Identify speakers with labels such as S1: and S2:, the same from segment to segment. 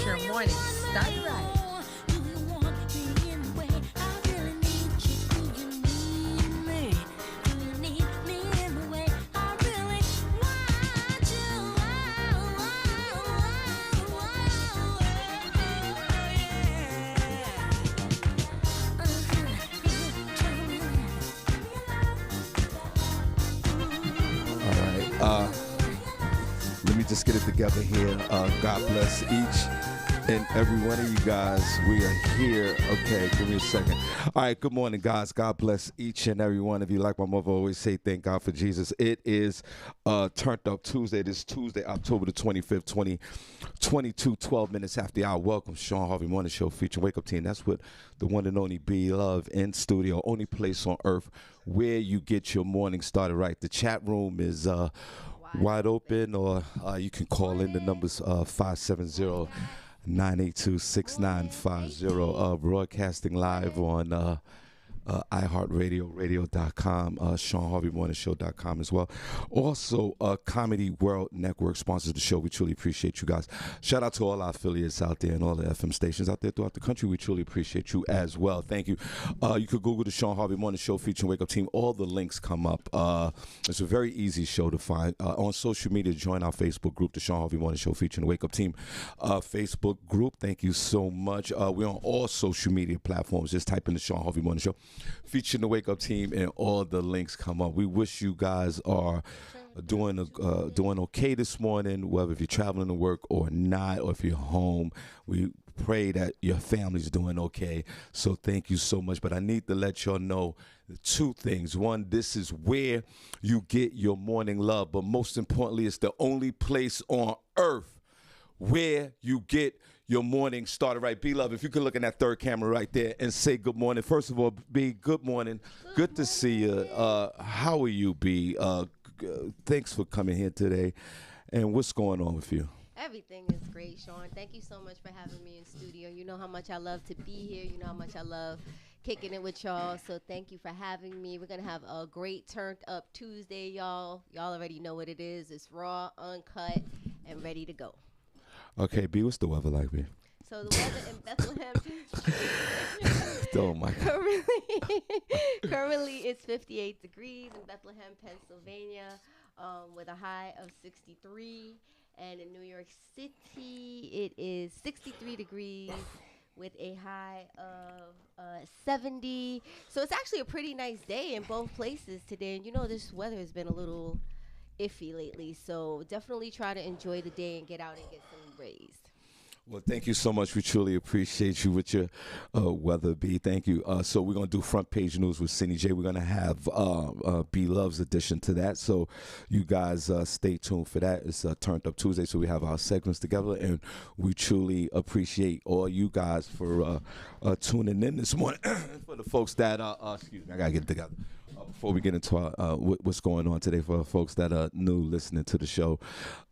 S1: your morning started right.
S2: Let me just get it together here. God bless each and every one of you guys. We are here. Okay, give me a second. All right, good morning, guys. God bless each and every one of you. Like my mother always say, thank God for Jesus. It is Turned Up Tuesday. This Tuesday, October the 25th, 2022, 12 minutes after the hour. Welcome, Shawn Harvey Morning Show featuring Wake Up Team. That's what the one and only Be Love in studio, only place on earth where you get your morning started right. The chat room is wide open, or you can call in the numbers 570-982-6950. Broadcasting live on iHeartRadio, radio.com, ShawnHarveyMorningShow.com as well. Also, Comedy World Network sponsors the show. We truly appreciate you guys. Shout out to all our affiliates out there and all the FM stations out there throughout the country. We truly appreciate you as well. Thank you. You could Google the Shawn Harvey Morning Show featuring Wake Up Team. All the links come up. It's a very easy show to find. On social media, join our Facebook group, the Shawn Harvey Morning Show featuring Wake Up Team Facebook group. Thank you so much. We're on all social media platforms. Just type in the Shawn Harvey Morning Show featuring the Wake Up Team, and all the links come up. We wish you guys are doing okay this morning, whether if you're traveling to work or not, or if you're home. We pray that your family's doing okay. So thank you so much. But I need to let y'all know two things. One, this is where you get your morning love, but most importantly, it's the only place on earth where you get your morning started right. B Love, if you could look in that third camera right there and say good morning. First of all, B, good morning. Good to see you. How are you, B? Thanks for coming here today. And what's going on with you?
S3: Everything is great, Shawn. Thank you so much for having me in studio. You know how much I love to be here. You know how much I love kicking it with y'all. So thank you for having me. We're going to have a great Turned Up Tuesday, y'all. Y'all already know what it is. It's raw, uncut, and ready to go.
S2: Okay, B, what's the weather like, B?
S3: So the weather in Bethlehem,
S2: oh my God.
S3: currently it's 58 degrees in Bethlehem, Pennsylvania, with a high of 63. And in New York City, it is 63 degrees with a high of 70. So it's actually a pretty nice day in both places today. And you know, this weather has been a little iffy lately, so definitely try to enjoy the day and get out and get some rays.
S2: Well, thank you so much. We truly appreciate you with your weather, B. Thank you. So we're going to do front page news with Cindy J. We're going to have B Love's addition to that. So you guys stay tuned for that. It's Turned Up Tuesday, so we have our segments together, and we truly appreciate all you guys for tuning in this morning. For the folks that excuse me, I got to get it together. Before we get into what's going on today, for folks that are new listening to the show,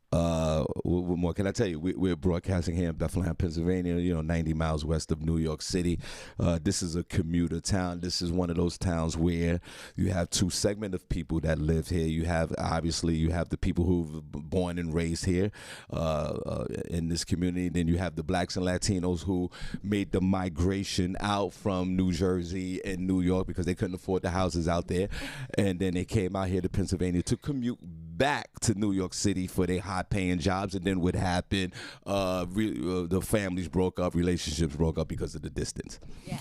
S2: what more can I tell you? We're broadcasting here in Bethlehem, Pennsylvania, 90 miles west of New York City. This is a commuter town. This is one of those towns where you have two segments of people that live here. You have the people who've born and raised here in this community. Then you have the blacks and Latinos who made the migration out from New Jersey and New York because they couldn't afford the houses out there. And then they came out here to Pennsylvania to commute back to New York City for their high-paying jobs. And then what happened, the families broke up, relationships broke up because of the distance. Yeah.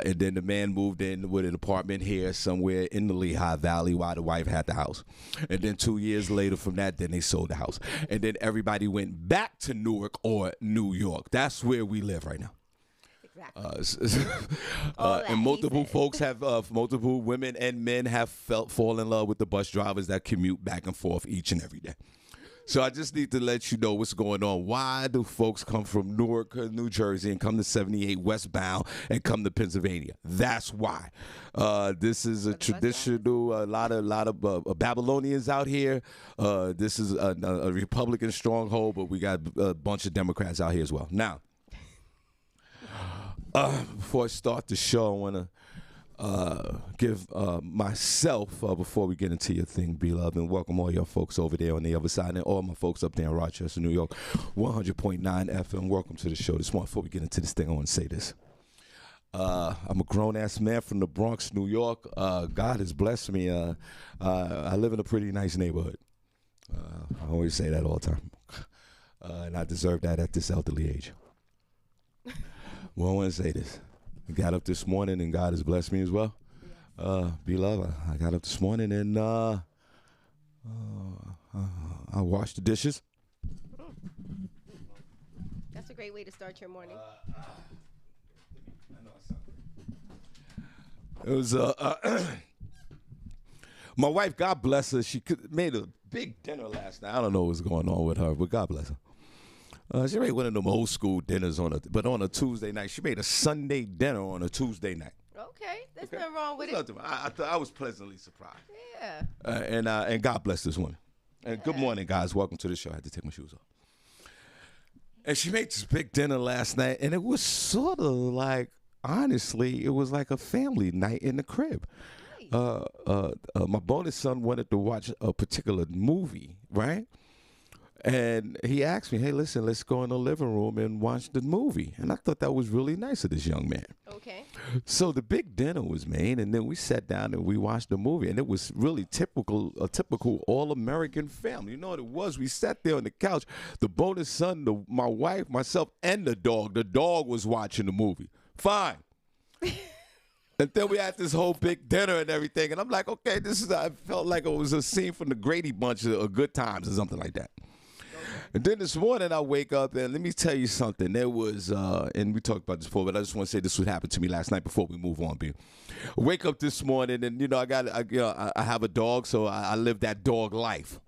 S2: And then the man moved in with an apartment here somewhere in the Lehigh Valley while the wife had the house. And then 2 years later from that, then they sold the house. And then everybody went back to Newark or New York. That's where we live right now. And multiple folks have, multiple women and men have fall in love with the bus drivers that commute back and forth each and every day. So I just need to let you know what's going on. Why do folks come from Newark, New Jersey, and come to 78 westbound and come to Pennsylvania? That's why. This is a traditional. A lot of Babylonians out here. This is a Republican stronghold, but we got a bunch of Democrats out here as well. Now, before I start the show, I want to give myself, before we get into your thing, B-Love, and welcome all your folks over there on the other side, and all my folks up there in Rochester, New York, 100.9 FM. Welcome to the show this morning. Before we get into this thing, I want to say this. I'm a grown-ass man from the Bronx, New York. God has blessed me. I live in a pretty nice neighborhood. I always say that all the time. And I deserve that at this elderly age. Well, I want to say this. I got up this morning and God has blessed me as well. Beloved, I got up this morning and I washed the dishes.
S3: That's a great way to start your morning.
S2: It was my wife, God bless her, she made a big dinner last night. I don't know what's going on with her, but God bless her. She made one of them old school dinners on a Tuesday night. She made a Sunday dinner on a Tuesday night.
S3: Okay, there's nothing wrong with it.
S2: I was pleasantly surprised.
S3: Yeah.
S2: And God bless this woman. And good morning, guys. Welcome to the show. I had to take my shoes off. And she made this big dinner last night, and it was sort of like, honestly, it was like a family night in the crib. My bonus son wanted to watch a particular movie, right? And he asked me, hey, listen, let's go in the living room and watch the movie. And I thought that was really nice of this young man.
S3: Okay.
S2: So the big dinner was made, and then we sat down and we watched the movie. And it was really a typical all-American family. You know what it was? We sat there on the couch. The bonus son, my wife, myself, and the dog. The dog was watching the movie. Fine. And then we had this whole big dinner and everything. And I'm like, okay, I felt like it was a scene from the Grady Bunch of Good Times or something like that. And then this morning I wake up, and let me tell you something. There was, and we talked about this before, but I just want to say this would happen to me last night before we move on, B. I wake up this morning, and, I have a dog, so I live that dog life.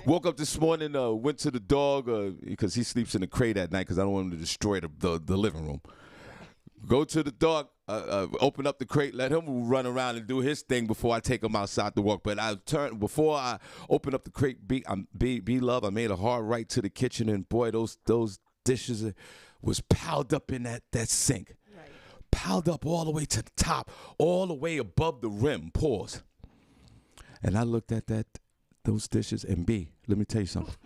S2: Woke up this morning, went to the dog, because he sleeps in the crate at night because I don't want him to destroy the living room. Go to the dog, open up the crate, let him run around and do his thing before I take him outside to walk. But before I open up the crate, love, I made a hard right to the kitchen, and boy, those dishes was piled up in that sink. Right. Piled up all the way to the top, all the way above the rim. Pause. And I looked at those dishes, and B, let me tell you something.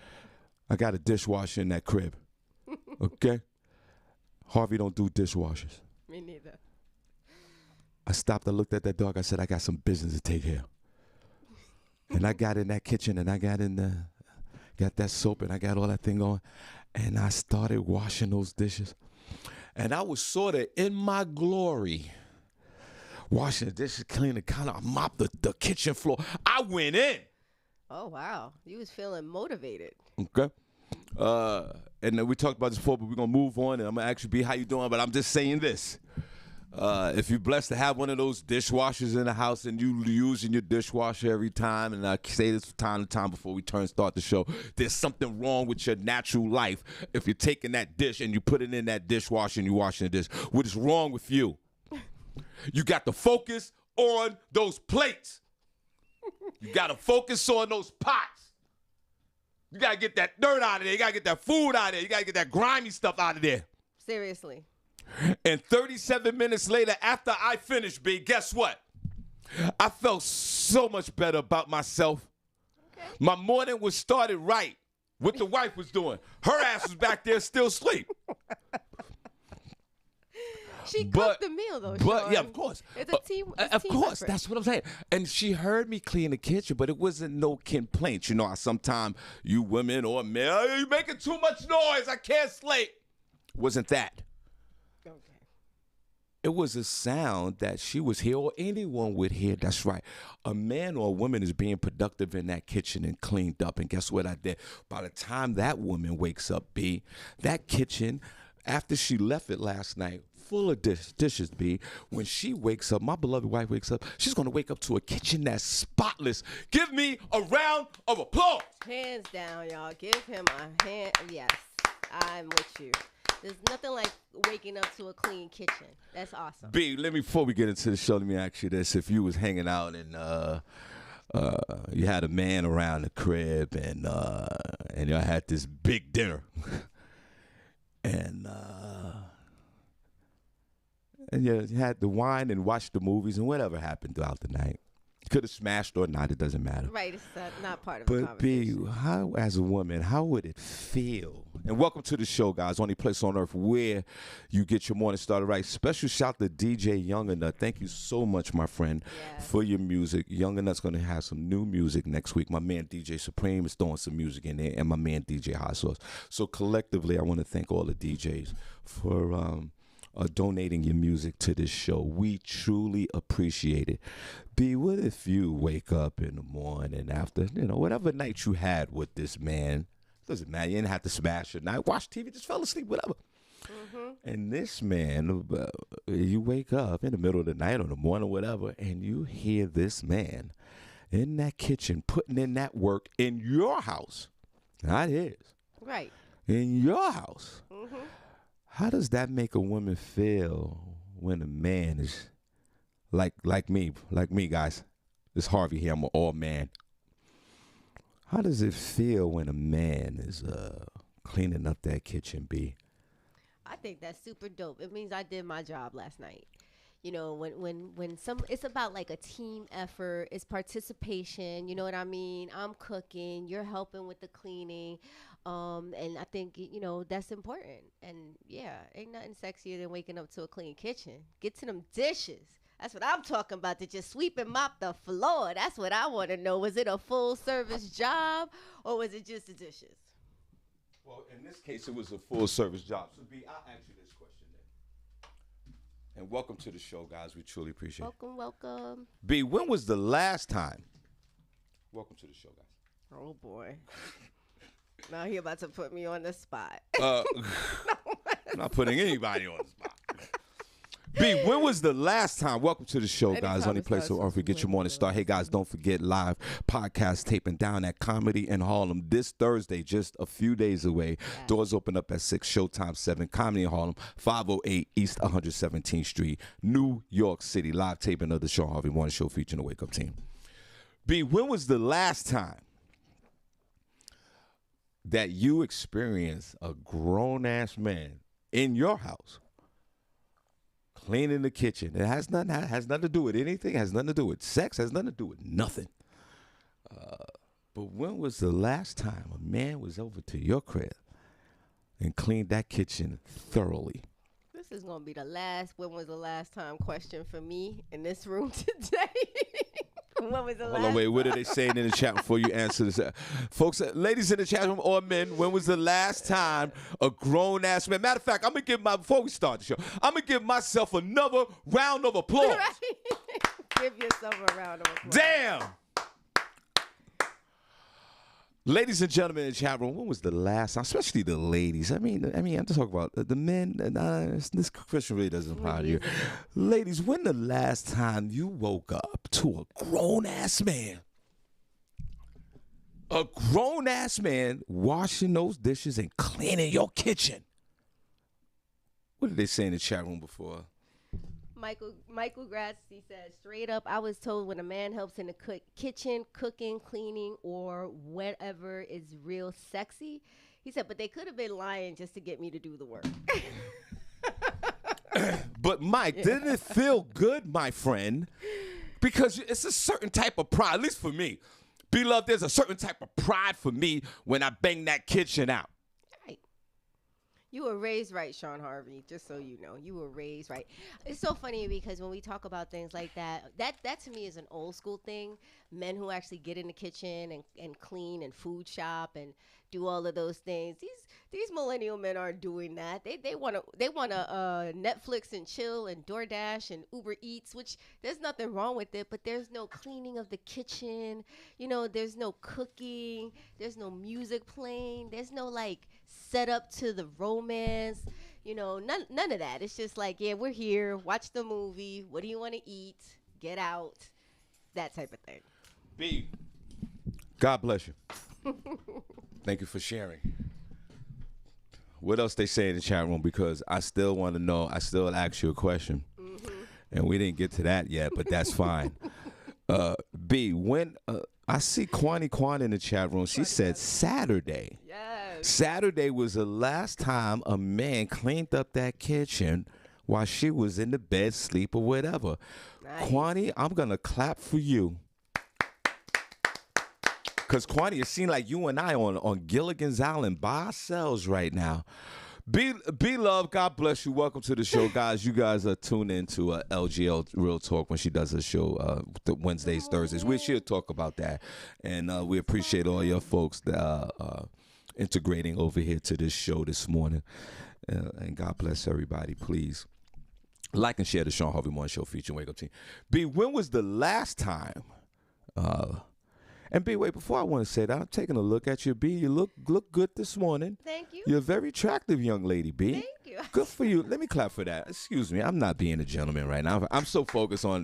S2: I got a dishwasher in that crib. Okay? Harvey don't do dishwashers.
S3: Me neither.
S2: I stopped, I looked at that dog, I said, I got some business to take care of. And I got in that kitchen, and I got that soap, and I got all that thing going, and I started washing those dishes. And I was sort of in my glory, washing the dishes, cleaning the counter, I mopped the kitchen floor. I went in.
S3: Oh, wow. You was feeling motivated.
S2: Okay. And then we talked about this before, but we're going to move on, and I'm going to ask you, B, how you doing? But I'm just saying this. If you're blessed to have one of those dishwashers in the house and you using your dishwasher every time, and I say this from time to time before we start the show, there's something wrong with your natural life if you're taking that dish and you put it in that dishwasher and you're washing the dish. What is wrong with you? You got to focus on those plates. You got to focus on those pots. You got to get that dirt out of there. You got to get that food out of there. You got to get that grimy stuff out of there.
S3: Seriously.
S2: And 37 minutes later, after I finished, B, guess what? I felt so much better about myself. Okay. My morning was started right. What the wife was doing. Her ass was back there still asleep.
S3: She cooked the meal, though, Shawn.
S2: Yeah, of course.
S3: It's a team.
S2: Of course, that's what I'm saying. And she heard me clean the kitchen, but it wasn't no complaints. You know, sometimes you women or men, oh, you making too much noise. I can't sleep. Wasn't that.
S3: Okay.
S2: It was a sound that she was here or anyone would hear. That's right. A man or a woman is being productive in that kitchen and cleaned up. And guess what I did? By the time that woman wakes up, B, that kitchen, after she left it last night, full of dishes, B. When she wakes up, my beloved wife wakes up, she's going to wake up to a kitchen that's spotless. Give me a round of applause.
S3: Hands down, y'all. Give him a hand. Yes, I'm with you. There's nothing like waking up to a clean kitchen. That's awesome.
S2: B, before we get into the show, let me ask you this. If you was hanging out and you had a man around the crib and y'all had this big and you had the wine and watched the movies and whatever happened throughout the night. Could have smashed or not, it doesn't matter.
S3: Right, it's not part of the
S2: But B,
S3: conversation.
S2: how, as a woman, how would it feel? And welcome to the show, guys. Only place on earth where you get your morning started right. Special shout to DJ Young and Nut. Thank you so much, my friend, for your music. Young and Nut's going to have some new music next week. My man DJ Supreme is throwing some music in there, and my man DJ Hot Sauce. So collectively, I want to thank all the DJs for donating your music to this show. We truly appreciate it. B, what if you wake up in the morning after, whatever night you had with this man, doesn't matter, you didn't have to smash it night, watch TV, just fell asleep, whatever. And this man, you wake up in the middle of the night or the morning, whatever, and you hear this man in that kitchen putting in that work in your house, not his.
S3: Right.
S2: In your house. How does that make a woman feel when a man is like me, guys? This Harvey here, I'm an all man. How does it feel when a man is cleaning up that kitchen, B?
S3: I think that's super dope. It means I did my job last night. You know, when it's about like a team effort, it's participation, you know what I mean? I'm cooking, you're helping with the cleaning. And I think, that's important. And yeah, ain't nothing sexier than waking up to a clean kitchen. Get to them dishes. That's what I'm talking about, to just sweep and mop the floor. That's what I want to know. Was it a full service job or was it just the dishes?
S2: Well, in this case, it was a full service job. So B, I'll ask you this question then. And welcome to the show, guys. We truly appreciate it.
S3: Welcome.
S2: B, when was the last time? Welcome to the show, guys.
S3: Oh, boy. Now he about to put me on the spot.
S2: I'm not putting anybody on the spot. B, when was the last time? Welcome to the show, guys. Only place on earth we get your morning start. Hey, guys, don't forget live podcast taping down at Comedy in Harlem this Thursday, just a few days away. Yeah. Doors open up at 6, showtime 7. Comedy in Harlem, 508 East 117th Street, New York City. Live taping of the Shawn Harvey Morning Show featuring the Wake Up Team. B, when was the last time that you experienced a grown-ass man in your house cleaning the kitchen? It has nothing to do with anything, has nothing to do with sex, has nothing to do with nothing. But when was the last time a man was over to your crib and cleaned that kitchen thoroughly?
S3: This is going to be the last, when was the last time question for me in this room today. When was the last
S2: Hold on, wait, what are they saying in the chat before you answer this? Folks, ladies in the chat room or men, when was the last time a grown-ass man? Matter of fact, before we start the show, I'm going to give myself another round of applause.
S3: Right. Give yourself a round of applause.
S2: Damn! Ladies and gentlemen in the chat room, when was the last time, especially the ladies? I mean, I'm just talking about the men. This question really doesn't apply to you. Ladies, when the last time you woke up to a grown-ass man? A grown-ass man washing those dishes and cleaning your kitchen. What did they say in the chat room before?
S3: Michael Grassy says, straight up, I was told when a man helps in the kitchen, cooking, cleaning, or whatever is real sexy. He said, but they could have been lying just to get me to do the work.
S2: But Mike, didn't it feel good, my friend? Because it's a certain type of pride, at least for me. Beloved, there's a certain type of pride for me when I bang that kitchen out.
S3: You were raised right, Shawn Harvey, just so you know. You were raised right. It's so funny because when we talk about things like that to me is an old school thing. Men who actually get in the kitchen and clean and food shop and do all of those things. These millennial men aren't doing that. They want to Netflix and chill and DoorDash and Uber Eats, which there's nothing wrong with it, but there's no cleaning of the kitchen. There's no cooking. There's no music playing. There's no set up to the romance. None of that. It's just like, yeah, we're here. Watch the movie. What do you want to eat? Get out. That type of thing.
S2: B, God bless you. Thank you for sharing. What else they say in the chat room? Because I still want to know. I still ask you a question. And we didn't get to that yet, but that's fine. B, when I see Kwani Kwan in the chat room, she said Saturday.
S3: Yes.
S2: Saturday was the last time a man cleaned up that kitchen while she was in the bed, sleep or whatever.
S3: Nice.
S2: Kwani, I'm going to clap for you. Because, Kwani, it seems like you and I on Gilligan's Island by ourselves right now. Be love, God bless you. Welcome to the show, guys. You guys are tuned in to LGL Real Talk when she does her show Wednesdays, Thursdays. We should talk about that. And we appreciate all your folks that are integrating over here to this show this morning. And God bless everybody, please. Like and share the Shawn Harvey Morning Show featuring Wake Up Team. B, when was the last time? And B, wait, before I want to say that, I'm taking a look at you, B. You look good this morning.
S3: Thank you.
S2: You're a very attractive young lady, B.
S3: Thank you.
S2: Good for you. Let me clap for that. Excuse me. I'm not being a gentleman right now. I'm so focused on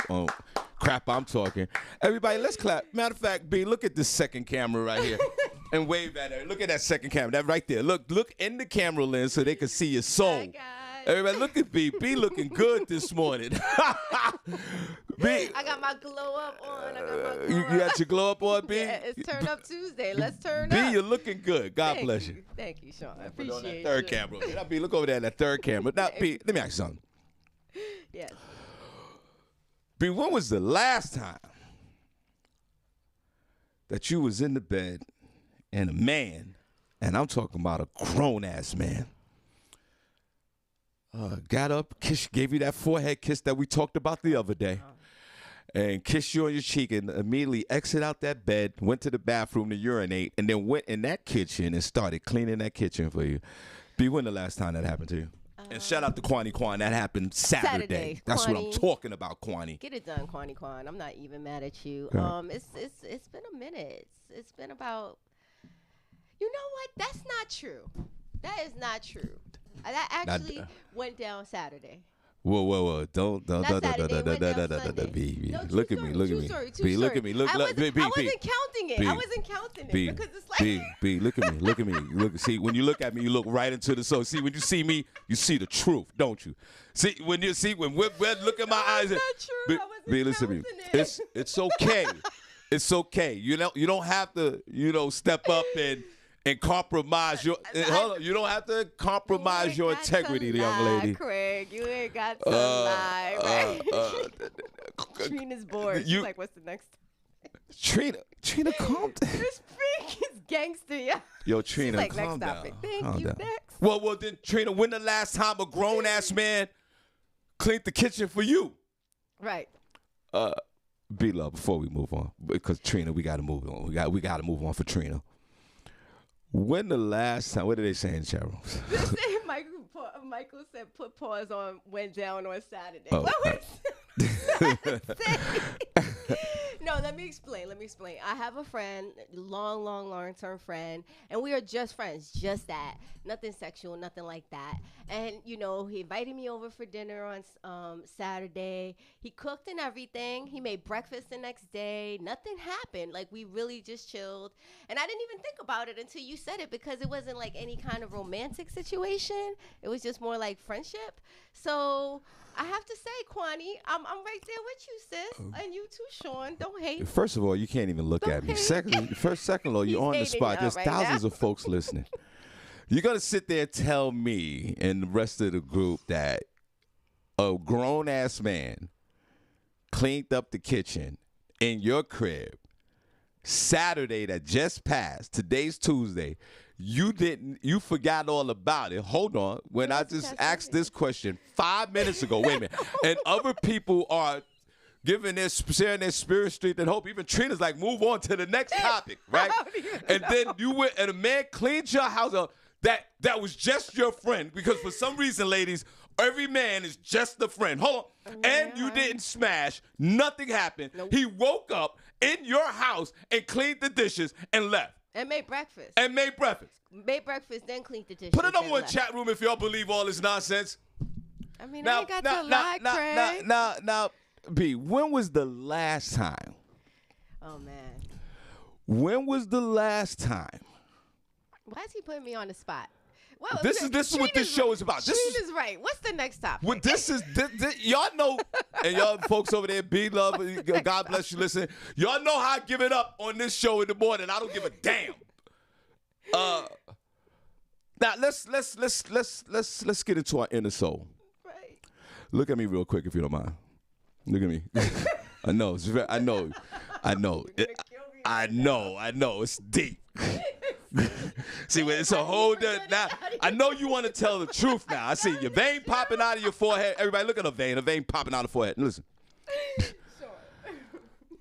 S2: crap I'm talking. Everybody, let's clap. Matter of fact, B, look at this second camera right here and wave at her. Look at that second camera. That right there. Look in the camera lens so they can see your soul.
S3: Hi, guys.
S2: Everybody, look at B. B looking good this morning. B,
S3: I got my glow up on.
S2: you got your glow up on, B?
S3: Yeah, it's Turn Up Tuesday. Let's turn
S2: B,
S3: up.
S2: you're looking good. God
S3: Thank
S2: bless you.
S3: Thank you, Shawn. I
S2: Put it on
S3: appreciate
S2: that third
S3: you.
S2: camera. Now, B, look over there at that third camera. Now, B, let me ask you something.
S3: Yes.
S2: B, when was the last time that you was in the bed and a man, and I'm talking about a grown-ass man, got up, gave you that forehead kiss that we talked about the other day, and kissed you on your cheek and immediately exit out that bed, went to the bathroom to urinate, and then went in that kitchen and started cleaning that kitchen for you? B, when the last time that happened to you? And shout out to Kwani Kwan. That happened Saturday. That's what I'm
S3: Kwani.
S2: talking about, Kwani.
S3: Get it done, Kwani Kwan. I'm not even mad at you.
S2: Okay.
S3: It's been a minute. It's been about. You know what? That's not true. That is not true. That actually went down Saturday.
S2: Whoa. Don't.
S3: Not Saturday, it went down Sunday.
S2: B.
S3: No,
S2: Look
S3: true
S2: at me.
S3: story,
S2: Look at
S3: true
S2: me.
S3: story, true
S2: B, look
S3: story.
S2: at me. Look,
S3: I wasn't
S2: B.
S3: counting it.
S2: B.
S3: I wasn't counting it
S2: B.
S3: because it's like.
S2: B, look at me. Look at me. See, when you look at me, you look right into the soul. See, when you see me, you see the truth, don't you? When we're look at my eyes.
S3: That's not true. I wasn't
S2: listen to me.
S3: counting it.
S2: It's okay. It's okay. You don't have to, step up and compromise your. Hold on. You don't have to compromise your integrity, young lady.
S3: Craig, you ain't got to lie, right? Trina's bored. She's
S2: you-
S3: like, what's the next?
S2: Trina, calm down.
S3: This freak is gangster, yeah.
S2: Yo, Trina,
S3: like,
S2: calm
S3: next
S2: down.
S3: topic. Thank
S2: Calm
S3: you,
S2: down.
S3: next.
S2: Well, then, Trina, when the last time a grown-ass man cleaned the kitchen for you?
S3: Right.
S2: B-Love, before we move on, because Trina, we got to move on. We got to move on for Trina. When the last time, what did they say in the chat room?
S3: Michael said put pause on went down on Saturday.
S2: Oh,
S3: What was No, let me explain. I have a friend, long-term friend, and we are just friends, just that. Nothing sexual, nothing like that. And, he invited me over for dinner on Saturday. He cooked and everything. He made breakfast the next day. Nothing happened. Like, we really just chilled. And I didn't even think about it until you said it because it wasn't like any kind of romantic situation. It was just more like friendship. So I have to say, Kwani, I'm right there with you, sis. And you too, Shawn. Don't hate.
S2: First of all, you can't even look
S3: Don't
S2: at me.
S3: hate.
S2: Second of all, you're on the
S3: hating
S2: spot.
S3: y'all
S2: There's
S3: right
S2: thousands
S3: now.
S2: of folks listening. You're going to sit there and tell me and the rest of the group that a grown-ass man cleaned up the kitchen in your crib Saturday that just passed. Today's Tuesday. You forgot all about it. Hold on. When I just asked this question 5 minutes ago, wait a minute, and other people are sharing their spirit street and hope. Even Trina's like, move on to the next topic, right? And then you went and a man cleaned your house up. That was just your friend, because for some reason, ladies, every man is just a friend. Hold on. And you didn't smash. Nothing happened.
S3: Nope.
S2: He woke up in your house and cleaned the dishes and left.
S3: And made breakfast.
S2: Made breakfast.
S3: Then cleaned the dishes.
S2: Put it
S3: then
S2: on one
S3: left.
S2: chat room if y'all believe all this nonsense.
S3: I mean, I ain't got to lie, Craig.
S2: Now, B, when was the last time?
S3: Oh, man.
S2: When was the last time?
S3: Why is he putting me on the spot? Well,
S2: This is what this show is about.
S3: Trina's right. What's the next topic?
S2: What this y'all know, and y'all folks over there, B Love, God bless you, listen. Y'all know how I give it up on this show in the morning. I don't give a damn. Now let's get into our inner soul.
S3: Right.
S2: Look at me real quick if you don't mind. Look at me. I know. I know. I know. It's deep. See, it's a whole now. I know you want to tell the truth now. I see your vein popping out of your forehead. Everybody, look at a vein popping out of the forehead. Listen.
S3: Sure.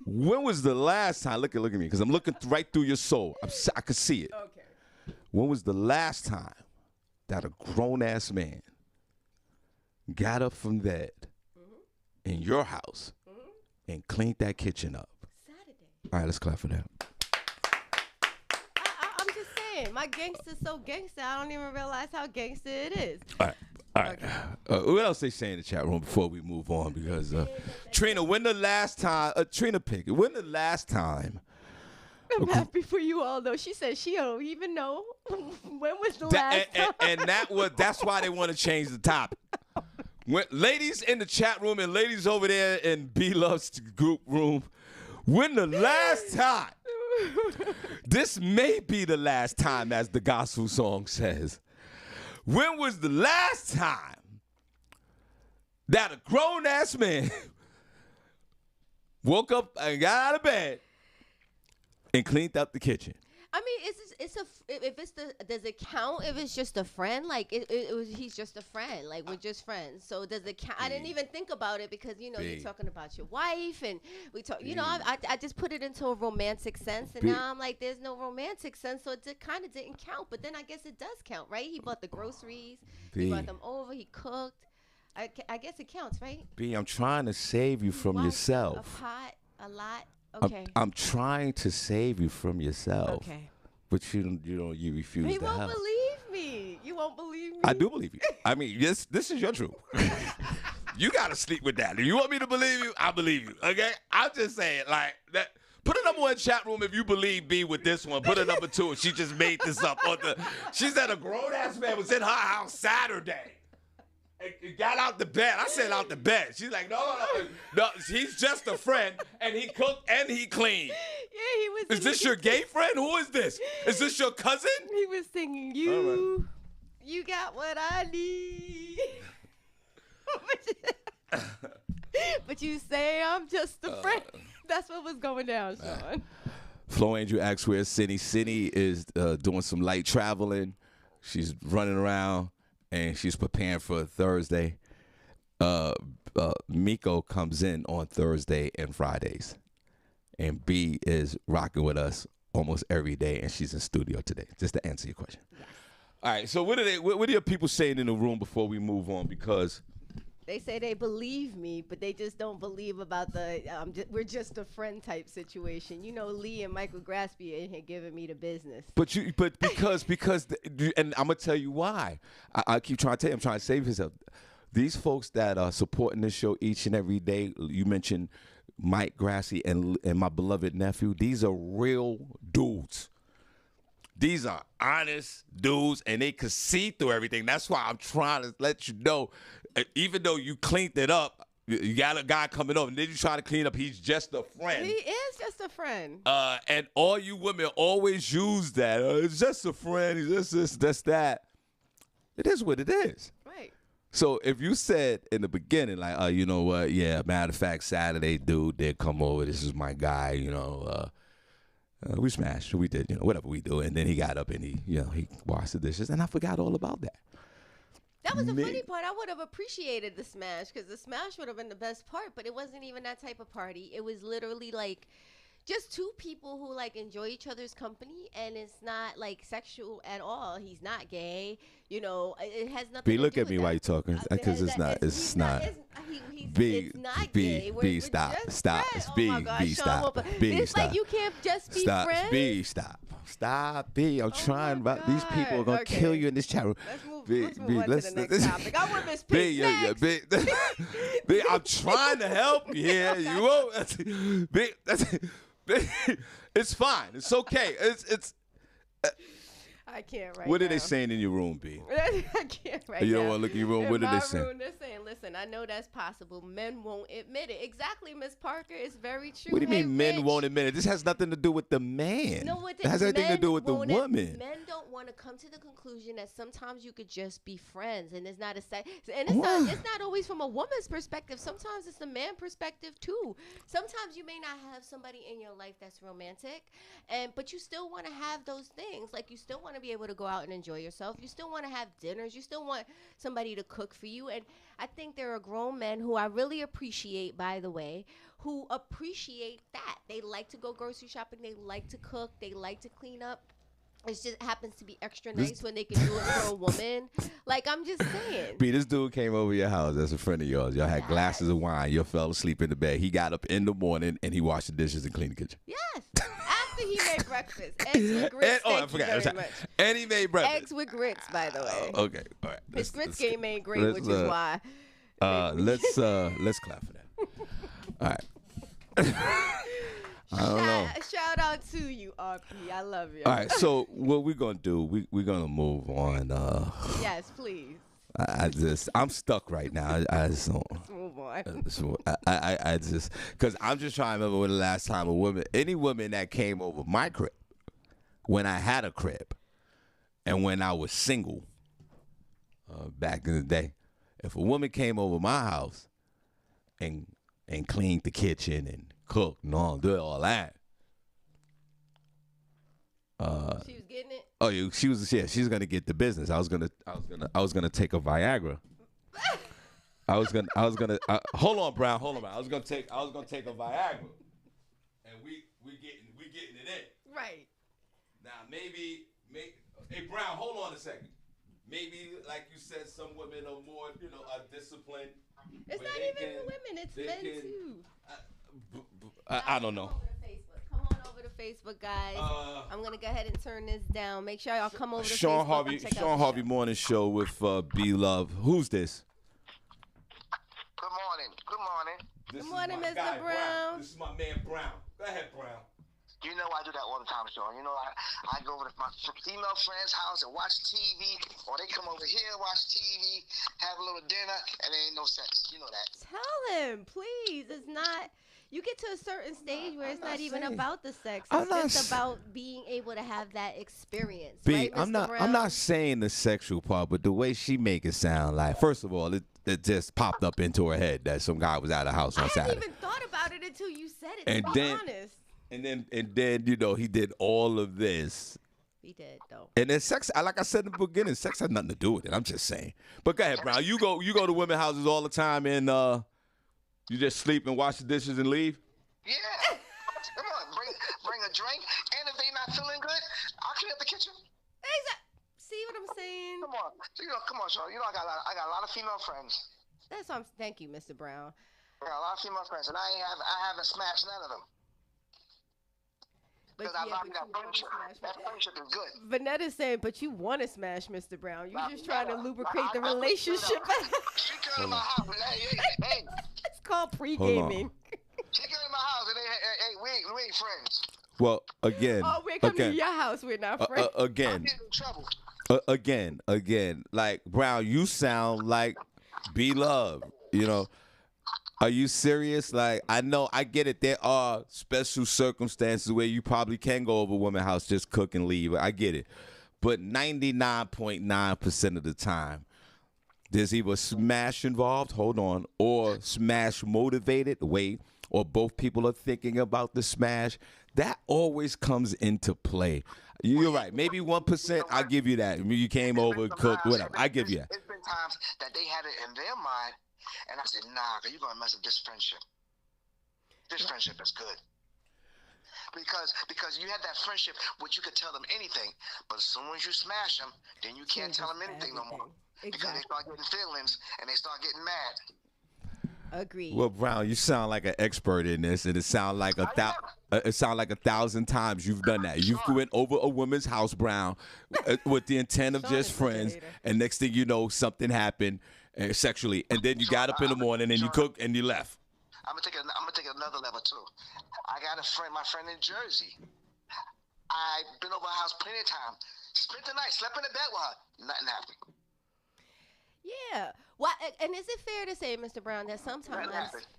S2: When was the last time? Look at me, because I'm looking right through your soul. I can see it.
S3: Okay.
S2: When was the last time that a grown ass man got up from bed in your house and cleaned that kitchen up?
S3: Saturday.
S2: All right, let's clap for that.
S3: I'm just saying, my gangster's so gangster, I don't even realize how gangster it is.
S2: All right. Okay. What else they say in the chat room before we move on? Because Trina, when the last time? Trina Pickett, when the last time?
S3: I'm happy for you all, though. She said she don't even know when was the last time.
S2: And that's why they want to change the topic. Ladies in the chat room and ladies over there in B Love's group room, when the last time? This may be the last time, as the gospel song says. When was the last time that a grown-ass man woke up and got out of bed and cleaned up the kitchen?
S3: I mean, does it count if it's just a friend? Like he's just a friend. Like we're just friends. So does it count? I didn't even think about it because you're talking about your wife and we talk. I just put it into a romantic sense, and now I'm like, there's no romantic sense, so it kind of didn't count. But then I guess it does count, right? He bought the groceries. He brought them over. He cooked. I guess it counts, right?
S2: B, I'm trying to save you from yourself.
S3: A pot, a lot. Okay.
S2: I'm trying to save you from yourself.
S3: Okay.
S2: But you refuse
S3: You
S2: to
S3: won't
S2: help.
S3: believe me. You won't believe me.
S2: I do believe you. I mean, this is your truth. You gotta sleep with that. If you want me to believe you, I believe you. Okay? I'm just saying, like that. Put a number one chat room if you believe B with this one. Put a number two if she just made this up. She said a grown ass man was in her house Saturday. And got out the bed. I said out the bed. She's like, no. He's just a friend, and he cooked and he cleaned.
S3: Yeah, he was.
S2: Is this your gay friend? Who is this? Is this your cousin?
S3: He was singing, you got what I need. But you say I'm just a friend. That's what was going down, Shawn.
S2: Flo Angel asks where's Cindy. Cindy is doing some light traveling. She's running around. And she's preparing for Thursday. Miko comes in on Thursday and Fridays. And B is rocking with us almost every day, and she's in studio today, just to answer your question. Yes. All right, so what are your people saying in the room before we move on? Because
S3: they say they believe me, but they just don't believe about the we're just a friend type situation. You know, Lee and Michael Graspy in here giving me the business.
S2: But because and I'm gonna tell you why. I keep trying to tell you, I'm trying to save yourself. These folks that are supporting this show each and every day. You mentioned Mike Grassy and my beloved nephew. These are real dudes. These are honest dudes, and they can see through everything. That's why I'm trying to let you know, even though you cleaned it up, you got a guy coming over, and then you try to clean up, he's just a friend.
S3: He is just a friend.
S2: And all you women always use that. It's just a friend. He's just this, that's that. It is what it is.
S3: Right.
S2: So if you said in the beginning, like, you know what, yeah, matter of fact, Saturday, dude did come over. This is my guy, you know, we smashed. We did, you know, whatever we do. And then he got up and he washed the dishes. And I forgot all about that.
S3: That was the funny part. I would have appreciated the smash because the smash would have been the best part. But it wasn't even that type of party. It was literally like just two people who like enjoy each other's company. And it's not like sexual at all. He's not gay. You know, it has nothing to do with
S2: look at me while you're talking because it's not. It's not gay. B, stop. It's B, stop. B,
S3: it's
S2: stop.
S3: like you can't just be
S2: stop.
S3: friends.
S2: B, stop. B, I'm trying. These people are going to kill you in this chat room.
S3: Let's move on to the next topic. I want Miss Pink next.
S2: B, I'm trying to help you here. You won't. B, it's fine. It's okay. It's.
S3: I can't right
S2: What
S3: now.
S2: are they saying in your room, B?
S3: I can't right now.
S2: You don't want to look in your room? What are they saying?
S3: They're saying, listen, I know that's possible. Men won't admit it. Exactly, Miss Parker. It's very true.
S2: What do you mean men won't admit it? This has nothing to do with the man.
S3: No,
S2: it has everything to do with the woman.
S3: Men don't want to come to the conclusion that sometimes you could just be friends, and it's not it's not always from a woman's perspective. Sometimes it's a man perspective too. Sometimes you may not have somebody in your life that's romantic, but you still want to have those things. Like, you still want to be able to go out and enjoy yourself. You still want to have dinners. You still want somebody to cook for you. And I think there are grown men who I really appreciate, by the way, who appreciate that. They like to go grocery shopping. They like to cook. They like to clean up. It just happens to be extra nice when they can do it for a woman. Like, I'm just saying.
S2: B, this dude came over your house as a friend of yours. Y'all had glasses of wine. You fell asleep in the bed. He got up in the morning and he washed the dishes and cleaned the kitchen.
S3: Yes. After he made breakfast. Eggs with grits. Thank you very much.
S2: And he made breakfast.
S3: Eggs with grits, by the way.
S2: Okay. All right.
S3: His grits game ain't great, which is why.
S2: Let's clap for that. All right. I don't know.
S3: Shout out to you, RP. I love you.
S2: All right, so what we're gonna do? We're gonna move on.
S3: Yes, please.
S2: I'm stuck right now. I just don't.
S3: Let's move on.
S2: I just, because I'm just trying to remember when the last time any woman that came over my crib, when I had a crib, and when I was single, back in the day, if a woman came over my house and cleaned the kitchen and cooked and do all that.
S3: She was getting it.
S2: Oh, she's gonna get the business. I was gonna take a Viagra. I was gonna hold on, Brown. I was gonna take a Viagra, and we getting it in.
S3: Right.
S2: Now maybe hey Brown, hold on a second. Maybe, like you said, some women are more are disciplined.
S3: It's not even women. It's men too.
S2: I don't know.
S3: Come on over to Facebook, guys. I'm gonna go ahead and turn this down. Make sure y'all come over to
S2: Shawn
S3: Facebook.
S2: Harvey, Shawn Harvey Morning Show with B Love. Who's this?
S4: Good morning.
S3: Good morning, Mr. Brown.
S2: This is my man Brown. Go ahead, Brown.
S4: You know I do that all the time, Shawn. You know I go over to my female friend's house and watch TV, or they come over here and watch TV, have a little dinner, and there ain't no sex. You know that.
S3: Tell him, please. It's not. You get to a certain stage where it's not even about the sex.
S2: I'm
S3: It's
S2: not
S3: just about being able to have that experience.
S2: B,
S3: right,
S2: I'm
S3: Mr.
S2: not. I'm not saying the sexual part, but the way she make it sound like. First of all, it just popped up into her head that some guy was out of the house on
S3: I
S2: Saturday.
S3: hadn't even thought about it until you said it.
S2: And
S3: to be
S2: then-
S3: honest.
S2: And then he did all of this.
S3: He did though.
S2: And then sex, like I said in the beginning, sex had nothing to do with it. I'm just saying. But go ahead, Brown. You go to women's houses all the time, and you just sleep and wash the dishes and leave.
S4: Yeah. Come on, bring a drink, and if they not feeling good, I'll clean up the kitchen.
S3: See what I'm saying?
S4: Come on, Shawn. I got a lot of female friends.
S3: That's what I'm. Thank you, Mr. Brown.
S4: I got a lot of female friends, and I haven't smashed none of them.
S3: But
S4: Because I
S3: yeah,
S4: value
S3: but
S4: that
S3: you wanna
S4: friendship.
S3: smash
S4: That friendship is good.
S3: Vanetta's saying, but you want to smash Mr. Brown. You're just trying to
S4: No,
S3: lubricate the
S4: I
S3: relationship.
S4: She came to my house. Hey.
S3: It's called
S2: Hold on.
S3: pre-gaming.
S4: She came to my house, and hey, we ain't friends.
S2: Well, again,
S3: Oh, we're coming to your house. We're not friends.
S4: I'm
S2: again,
S4: getting in trouble.
S2: again, like Brown, you sound like B Love. Are you serious? Like, I know, I get it. There are special circumstances where you probably can go over a woman's house, just cook and leave. I get it. But 99.9% of the time, there's either smash involved, or smash motivated, or both people are thinking about the smash. That always comes into play. You're right. Maybe 1%, I'll give you that. I mean, you came over, cooked, whatever. I give you that.
S4: It's been times that they had it in their mind, and I said, nah, you're going to mess up this friendship. This friendship is good. Because you had that friendship which you could tell them anything, but as soon as you smash them, then you can't tell them anything no more. Because they start getting feelings, and they start getting mad.
S3: Agreed.
S2: Well, Brown, you sound like an expert in this, and it sounds like it sound like 1,000 times you've done that. You went over a woman's house, Brown, with the intent of
S3: Shawn
S2: just
S3: is
S2: friends,
S3: a hater.
S2: and next thing you know, something happened sexually, and then you got up in the morning and you cooked and you left.
S4: I'm gonna take it another level too. I got my friend in Jersey. I've been over her house plenty of time. Spent the night, slept in the bed with her. Nothing happened.
S3: Yeah. Why? And is it fair to say, Mr. Brown, that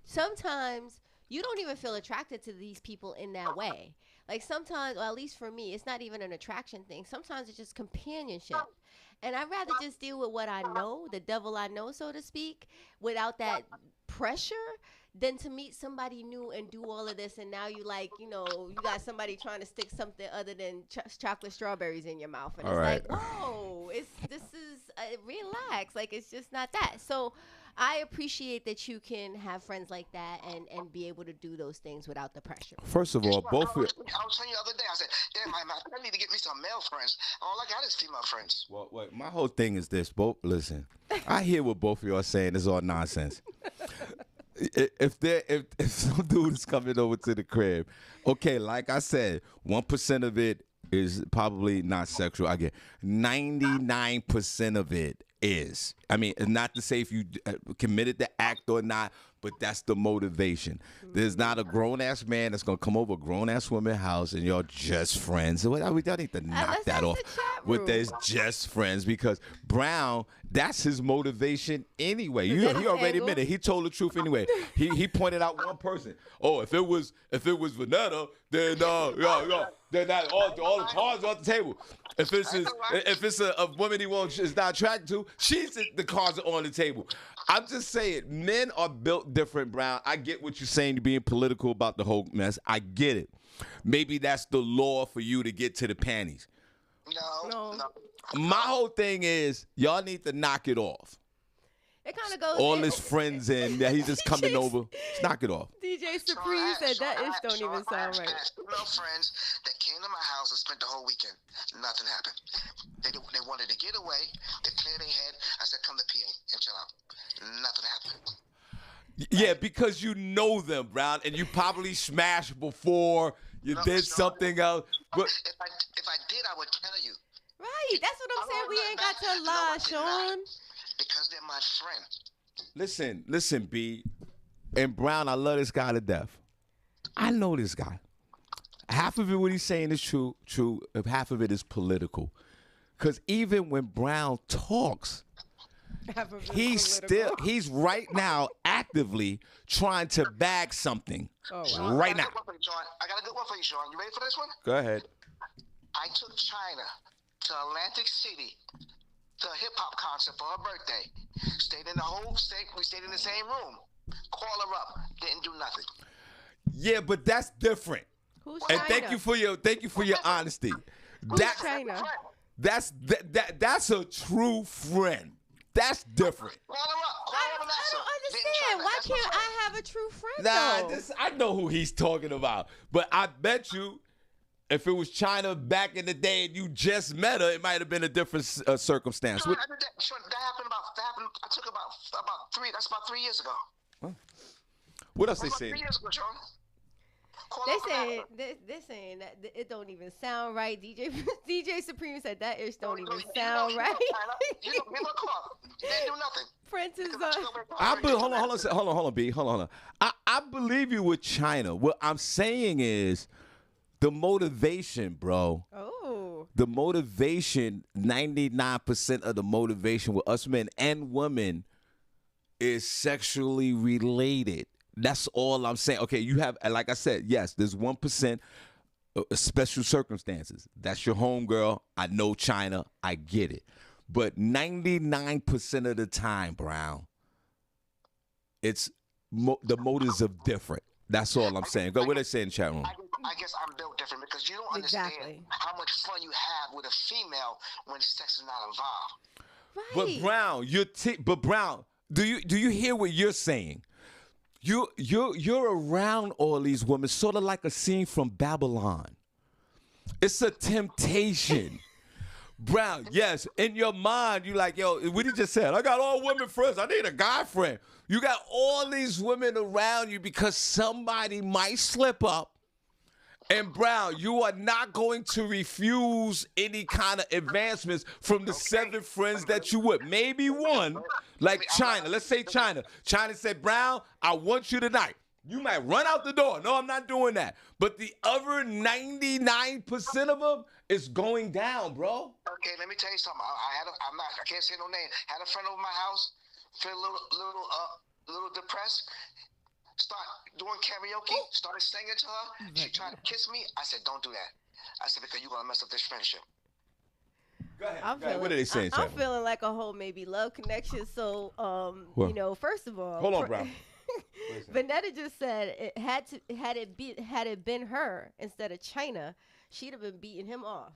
S3: sometimes you don't even feel attracted to these people in that way? Like sometimes, or at least for me, it's not even an attraction thing. Sometimes it's just companionship. And I'd rather just deal with what I know, the devil I know, so to speak, without that pressure than to meet somebody new and do all of this. And now you like, you got somebody trying to stick something other than chocolate strawberries in your mouth. And
S2: All
S3: it's
S2: right.
S3: like, whoa, this is, relax. Like, it's just not that. So I appreciate that you can have friends like that and be able to do those things without the pressure.
S2: First of all, both of
S4: I was telling you the other day, I said, damn, I need to get me some male friends. All I got is female friends.
S2: well, wait, my whole thing is this. Listen, I hear what both of you are saying. It's all nonsense. If some dude is coming over to the crib, okay, like I said, 1% of it is probably not sexual. I get 99% of it is. I mean, not to say if you committed the act or not, but that's the motivation. There's not a grown-ass man that's going to come over a grown-ass woman's house and y'all just friends. So we don't need to knock that off with there's just friends because Brown, that's his motivation anyway. He already admitted. He told the truth anyway. He pointed out one person. Oh, if it was Vanetta, then then all the cards are off the table. If it's a woman he is not attracted to, the cards are on the table. I'm just saying, men are built different, Brown. I get what you're saying, you're being political about the whole mess. I get it. Maybe that's the law for you to get to the panties.
S4: No.
S2: My whole thing is, y'all need to knock it off.
S3: It kind of goes.
S2: All his friends and he's just coming over. Just knock it off.
S3: DJ Supreme said that ish don't even sound right.
S4: I had female friends that came to my house and spent the whole weekend. Nothing happened. They wanted to get away. They cleared their head. I said, come to PA and chill out. Nothing happened.
S2: Yeah, because you know them, Brown, and you probably smashed before you did something else. But
S4: if I did, I would tell you.
S3: Right, that's what I'm saying. We ain't got to lie, Shawn.
S4: Because they're my friend.
S2: Listen, B. And Brown, I love this guy to death. I know this guy. Half of it, what he's saying is true. Half of it is political. Because even when Brown talks, he's right now actively trying to bag something.
S3: Oh, wow.
S2: Right now.
S4: I got a good one for you, Shawn. You ready for this one?
S2: Go ahead.
S4: I took China to Atlantic City to a hip-hop concert for her birthday. Stayed in the whole state. We stayed in the same room. Call her up. Didn't do nothing.
S2: Yeah, but that's different.
S3: Who's
S2: And
S3: China?
S2: thank you for your honesty. That's
S3: China?
S2: That's a true friend. That's different.
S4: Call her up. Call her up and ask
S3: I
S4: her.
S3: don't
S4: Didn't
S3: understand.
S4: China.
S3: Why
S4: That's my
S3: can't
S4: friend.
S3: I have a true friend, though?
S2: I know who he's talking about. But I bet you if it was China back in the day and you just met her, it might have been a different circumstance.
S4: Sure, that happened I took about 3 years ago.
S2: What else they
S4: About
S2: say?
S4: 3 years ago, Shawn. Call
S3: They
S4: her up and
S3: saying
S4: ask her.
S3: they saying that it don't even sound right. DJ Supreme said that ish don't even
S4: You
S3: sound
S4: know,
S3: right.
S4: You know, give her a call. They didn't do nothing.
S3: Prince is
S2: Hold on, B. Hold on. I believe you with China. What I'm saying is the motivation, bro.
S3: Oh.
S2: The motivation, 99% of the motivation with us men and women is sexually related. That's all I'm saying. Okay, you have, like I said, yes, there's 1% special circumstances. That's your homegirl. I know China. I get it. But 99% of the time, Brown, it's the motives are different. That's all I'm saying. Go, what they say in the chat room?
S4: I guess I'm built different because you don't understand how much fun you have with a female when sex is not involved.
S3: Right.
S2: But Brown, but Brown, do you hear what you're saying? You're around all these women, sort of like a scene from Babylon. It's a temptation. Brown, yes, in your mind, you like, yo, what he just said, I got all women friends. I need a guy friend. You got all these women around you because somebody might slip up. And Brown, you are not going to refuse any kind of advancements from the 7 friends that you would. Maybe one, like China. Let's say China. China said, Brown, I want you tonight. You might run out the door. No, I'm not doing that. But the other 99% of them is going down, bro.
S4: Okay, let me tell you something. I can't say no name. Had a friend over my house, feel a little depressed. start doing karaoke, started singing to her. She tried to kiss me. I said, don't do that. I said, because you're going to mess up this friendship.
S2: Go ahead.
S3: I'm
S2: Go ahead.
S3: feeling,
S2: What are they saying,
S3: I'm
S2: Chapman?
S3: feeling like a whole maybe love connection. So,
S2: Well,
S3: you know, first of all,
S2: Hold on, Brown.
S3: Vanetta just said had it been her instead of China, she'd have been beating him off.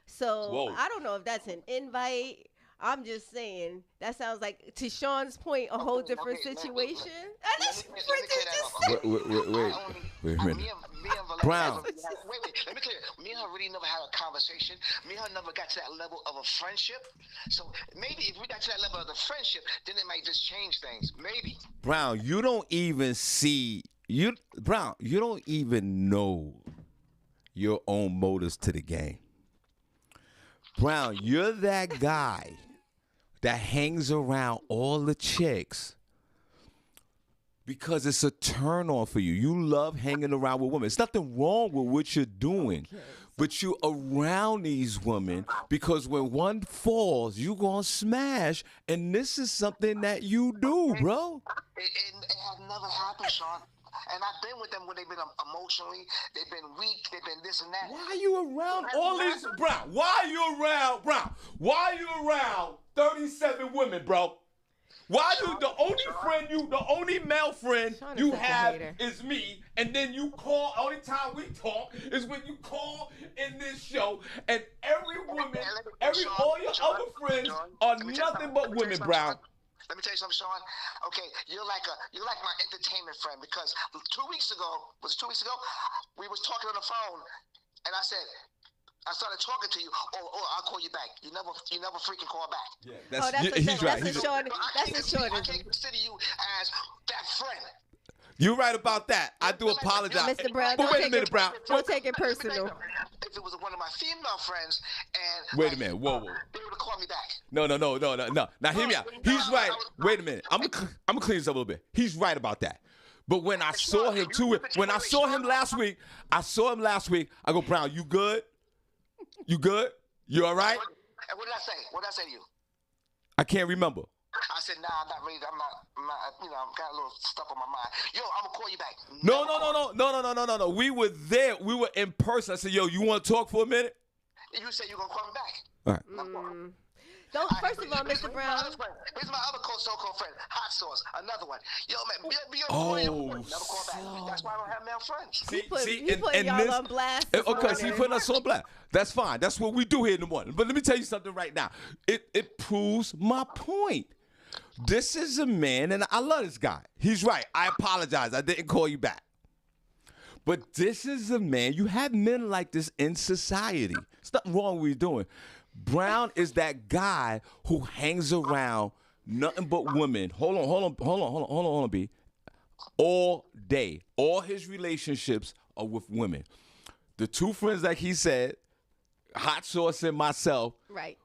S3: So
S2: Whoa.
S3: I don't know if that's an invite. I'm just saying that sounds like, to Shawn's point, a whole different situation.
S4: Let me clear that up.
S2: Wait a minute.
S4: Me and Valetta
S2: Brown.
S4: wait, let me clear. Me and her really never had a conversation. Me and her never got to that level of a friendship. So maybe if we got to that level of the friendship, then it might just change things. Maybe.
S2: Brown, you don't even see Brown, you don't even know your own motives to the game. Brown, you're that guy that hangs around all the chicks because it's a turn on for you. You love hanging around with women. There's nothing wrong with what you're doing. But you around these women because when one falls, you gonna smash. And this is something that you do, bro.
S4: It has never happened, Shawn. And I've been with them when they've been emotionally, they've been weak, they've been this and that.
S2: Why are you around all these, Brown? Why are you around, Brown? Why are you around 37 women, bro? Why the only male friend
S3: Shawn is
S2: you
S3: such a
S2: have
S3: hater.
S2: is me, and then you call, only time we talk is when you call in this show, and every woman, all your other friends are nothing but women, Brown.
S4: Let me tell you something, Shawn. Okay, you're like my entertainment friend because 2 weeks ago, was it 2 weeks ago? We was talking on the phone, and I started talking to you. Oh, I'll call you back. You never freaking call back.
S2: Yeah,
S3: He's right.
S2: He's
S3: That's
S2: right.
S3: a short.
S4: I can't consider you as that friend.
S2: You're right about that. I do apologize.
S3: Mr. Brown,
S2: But wait a minute, Brown.
S3: Don't take it personal.
S4: If it was one of my female friends and
S2: Wait a minute. Whoa.
S4: they would have called me back.
S2: No. Now hear me out. He's right. Wait a minute. I'm gonna clean this up a little bit. He's right about that. But when I saw him last week, I go, Brown, you good? You good? You all right?
S4: And what did I say? What did I say to you?
S2: I can't remember.
S4: I said, nah, I'm not ready. I'm not, you know, I've got a little stuff on my mind. Yo, I'm going to call you back.
S2: No. We were there. We were in person. I said, yo, you want to talk for a minute?
S4: You said you're going to call me back.
S2: All right.
S3: First of all, Mr. Brown.
S4: Here's my other so-called friend, Hot Sauce, another one. Yo, man, be never call back. That's why I don't have male friends.
S3: He put y'all on blast.
S2: Okay, so he putting us on blast. That's fine. That's what we do here in the morning. But let me tell you something right now. It proves my point. This is a man, and I love this guy. He's right. I apologize. I didn't call you back. But this is a man. You have men like this in society. There's nothing wrong with what you're doing. Brown is that guy who hangs around nothing but women. Hold on, B. All day. All his relationships are with women. The two friends, like he said, Hot Sauce and myself.
S3: Right.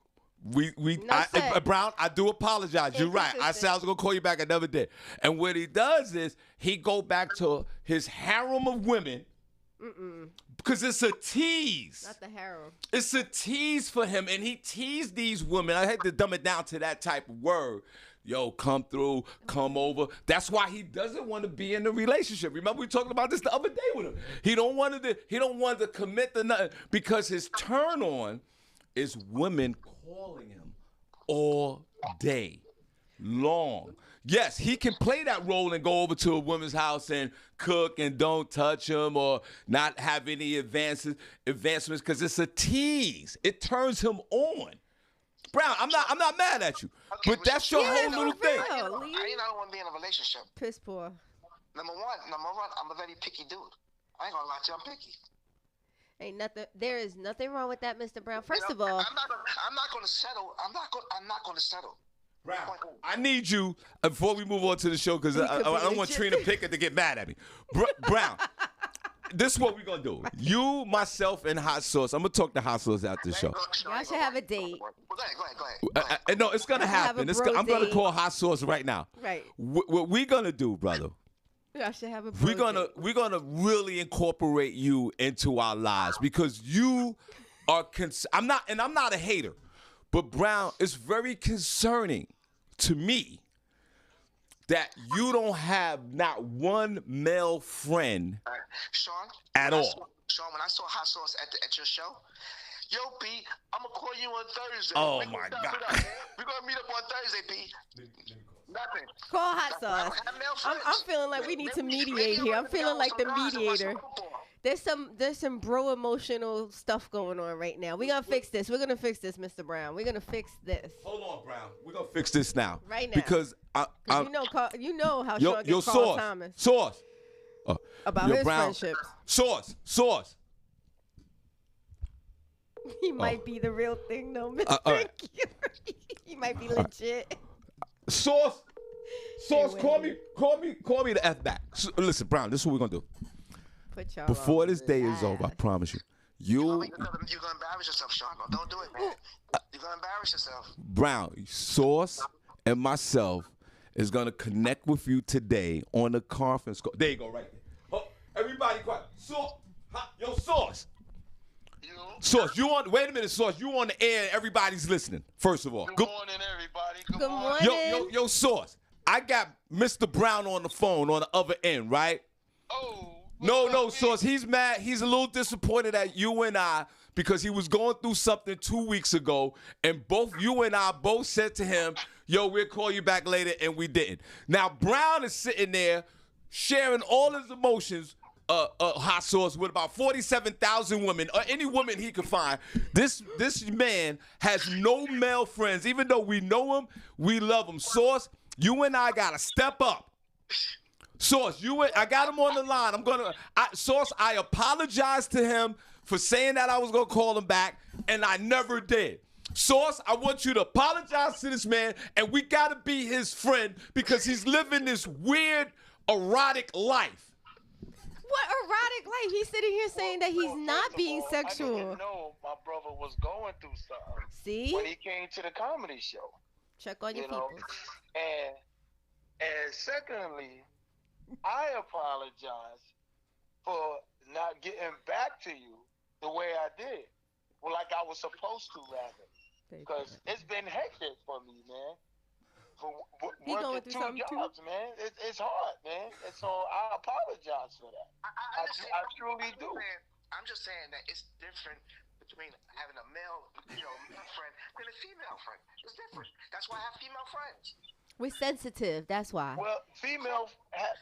S2: Brown, I do apologize. You're right. I said I was gonna call you back. I never did. And what he does is he go back to his harem of women. Because it's a tease.
S3: Not the harem.
S2: It's a tease for him, and he teased these women. I had to dumb it down to that type of word. Yo, come through, come over. That's why he doesn't want to be in a relationship. Remember we talked about this the other day with him. He don't want to commit to nothing because his turn on is women calling him all day long. Yes, he can play that role and go over to a woman's house and cook and don't touch him or not have any advancements because it's a tease. It turns him on. Brown, I'm not mad at you, but that's your whole little thing.
S4: I don't want to be in a relationship.
S3: Piss poor.
S4: Number one, I'm a very picky dude. I ain't gonna lie to you, I'm picky.
S3: Ain't nothing. There is nothing wrong with that, Mr. Brown. First of all,
S4: I'm not gonna settle. I'm not gonna settle.
S2: Brown, I need you before we move on to the show because I don't want Trina Pickett to get mad at me. Brown, this is what we're gonna do. You, myself, and Hot Sauce. I'm gonna talk to Hot Sauce after the show.
S3: y'all should have a date.
S4: Well, go ahead.
S2: No, it's gonna happen. I'm gonna call Hot Sauce right now.
S3: Right.
S2: What we gonna do, brother?
S3: Y'all should have a
S2: We're gonna really incorporate you into our lives because you are. I'm not a hater, but Brown, it's very concerning to me that you don't have not one male friend
S4: Sean,
S2: at all.
S4: Sean, when I saw Hot Sauce at your show, yo, B, I'm gonna call you on Thursday.
S2: Oh my God.
S4: We're gonna meet up on Thursday, B. Nothing.
S3: Call Hot Sauce. I'm feeling like we need to mediate here. I'm feeling like the mediator. There's some bro emotional stuff going on right now. We're gonna fix this. We're gonna fix this, Mr. Brown. We're gonna fix this.
S2: Hold on, Brown. We're gonna fix this now.
S3: Right now.
S2: Because
S3: you know how Sean gets Carl Thomas.
S2: Sauce.
S3: About his
S2: Brown.
S3: friendships.
S2: Sauce.
S3: He might be the real thing, though, Mr. Right. He might be legit.
S2: Sauce, call me the F back. Listen, Brown, this is what we're gonna do.
S3: Put y'all
S2: Before this day is over, I promise you.
S4: You're gonna embarrass yourself, Sean. Don't do it, man. You're gonna embarrass yourself.
S2: Brown, Sauce, and myself is gonna connect with you today on the conference call. There you go, right there. Oh, everybody quiet. Sauce, Sauce. Sauce, you on? Wait a minute, Sauce. You on the air? Everybody's listening. First of all,
S5: good morning, everybody.
S3: Good morning.
S2: Yo, Sauce. I got Mr. Brown on the phone on the other end, right?
S5: Oh.
S2: No, Sauce. He's mad. He's a little disappointed at you and I because he was going through something 2 weeks ago, and both you and I both said to him, "Yo, we'll call you back later," and we didn't. Now Brown is sitting there sharing all his emotions. Hot Sauce with about 47,000 women, or any woman he could find. This man has no male friends. Even though we know him, we love him. Sauce, you and I gotta step up. Sauce, I got him on the line. Sauce, I apologize to him for saying that I was gonna call him back, and I never did. Sauce, I want you to apologize to this man, and we gotta be his friend because he's living this weird, erotic life.
S3: What erotic life? He's sitting here saying that he's not being sexual.
S5: I didn't know my brother was going through something.
S3: See?
S5: When he came to the comedy show.
S3: Check on your people.
S5: And secondly, I apologize for not getting back to you the way I did. Well, like I was supposed to, rather. Because it's been hectic for me, man.
S3: He going
S5: Working
S3: through something
S5: jobs,
S3: too.
S5: man. It's hard, man. And so I apologize for that. I truly do.
S4: I'm just saying that it's different between having a male friend than a female friend. It's different. That's why I have female friends.
S3: We're sensitive. That's why.
S5: Well,
S4: with female friends,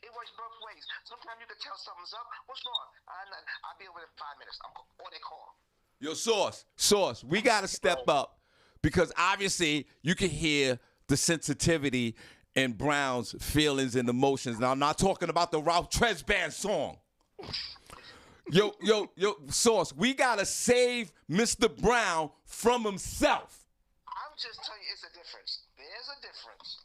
S4: it works both ways. Sometimes you can tell something's up. What's wrong? I'll be over in 5 minutes. Or they call.
S2: Yo, Sauce, we gotta step up. Because obviously you can hear the sensitivity in Brown's feelings and emotions. Now, I'm not talking about the Ralph Tresvant song. Yo, Sauce, we got to save Mr. Brown from himself.
S4: I'm just telling you, it's a difference. There's a difference.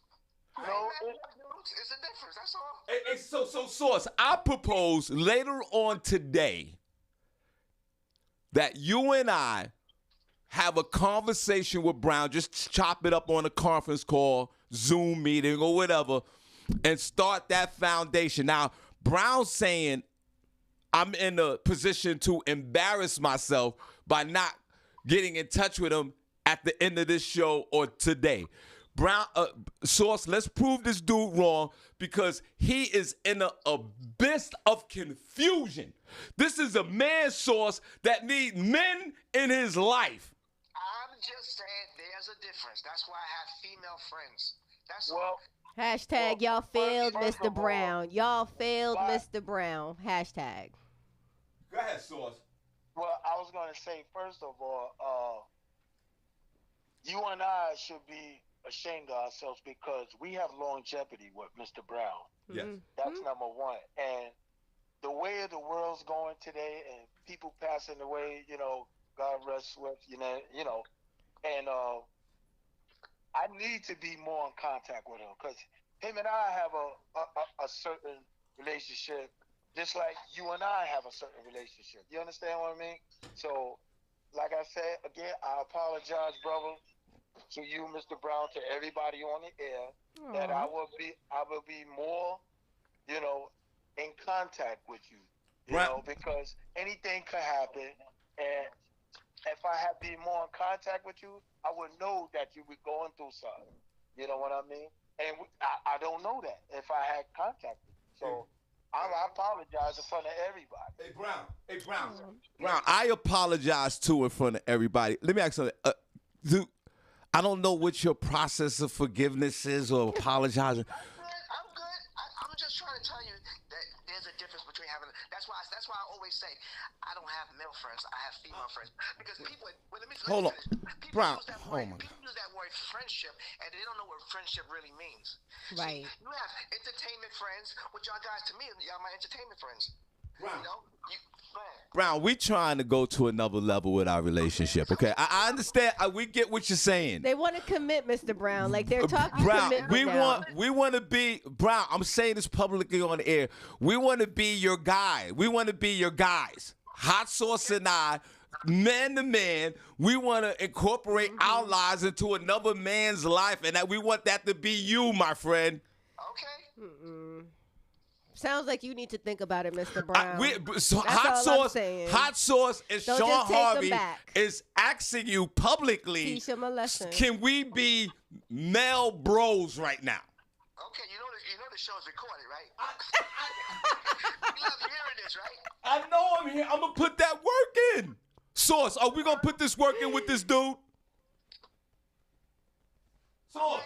S4: It's a difference, that's all.
S2: So, Sauce, I propose later on today that you and I have a conversation with Brown, just chop it up on a conference call, Zoom meeting, or whatever, and start that foundation. Now, Brown's saying I'm in a position to embarrass myself by not getting in touch with him at the end of this show or today. Brown, Sauce, let's prove this dude wrong because he is in an abyss of confusion. This is a man, Sauce, that needs men in his life.
S4: I'm just saying there's a difference. That's why I have female friends. That's
S5: well.
S3: Hashtag y'all failed Mr. Brown. Y'all failed Mr. Brown. Hashtag.
S2: Go ahead, Sauce.
S5: Well, I was going to say, first of all, you and I should be ashamed of ourselves because we have longevity with Mr. Brown.
S2: Yes.
S5: That's number one. And the way the world's going today and people passing away, God rest with, and I need to be more in contact with him because him and I have a certain relationship, just like you and I have a certain relationship. You understand what I mean? So, like I said, again, I apologize, brother, to you, Mr. Brown, to everybody on the air, that I will be more, in contact with you, because anything could happen, and if I had been more in contact with you, I would know that you were going through something. You know what I mean? And I don't know that if I had contact with you. So I apologize in front of everybody.
S2: Hey, Brown, I apologize too in front of everybody. Let me ask you something. I don't know what your process of forgiveness is or apologizing.
S4: I'm good. I'm just trying to tell you that there's a difference between having. That's why I always say I don't have male friends. I have female friends because people. Well, let me
S2: Hold on,
S4: people
S2: Brown.
S4: use that word. People use that word friendship, and they don't know what friendship really means.
S3: Right.
S4: See, you have entertainment friends, which y'all guys to me, y'all my entertainment friends.
S2: Brown.
S4: You know,
S2: Brown, we trying to go to another level with our relationship, okay? I understand. We get what you're saying.
S3: They want to commit, Mr. Brown. Like they're talking
S2: Brown,
S3: commitment
S2: we want to be Brown. I'm saying this publicly on the air. We want to be your guy. We want to be your guys. Hot Sauce and I, man to man, we want to incorporate our lives into another man's life, and that we want that to be you, my friend.
S4: okay.
S3: Sounds like you need to think about it, Mr. Brown.
S2: Hot Sauce and
S3: Don't
S2: Shawn
S3: just take 'em
S2: Harvey
S3: back.
S2: is asking you publicly,
S3: Teach him a lesson.
S2: can we be male bros right now?
S4: Okay, you know the show is recorded, right? You love hearing this, right?
S2: I know I'm here. I'm going to put that work in. Sauce, are we going to put this work in with this dude? Sauce.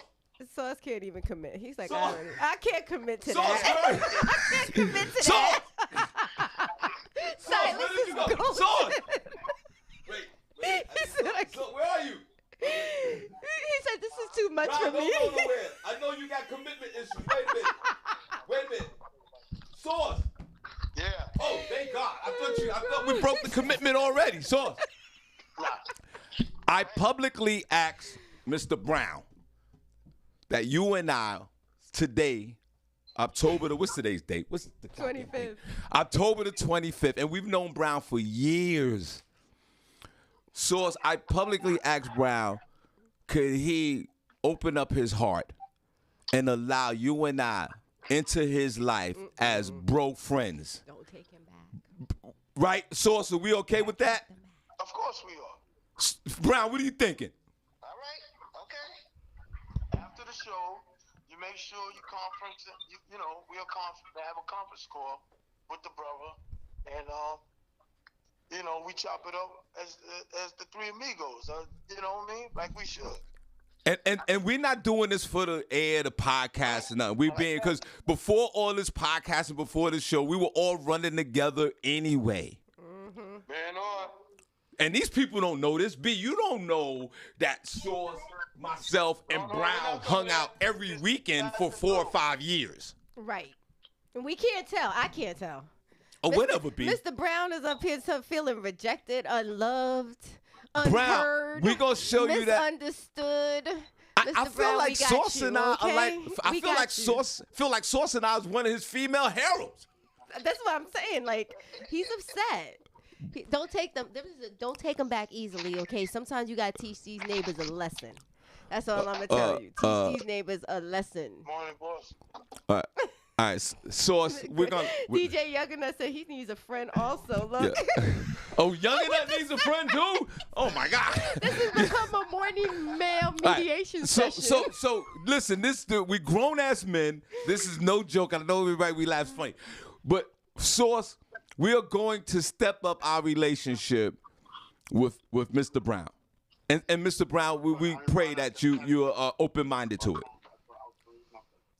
S3: Sauce can't even commit. He's like,
S2: Sauce.
S3: I can't commit to
S2: Sauce,
S3: that.
S2: hurry.
S3: I can't commit to
S2: Sauce.
S3: that.
S2: Sauce, where
S3: Silence
S2: did you
S3: is
S2: go?
S3: golden.
S2: Sauce. Wait.
S3: He said,
S2: Where are you?
S3: he said, this is too much
S2: Brown,
S3: for me.
S2: don't go nowhere. I know you got commitment issues. Wait a minute. Sauce.
S5: Yeah.
S2: Oh, thank God. I thought we broke the commitment already. Sauce. I publicly asked Mr. Brown that you and I today, what's today's date? What's the
S3: 25th.
S2: October the 25th, and we've known Brown for years. Sauce, I publicly asked Brown, could he open up his heart and allow you and I into his life as bro friends?
S3: Don't take him back.
S2: Right? Sauce, are we okay with that?
S5: Of course we are.
S2: Brown, what are you thinking?
S4: All right. Okay.
S5: After the show, you make sure you conference. We'll have a conference call with the brother, and we chop it up as the three amigos. You know what I mean? Like we should.
S2: And we're not doing this for the air, the podcast, and nothing. Because before all this podcasting, before this show, we were all running together anyway.
S5: Man on.
S2: And these people don't know this. B, you don't know that Sauce, myself, and Brown hung out every weekend for 4 or 5 years.
S3: Right. And we can't tell. I can't tell.
S2: Or whatever, B.
S3: Mr. Brown is up here feeling rejected, unloved,
S2: Brown,
S3: unheard,
S2: we gonna show you that.
S3: misunderstood.
S2: I
S3: Mr.
S2: feel
S3: Brown,
S2: like
S3: we got
S2: Sauce
S3: you,
S2: and I
S3: okay?
S2: are like. I
S3: We
S2: feel
S3: got
S2: like
S3: you.
S2: Sauce and I is one of his female heralds.
S3: That's what I'm saying. Like, he's upset. Don't take them back easily, okay? Sometimes you gotta teach these neighbors a lesson. That's all I'm gonna tell you. Teach these neighbors a lesson.
S5: Morning, boss.
S2: All right, Sauce, we're gonna.
S3: DJ Youngin said he needs a friend also. Look.
S2: Yeah. Oh, Youngin needs a friend too. Oh my God.
S3: This has become a morning male mediation session.
S2: So listen, we grown ass men. This is no joke. I know everybody we laugh funny, but Sauce, we are going to step up our relationship with Mr. Brown, and Mr. Brown, we pray that you are open minded to it.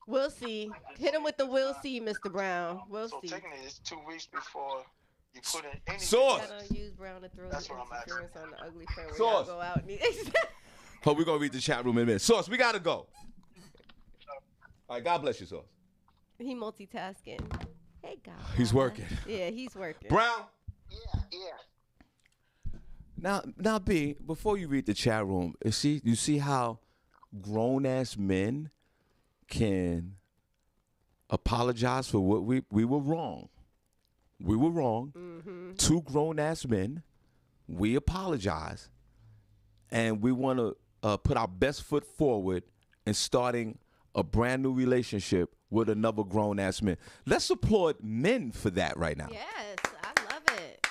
S3: We'll see. Hit him with the we'll see, Mr. Brown. We'll
S5: So
S3: see.
S5: technically, it's 2 weeks before you put in any.
S2: Sauce.
S3: Gotta use Brown to throw
S5: That's
S3: the
S5: what I'm asking.
S3: interference on the ugly friend when
S2: Sauce.
S3: y'all go out.
S2: Oh, we're gonna read the chat room in a minute. Sauce, we gotta go. All right, God bless you, Sauce.
S3: He multitasking. Hey, God.
S2: He's working.
S3: Yeah, he's working.
S2: Brown.
S4: Yeah.
S2: Now, B, before you read the chat room, you see how grown ass men can apologize for what we were wrong. We were wrong.
S3: Mm-hmm.
S2: 2 grown ass men. We apologize, and we want to put our best foot forward in starting a brand new relationship with another grown ass man. Let's applaud men for that right now.
S3: Yes, I love it.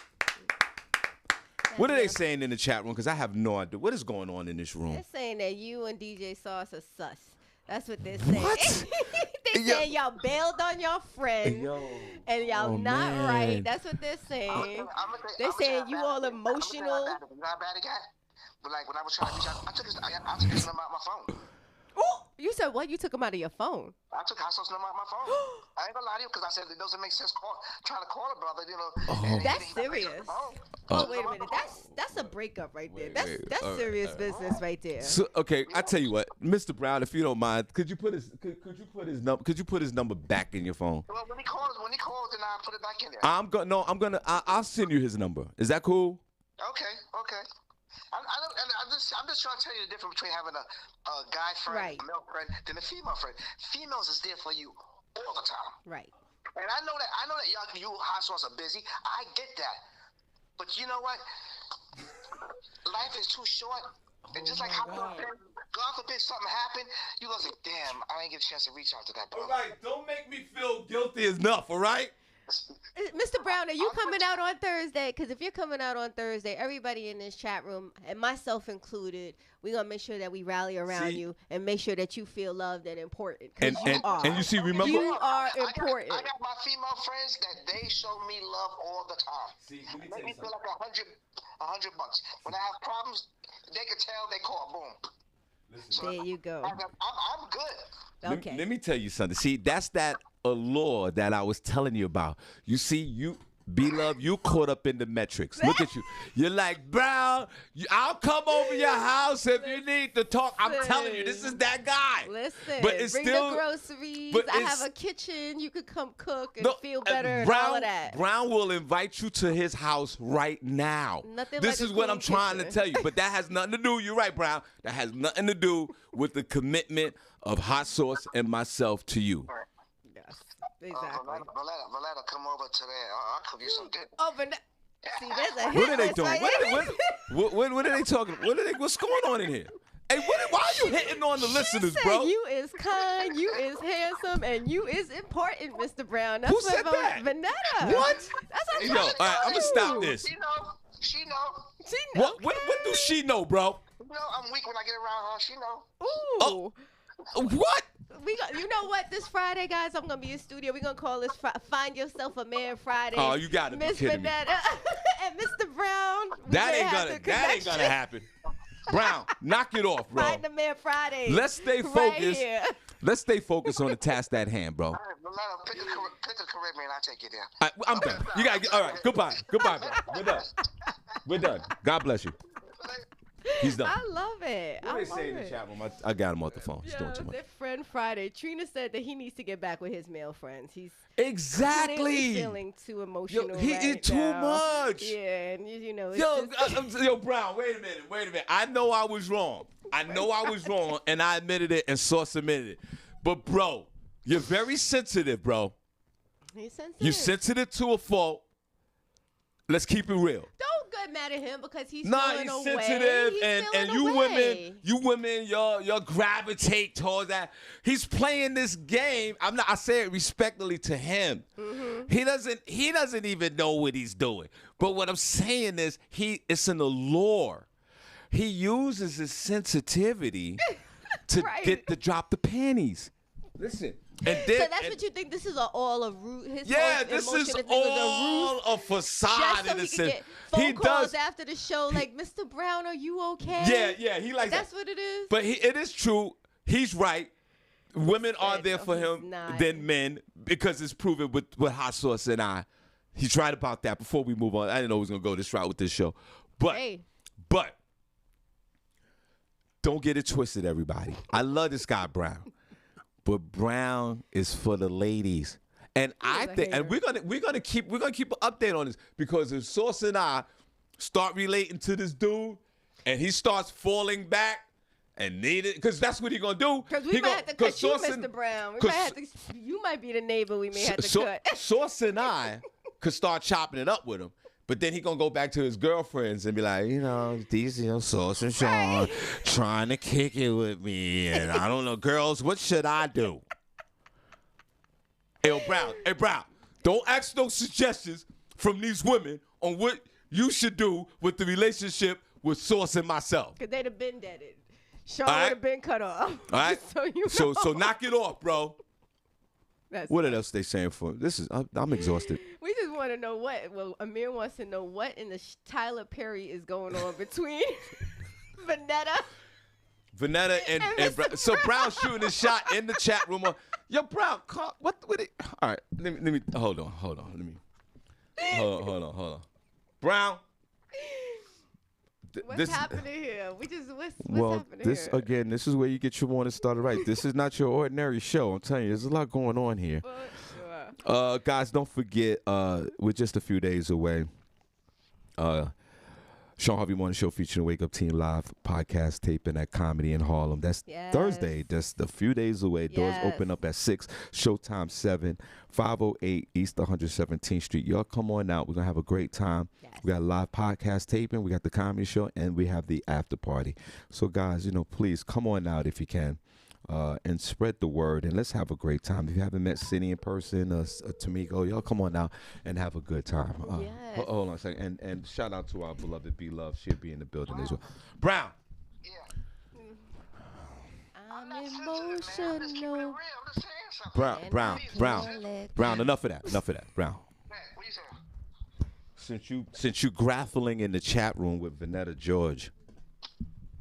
S2: What are they saying in the chat room? Because I have no idea. What is going on in this room?
S3: They're saying that you and DJ Sauce are sus. That's what they're saying.
S2: What?
S3: They saying y'all bailed on your friend and y'all not
S2: man.
S3: right. That's what they're saying. They're saying you all emotional.
S4: You know how bad it got? But like when I was trying to reach out, I took his number out of my phone.
S3: Oh, you said what? You took him out of your phone?
S4: I took Hot Sauce number out of my phone. I ain't gonna lie to you because I said it doesn't make sense trying to call a brother, you know.
S3: That's serious. Oh, wait a minute. That's a breakup right there. That's serious business right there.
S2: So, okay, I tell you what, Mr. Brown, if you don't mind, could you put his number back in your phone?
S4: Well, when he calls, then I'll put it back in there.
S2: I'll send you his number. Is that cool?
S4: Okay. I'm just trying to tell you the difference between having a guy friend, a male friend, than a female friend. Females is there for you all the time.
S3: Right.
S4: And I know that you Hot Sauce are busy. I get that. But you know what? Life is too short. And just like how God forbid something happened, you gonna say, damn, I ain't get a chance to reach out to that brother.
S2: All right, don't make me feel guilty enough, all right?
S3: Mr. Brown, are you coming out on Thursday? Because if you're coming out on Thursday, everybody in this chat room, and myself included, we're going to make sure that we rally around you and make sure that you feel loved and important.
S2: And you see, remember?
S3: You are important.
S4: I got my female friends that they show me love all the time.
S2: See, let me
S4: Make me feel like $100. When I have problems, they can tell, they call, boom.
S2: Listen,
S3: there you go.
S4: I'm good.
S3: Okay.
S2: Let me tell you something. See, that's that allure that I was telling you about. You see, you, B-Love, you caught up in the metrics. Look at you. You're like, Brown, I'll come over your house if you need to talk. I'm telling you, this is that guy.
S3: Listen,
S2: but it's
S3: bring
S2: still,
S3: the groceries.
S2: but
S3: I have a kitchen. You could come cook and feel better
S2: Brown,
S3: and all of that.
S2: Brown will invite you to his house right now. This is what I'm trying to tell you. But that has nothing to do, you're right, Brown. That has nothing to do with the commitment of Hot Sauce and myself to you.
S3: Exactly.
S4: Valetta, come over today. I'll cook you some good.
S3: Oh, but see, there's a hit
S2: What are they
S3: list
S2: doing?
S3: right
S2: What are they talking? What's going on in here? Hey, why are you hitting on the listeners, bro?
S3: You is kind, you is handsome, and you is important, Mr. Brown. That's
S2: Who said that?
S3: Vanetta.
S2: What?
S3: That's what
S2: Hey,
S3: I'm
S2: yo, all
S3: trying to
S2: right, I'm gonna
S3: tell
S2: stop
S3: you.
S2: this.
S4: She know.
S3: She know.
S2: What does she know, bro?
S4: You know, I'm weak when I get around her. She know.
S3: Ooh.
S2: What?
S3: You know what? This Friday, guys, I'm gonna be in studio. We're gonna call this Find Yourself a Man Friday.
S2: Oh, you gotta be
S3: Miss
S2: kidding me.
S3: Vanetta and Mr. Brown.
S2: That ain't gonna happen. Brown, knock it off, bro.
S3: Find the Man Friday.
S2: Let's stay
S3: right
S2: focused.
S3: here.
S2: Let's stay focused on the task at hand, bro.
S4: All right, Valetta, pick a Caribbean. I'll take you there.
S2: I'm done. You gotta get, all right. Goodbye, bro. We're done. God bless you. He's done.
S3: I love it.
S2: What they say in the chat room? I got him off the phone. He's doing too much.
S3: Their friend Friday. Trina said that he needs to get back with his male friends. He's
S2: exactly
S3: clearly feeling too emotional.
S2: He
S3: right
S2: is too
S3: now.
S2: much.
S3: Yeah, and you know. It's
S2: Yo, Brown. Wait a minute. I know I was wrong, and I admitted it, and Sauce admitted it. But bro, you're very sensitive, bro.
S3: He's sensitive.
S2: You're sensitive to a fault. Let's keep it real.
S3: Don't get mad at him because he's
S2: he's
S3: feeling away.
S2: sensitive,
S3: He's
S2: and
S3: feeling
S2: you
S3: away.
S2: women, y'all gravitate towards that. He's playing this game. I say it respectfully to him. Mm-hmm. He doesn't even know what he's doing. But what I'm saying is, it's an allure. He uses his sensitivity to drop the panties. Listen. And then,
S3: so that's what you think? This is all a root.
S2: This is all a facade.
S3: Just so he can get phone calls after the show, like, Mr. Brown, are you okay?
S2: Yeah. He likes
S3: that's what it is.
S2: But it is true. He's right. Women are there for him than men because it's proven with Hot Sauce and I. He's right about that. Before we move on, I didn't know he was gonna go this route with this show, but don't get it twisted, everybody. I love this guy Brown. But Brown is for the ladies, and I think, and we're gonna keep an update on this because if Sauce and I start relating to this dude, and he starts falling back and need it, because that's what he's gonna do.
S3: Because we might have to cut you, Mr. Brown. You might be the neighbor we may have to cut.
S2: Sauce and I could start chopping it up with him. But then he gonna go back to his girlfriends and be like, these, Sauce and Shawn trying to kick it with me, and I don't know, girls, what should I do? Hey, Brown, don't ask no suggestions from these women on what you should do with the relationship with Sauce and myself.
S3: Because they'd have been deaded. Shawn
S2: All right.
S3: would have been cut off.
S2: All right.
S3: So you know.
S2: So knock it off, bro.
S3: That's
S2: What else they saying for? This is I'm exhausted.
S3: We just want to know what. Well, Amir wants to know what in the Tyler Perry is going on between Vanetta
S2: and so Brown shooting his shot in the chat room. Yo, Brown, what? All right, let me hold on. Let me hold on. Brown.
S3: What's happening here? What's happening
S2: this
S3: here?
S2: again. This is where you get your morning started right. This is not your ordinary show. I'm telling you, there's a lot going on here.
S3: For sure.
S2: Guys, don't forget. We're just a few days away. Shawn Harvey Morning Show featuring Wake Up Team Live podcast taping at Comedy in Harlem. That's Thursday. Just a few days away. Doors open up at 6. Showtime 7. 508 East 117th Street. Y'all come on out. We're going to have a great time. Yes. We got a live podcast taping. We got the comedy show. And we have the after party. So, guys, please come on out if you can. And spread the word, and let's have a great time. If you haven't met Cindy in person, Tamiko, y'all come on out and have a good time.
S3: Yes.
S2: Hold on a second. And shout out to our beloved B-Love. She'll be in the building as well. Brown.
S4: Yeah.
S3: I'm
S4: I'm just keeping it
S3: emotional.
S4: real. I'm just saying something.
S2: Brown. Enough of that. Brown.
S4: What you saying?
S2: Since you grappling in the chat room with Vanetta George,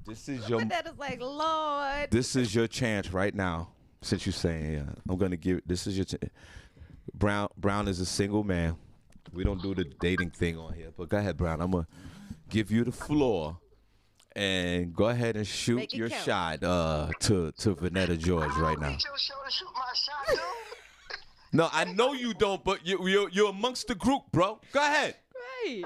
S2: this is your.
S3: Vanetta's like, Lord.
S2: This is your chance right now. Since you're saying, I'm gonna give. This is your. Brown is a single man. We don't do the dating thing on here, but go ahead, Brown. I'm gonna give you the floor, and go ahead and shoot your shot to Vanetta George right now.
S4: I don't need your show to shoot my shot, dude.
S2: No, I know you don't, but you're amongst the group, bro. Go ahead.
S3: Right.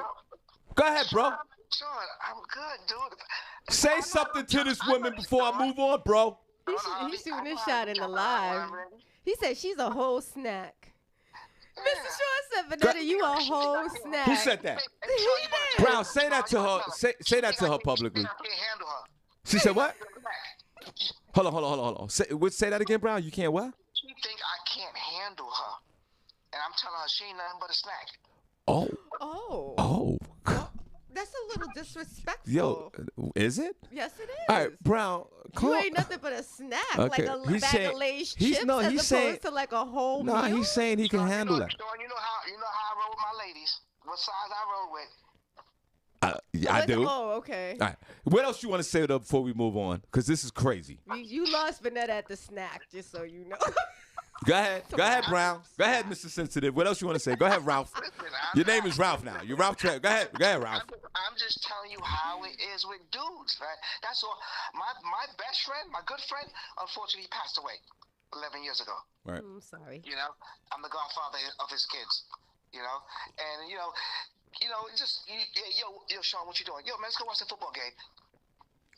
S2: Go ahead, bro.
S4: Sean, I'm good, dude.
S2: Say something to this woman before I move on, bro.
S3: He's shooting his shot in the live. He said she's a whole snack. Mr. Shawn said, Vanetta, you a whole snack.
S2: Who said that? Brown, say that to her. Say that to her publicly.
S4: I can't handle her.
S2: She said what? Hold on. Say that again, Brown. You can't what?
S4: She think I can't handle her. And I'm telling her she ain't nothing but a snack.
S2: Oh.
S3: That's a little disrespectful.
S2: Yo, is it?
S3: Yes, it is.
S2: All right, Brown.
S3: You ain't nothing but a snack,
S2: Okay.
S3: like a
S2: He's
S3: bag
S2: saying-
S3: of Lay's
S2: he's-
S3: chips
S2: no,
S3: as
S2: he's
S3: opposed
S2: saying-
S3: to like a whole
S2: No,
S3: meal.
S2: he's saying he can handle that.
S4: Sean, you know how I roll with my ladies. What size I roll with.
S2: Yeah, I do.
S3: Oh, okay.
S2: All right. What else you want to say before we move on? Because this is crazy.
S3: You lost Vanetta at the snack, just so you know.
S2: Go ahead, Brown. Go ahead, Mr. Sensitive. What else you want to say? Go ahead, Ralph. Your name is Ralph now. You're Ralph. Go ahead, Ralph.
S4: I'm just telling you how it is with dudes, man. That's all. My best friend, my good friend, unfortunately passed away 11 years ago.
S2: Right.
S3: I'm sorry.
S4: You know, I'm the godfather of his kids. You know, and just yo, Sean, what you doing? Yo, man, let's go watch the football game.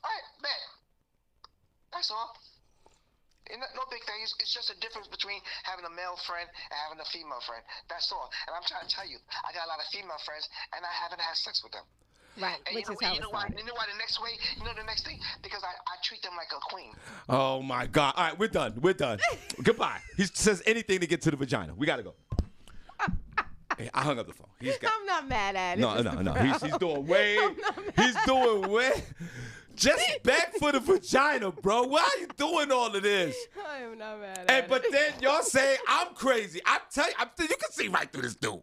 S4: All right, bet. That's all. And no big thing. It's just a difference between having a male friend and having a female friend. That's all. And I'm trying to tell you, I got a lot of female friends, and I haven't had sex with them.
S3: Right,
S4: And
S3: which is how it started.
S4: You know why the next way? You know the next thing? Because I treat them like a queen.
S2: Oh my God! All right, we're done. Goodbye. He says anything to get to the vagina. We gotta go. Hey, I hung up the phone.
S3: I'm not mad at it.
S2: No. He's doing way. He's doing way. Just beg for the vagina, bro. Why are you doing all of this?
S3: I am not mad at it.
S2: But then y'all say I'm crazy. I'm telling you, you can see right through this dude.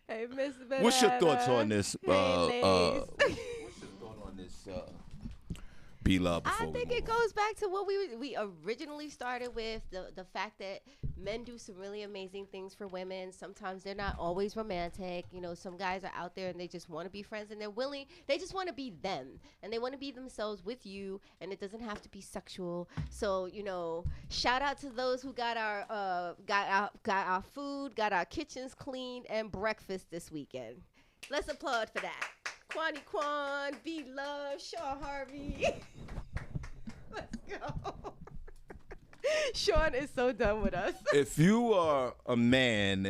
S3: Hey, Miss Vanetta.
S2: What's your thoughts on this?
S3: Hey,
S2: What's your thought on this? B-Love.
S3: I think it goes back to what we originally started with, the fact that men do some really amazing things for women. Sometimes they're not always romantic. You know, some guys are out there and they just want to be friends and they just want to be them and they want to be themselves with you, and it doesn't have to be sexual. So, shout out to those who got our food, got our kitchens cleaned and breakfast this weekend. Let's applaud for that. Kwani Kwan, B-Love, Shawn Harvey. Let's go. Shawn is so done with us.
S2: If you are a man,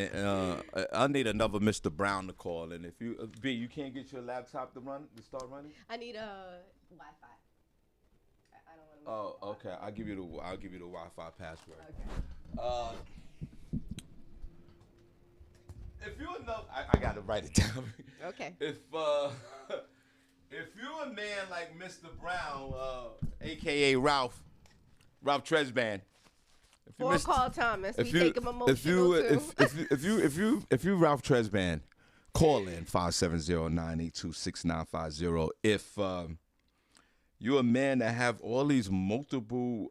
S2: I need another Mr. Brown to call. And if you, B, you can't get your laptop to start running?
S3: I need a Wi-Fi. I don't want to.
S2: Oh, okay. I'll give you the Wi-Fi password.
S3: Okay.
S2: If you enough, I gotta write it down.
S3: Okay.
S2: If you're a man like Mr. Brown, a.k.a. Ralph Tresban.
S3: Or call Thomas. We take him emotional
S2: if you
S3: too.
S2: if you Ralph Tresban, call in 570-982-6950. If you're a man that have all these multiple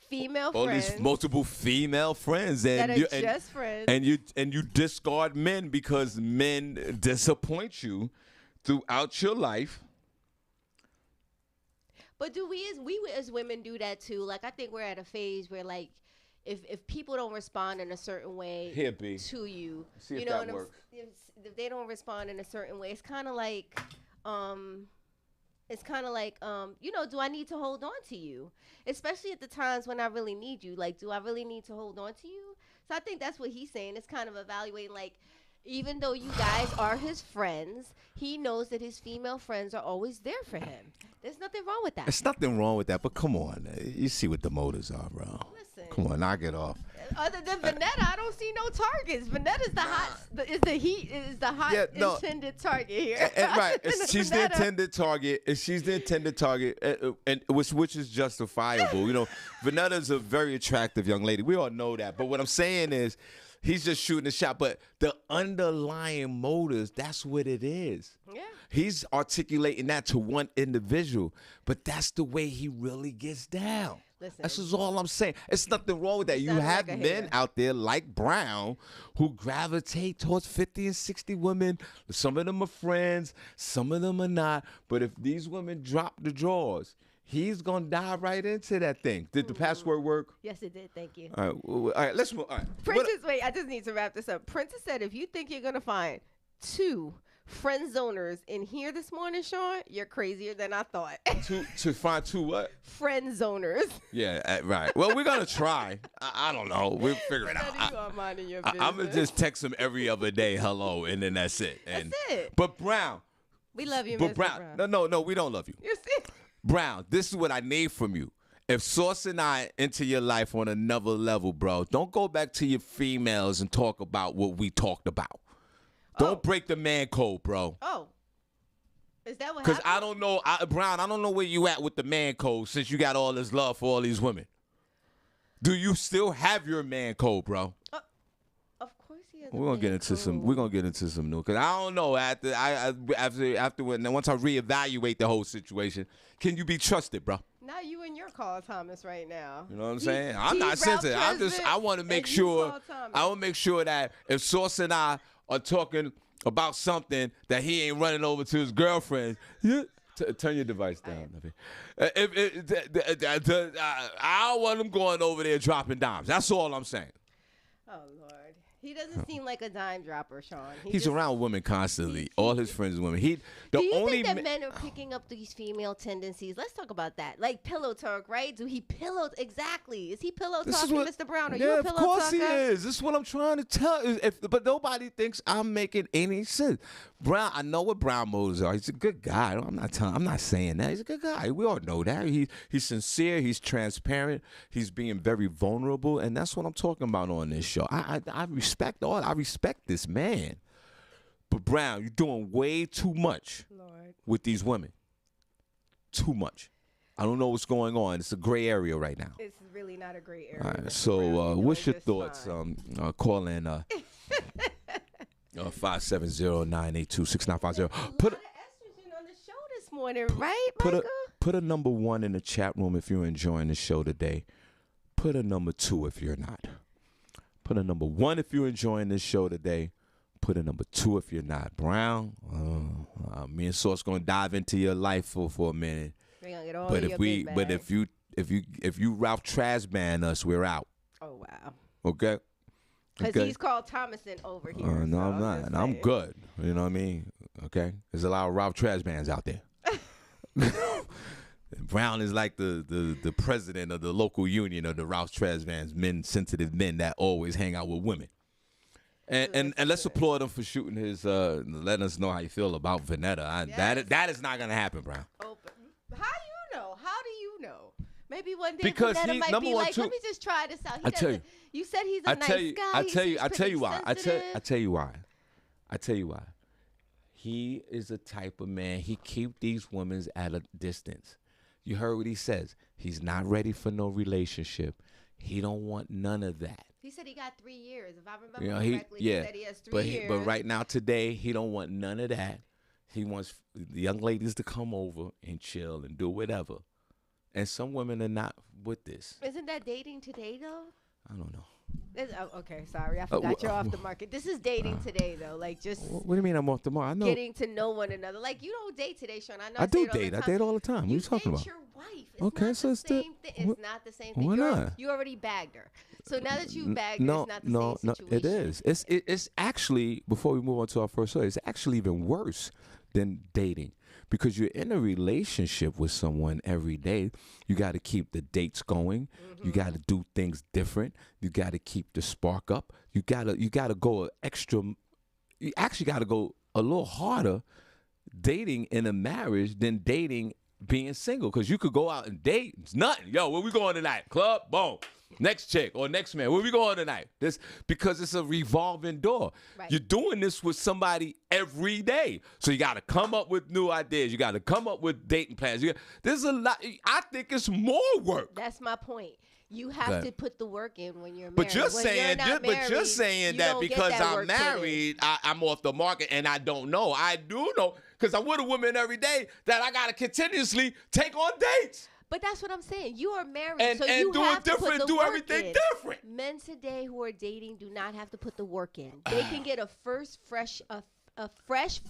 S3: female
S2: all
S3: friends.
S2: these multiple female friends
S3: that
S2: and
S3: are just friends.
S2: and you discard men because men disappoint you throughout your life.
S3: But do we as women do that too? Like, I think we're at a phase where, like, if people don't respond in a certain way to you,
S2: see if
S3: you know,
S2: that works.
S3: If they don't respond in a certain way, it's kind of like, you know, do I need to hold on to you? Especially at the times when I really need you. Like, do I really need to hold on to you? So I think that's what he's saying. It's kind of evaluating, like, even though you guys are his friends, he knows that his female friends are always there for him. There's nothing wrong with that.
S2: There's nothing wrong with that, but come on. You see what the motives are, bro.
S3: Listen.
S2: Come on, knock it off.
S3: Other than Vanetta, I don't see no targets. Vanetta's the hot, intended target here.
S2: Right. She's the intended target. She's the intended target, and which is justifiable. You know, Vanetta's a very attractive young lady. We all know that. But what I'm saying is, he's just shooting a shot. But the underlying motives, that's what it is.
S3: Yeah.
S2: He's articulating that to one individual, but that's the way he really gets down.
S3: Listen,
S2: That's just all I'm saying. It's nothing wrong with that. You have
S3: like
S2: men out there like Brown who gravitate towards 50 and 60 women. Some of them are friends. Some of them are not. But if these women drop the drawers, he's going to dive right into that thing. Did the password work?
S3: Yes, it did. Thank you.
S2: All right, let's move. All right.
S3: Princess, wait, I just need to wrap this up. Princess said, if you think you're going to find 2 friend zoners in here this morning, Shawn, you're crazier than I thought.
S2: To find 2 what?
S3: Friend zoners.
S2: Yeah, right. Well, we're going to try. I don't know. We'll figure it out. I'm going to just text him every other day, hello, and then that's it. And,
S3: that's it.
S2: But Brown.
S3: We love you,
S2: But
S3: Mr.
S2: Brown.
S3: Brown.
S2: No, we don't love you.
S3: You see?
S2: Brown, this is what I need from you. If Sauce and I enter your life on another level, bro, don't go back to your females and talk about what we talked about. Don't break the man code, bro.
S3: Oh. Is that what happened?
S2: Because I don't know, Brown, I don't know where you at with the man code since you got all this love for all these women. Do you still have your man code, bro?
S3: Of course he has.
S2: We're gonna get into some new. Cause I don't know after once I reevaluate the whole situation, can you be trusted, bro?
S3: Now you and your call Thomas right now.
S2: You know what I'm saying? I'm not sensitive. I want to make sure. I want to make sure that if Sauce and I are talking about something that he ain't running over to his girlfriend. Turn your device down. I don't want him going over there dropping dimes. That's all I'm saying.
S3: Oh, Lord. He doesn't seem like a dime dropper, Shawn.
S2: He's around women constantly. All his friends are women.
S3: Do you think that men are picking up these female tendencies? Let's talk about that. Like pillow talk, right? Do he pillow? Exactly. Is he pillow talking, Mr. Brown? Are you a pillow talker?
S2: Yeah, of course he is. This is what I'm trying to tell you. But nobody thinks I'm making any sense. Brown, I know what Brown motives are. He's a good guy. I'm not saying that. He's a good guy. We all know that. He's sincere. He's transparent. He's being very vulnerable, and that's what I'm talking about on this show. I respect this man. But Brown, you're doing way too much with these women. Too much. I don't know what's going on. It's a gray area right now.
S3: It's really not a gray area.
S2: All right, so what's your thoughts? Call in 570-982-6950.
S3: Put a lot of estrogen on the show this morning, right, Micah?
S2: Put a number 1 in the chat room if you're enjoying the show today. Put a number 2 if you're not. Put a number 1 if you're enjoying this show today. Put a number 2 if you're not. Brown, me and Sauce gonna dive into your life for a minute.
S3: We're gonna get all
S2: but
S3: of
S2: if
S3: your big bag.
S2: if you Ralph Tresban us, we're out.
S3: Oh wow.
S2: Okay.
S3: Because he's called Thomason over here.
S2: No, I'm not. I'm good. You know what I mean? Okay. There's a lot of Ralph Tresbans out there. Brown is like the president of the local union of the Ralph Tresvans, sensitive men that always hang out with women. And let's applaud him for shooting his, letting us know how you feel about Vanetta. That is not going to happen, Brown.
S3: Open. How you know? How do you know? Maybe one day
S2: because
S3: Vanetta might be like, let me just try this out. You said he's a nice guy.
S2: I tell you why. he is the type of man, he keep these women at a distance. You heard what he says. He's not ready for no relationship. He don't want none of that.
S3: He said he got 3 years. If I remember correctly,
S2: he
S3: said he has 3 years.
S2: But right now, today, he don't want none of that. He wants the young ladies to come over and chill and do whatever. And some women are not with this.
S3: Isn't that dating today, though?
S2: I don't know.
S3: Okay, sorry. I forgot you're off the market. This is dating today, though. Like, just
S2: what do you mean I'm off the market? I know.
S3: Getting to know one another. Like, you don't date today, Shawn. I know
S2: I do date. I date all the time. What are you talking about?
S3: your wife. It's
S2: Okay,
S3: not
S2: so
S3: the
S2: it's the-
S3: same thing. It's not the same thing.
S2: Why not?
S3: You already bagged her. So now that you bagged her,
S2: No,
S3: it's not the
S2: no,
S3: same
S2: no.
S3: situation.
S2: It is. It's actually, before we move on to our first story, it's actually even worse than dating. Because you're in a relationship with someone every day. You got to keep the dates going. You got to do things different. You got to keep the spark up. You got to go extra. You actually got to go a little harder dating in a marriage than dating being single. Because you could go out and date. It's nothing. Yo, where we going tonight? Club? Boom. Next chick or next man. Where we going tonight? Because it's a revolving door.
S3: Right.
S2: You're doing this with somebody every day. So you got to come up with new ideas. You got to come up with dating plans. There's a lot. I think it's more work.
S3: That's my point. You have
S2: Okay.
S3: to put the work in when you're married.
S2: But you're
S3: When
S2: saying,
S3: you're not married,
S2: that
S3: you don't get
S2: because
S3: that
S2: I'm
S3: work put in.
S2: married, I'm off the market, and I don't know. I do know because I'm with a woman every day that I gotta continuously take on dates
S3: But that's what I'm saying. You are married,
S2: and
S3: so you
S2: do
S3: have
S2: it
S3: to put
S2: different,
S3: the
S2: do
S3: work
S2: everything
S3: in.
S2: different.
S3: Men today who are dating do not have to put the work in. They can get a fresh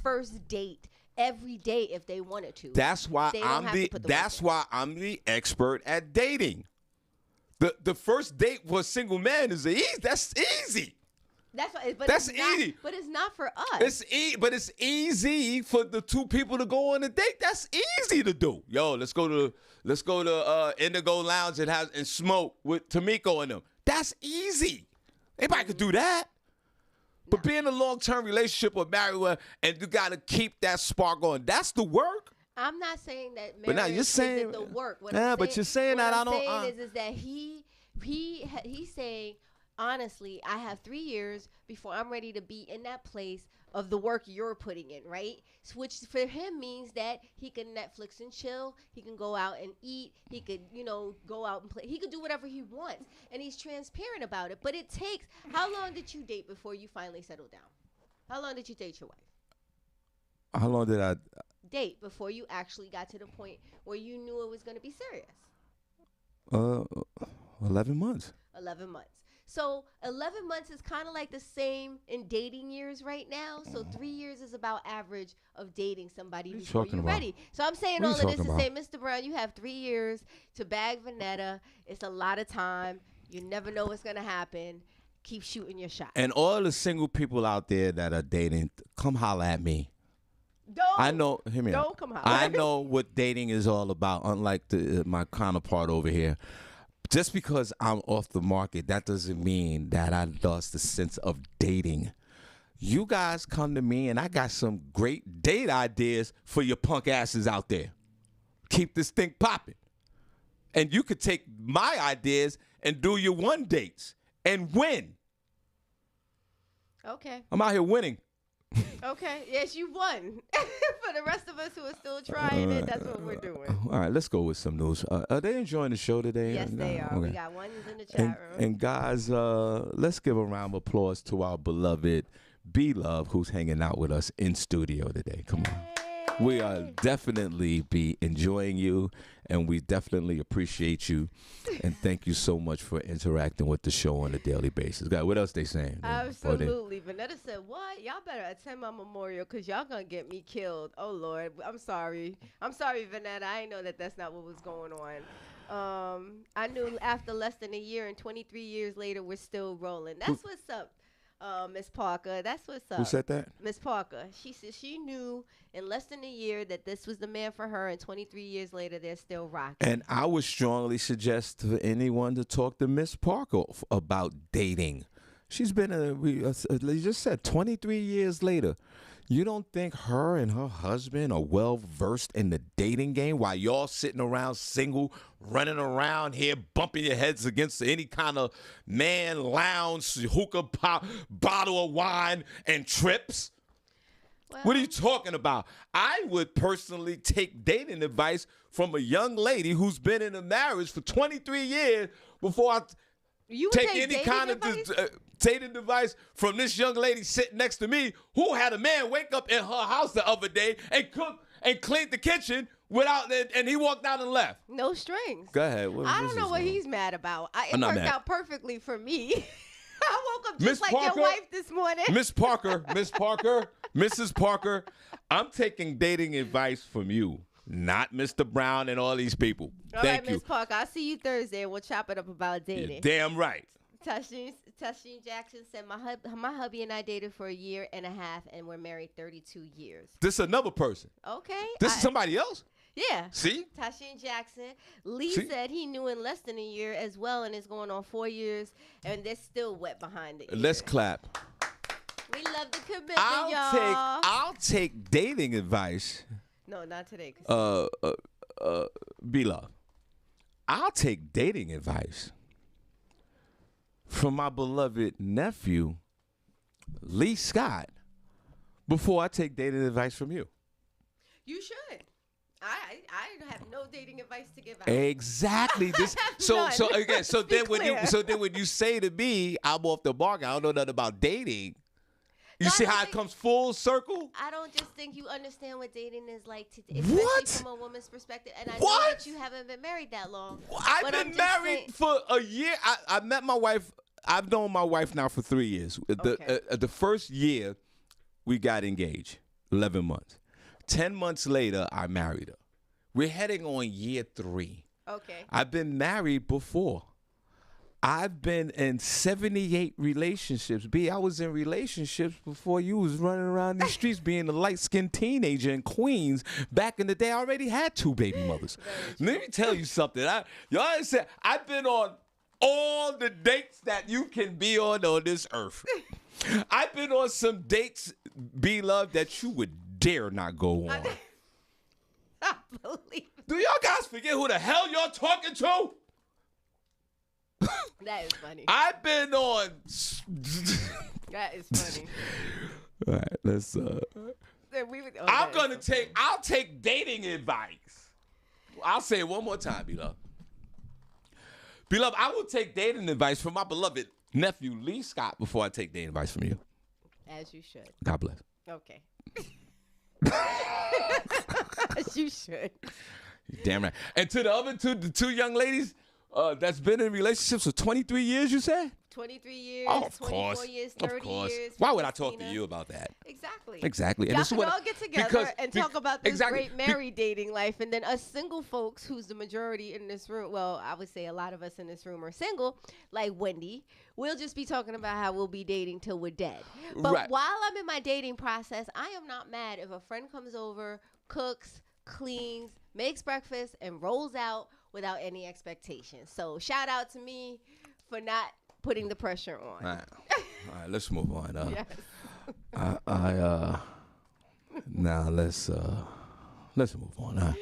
S3: first date every day if they wanted to.
S2: That's why
S3: They don't have to put the
S2: that's
S3: work in.
S2: why I'm the expert at dating. The first date for a single man is that's easy.
S3: That's why, but
S2: That's
S3: it's not,
S2: easy.
S3: But it's not for us.
S2: But it's easy for the two people to go on a date. That's easy to do. Yo, let's go to Indigo Lounge and smoke with Tamiko and them. That's easy. Anybody could do that. But being in a long-term relationship or married with, and you got to keep that spark going. That's the work.
S3: I'm not saying that marriage
S2: But now you're saying-
S3: isn't the work. What
S2: Yeah,
S3: I'm
S2: but
S3: saying,
S2: you're saying
S3: what
S2: that
S3: I'm
S2: I don't-
S3: saying is that he's saying, honestly, I have 3 years before I'm ready to be in that place of the work you're putting in, right? So which for him means that he can Netflix and chill. He can go out and eat. He could, go out and play. He could do whatever he wants, and he's transparent about it. But it takes. How long did you date before you finally settled down? How long did you date your wife?
S2: How long did I
S3: Date before you actually got to the point where you knew it was going to be serious?
S2: 11 months.
S3: 11 months. So 11 months is kind of like the same in dating years right now. So 3 years is about average of dating somebody
S2: What are you
S3: before
S2: talking
S3: you're
S2: about?
S3: ready. So I'm saying
S2: What are
S3: all
S2: you
S3: of this to
S2: talking
S3: say, Mr. Brown, you have 3 years to bag Vanetta. It's a lot of time. You never know what's going to happen. Keep shooting your shot.
S2: And all the single people out there that are dating, come holler at me.
S3: Don't.
S2: I know. Hear me out.
S3: Don't come holler.
S2: I know what dating is all about. Unlike my counterpart over here, just because I'm off the market, that doesn't mean that I lost the sense of dating. You guys come to me, and I got some great date ideas for your punk asses out there. Keep this thing popping, and you could take my ideas and do your one dates and win.
S3: Okay.
S2: I'm out here winning.
S3: Okay. Yes, you won. For the rest of us who are still trying it, that's what we're doing.
S2: All right, let's go with some news. Are they enjoying the show today?
S3: Yes, they are.
S2: Okay.
S3: We got ones in the chat room.
S2: And guys, let's give a round of applause to our beloved B-Love, who's hanging out with us in studio today. Come on. We are definitely be enjoying you, and we definitely appreciate you. And thank you so much for interacting with the show on a daily basis. Guys, what else they saying?
S3: Absolutely. Vanetta said, what? Y'all better attend my memorial because y'all going to get me killed. Oh, Lord. I'm sorry. I'm sorry, Vanetta. I didn't know that that's not what was going on. I knew after less than a year and 23 years later, we're still rolling. That's what's up, Miss Parker. That's what's up.
S2: Who said that?
S3: Miss Parker. She said she knew in less than a year that this was the man for her, and 23 years later, they're still rocking.
S2: And I would strongly suggest to anyone to talk to Miss Parker about dating. She's been, you just said, 23 years later. You don't think her and her husband are well versed in the dating game while y'all sitting around single, running around here, bumping your heads against any kind of man lounge, hookah pop, bottle of wine, and trips?
S3: Well,
S2: What are you talking about? I would personally take dating advice from a young lady who's been in a marriage for 23 years before I
S3: you would
S2: take
S3: take
S2: any
S3: dating
S2: kind of
S3: advice?
S2: dating advice from this young lady sitting next to me who had a man wake up in her house the other day and cook and clean the kitchen and he walked out and left.
S3: No strings.
S2: Go ahead.
S3: I don't know what he's mad about. It
S2: I'm not
S3: worked
S2: mad.
S3: out perfectly for me. I woke up just
S2: Miss
S3: like
S2: Parker,
S3: your wife this morning.
S2: Miss Parker, Mrs. Parker, I'm taking dating advice from you, not Mr. Brown and all these people.
S3: All
S2: Thank
S3: right,
S2: you.
S3: Miss Parker, I'll see you Thursday and we'll chop it up about dating.
S2: You're damn right.
S3: Tasheen Jackson said, my hubby and I dated for a year and a half, and we're married 32 years.
S2: This is another person.
S3: Okay.
S2: This is somebody else.
S3: Yeah.
S2: See?
S3: Tasheen Jackson. Lee
S2: See?
S3: said he knew in less than a year as well, and it's going on 4 years, and they're still wet behind the ears.
S2: Let's clap.
S3: We love the commitment, y'all.
S2: I'll take dating advice.
S3: No, not today.
S2: B-Love. I'll take dating advice from my beloved nephew, Lee Scott, before I take dating advice from you.
S3: You should. I have no dating advice to give out.
S2: Exactly. This. So
S3: None.
S2: again. So
S3: Let's be
S2: then when you say to me, I'm off the mark. I don't know nothing about dating. You
S3: No, I
S2: see
S3: don't
S2: how it
S3: think-
S2: comes full circle?
S3: I don't just think you understand what dating is like, especially
S2: What?
S3: from a woman's perspective. And I know
S2: What?
S3: that you haven't been married that long.
S2: I've
S3: but I'm
S2: been
S3: just
S2: married
S3: saying-
S2: for a year. I met my wife. I've known my wife now for 3 years.
S3: Okay.
S2: The first year, we got engaged. 11 months. 10 months later, I married her. We're heading on year 3.
S3: Okay.
S2: I've been married before. I've been in 78 relationships. B, I was in relationships before you was running around these streets being a light-skinned teenager in Queens. Back in the day, I already had 2 baby mothers. Let me tell you something. Y'all said I've been on all the dates that you can be on this earth. I've been on some dates, B-Love, that you would dare not go on.
S3: I believe
S2: Do y'all guys forget who the hell y'all talking to?
S3: that is funny.
S2: I've been on.
S3: That is funny.
S2: All right, let's. I'll take dating advice. I'll say it one more time, beloved. Beloved, I will take dating advice from my beloved nephew Lee Scott before I take dating advice from you.
S3: As you should.
S2: God bless.
S3: Okay. As you should.
S2: Damn right. And to the other the two young ladies that's been in relationships for 23 years, you said?
S3: 23 years,
S2: Oh, of
S3: 24
S2: course.
S3: years, 30
S2: Of course.
S3: years.
S2: Why would I talk to
S3: Christina.
S2: you about that?
S3: Exactly.
S2: Exactly.
S3: Y'all
S2: this is
S3: can
S2: what
S3: all get together and talk about this
S2: exactly.
S3: great married dating life. And then us single folks, who's the majority in this room, well, I would say a lot of us in this room are single, like Wendy, we'll just be talking about how we'll be dating till we're dead. But
S2: Right.
S3: while I'm in my dating process, I am not mad if a friend comes over, cooks, cleans, makes breakfast, and rolls out without any expectations. So shout out to me for not putting the pressure on.
S2: All right, let's move on.
S3: Yes.
S2: Now let's move on.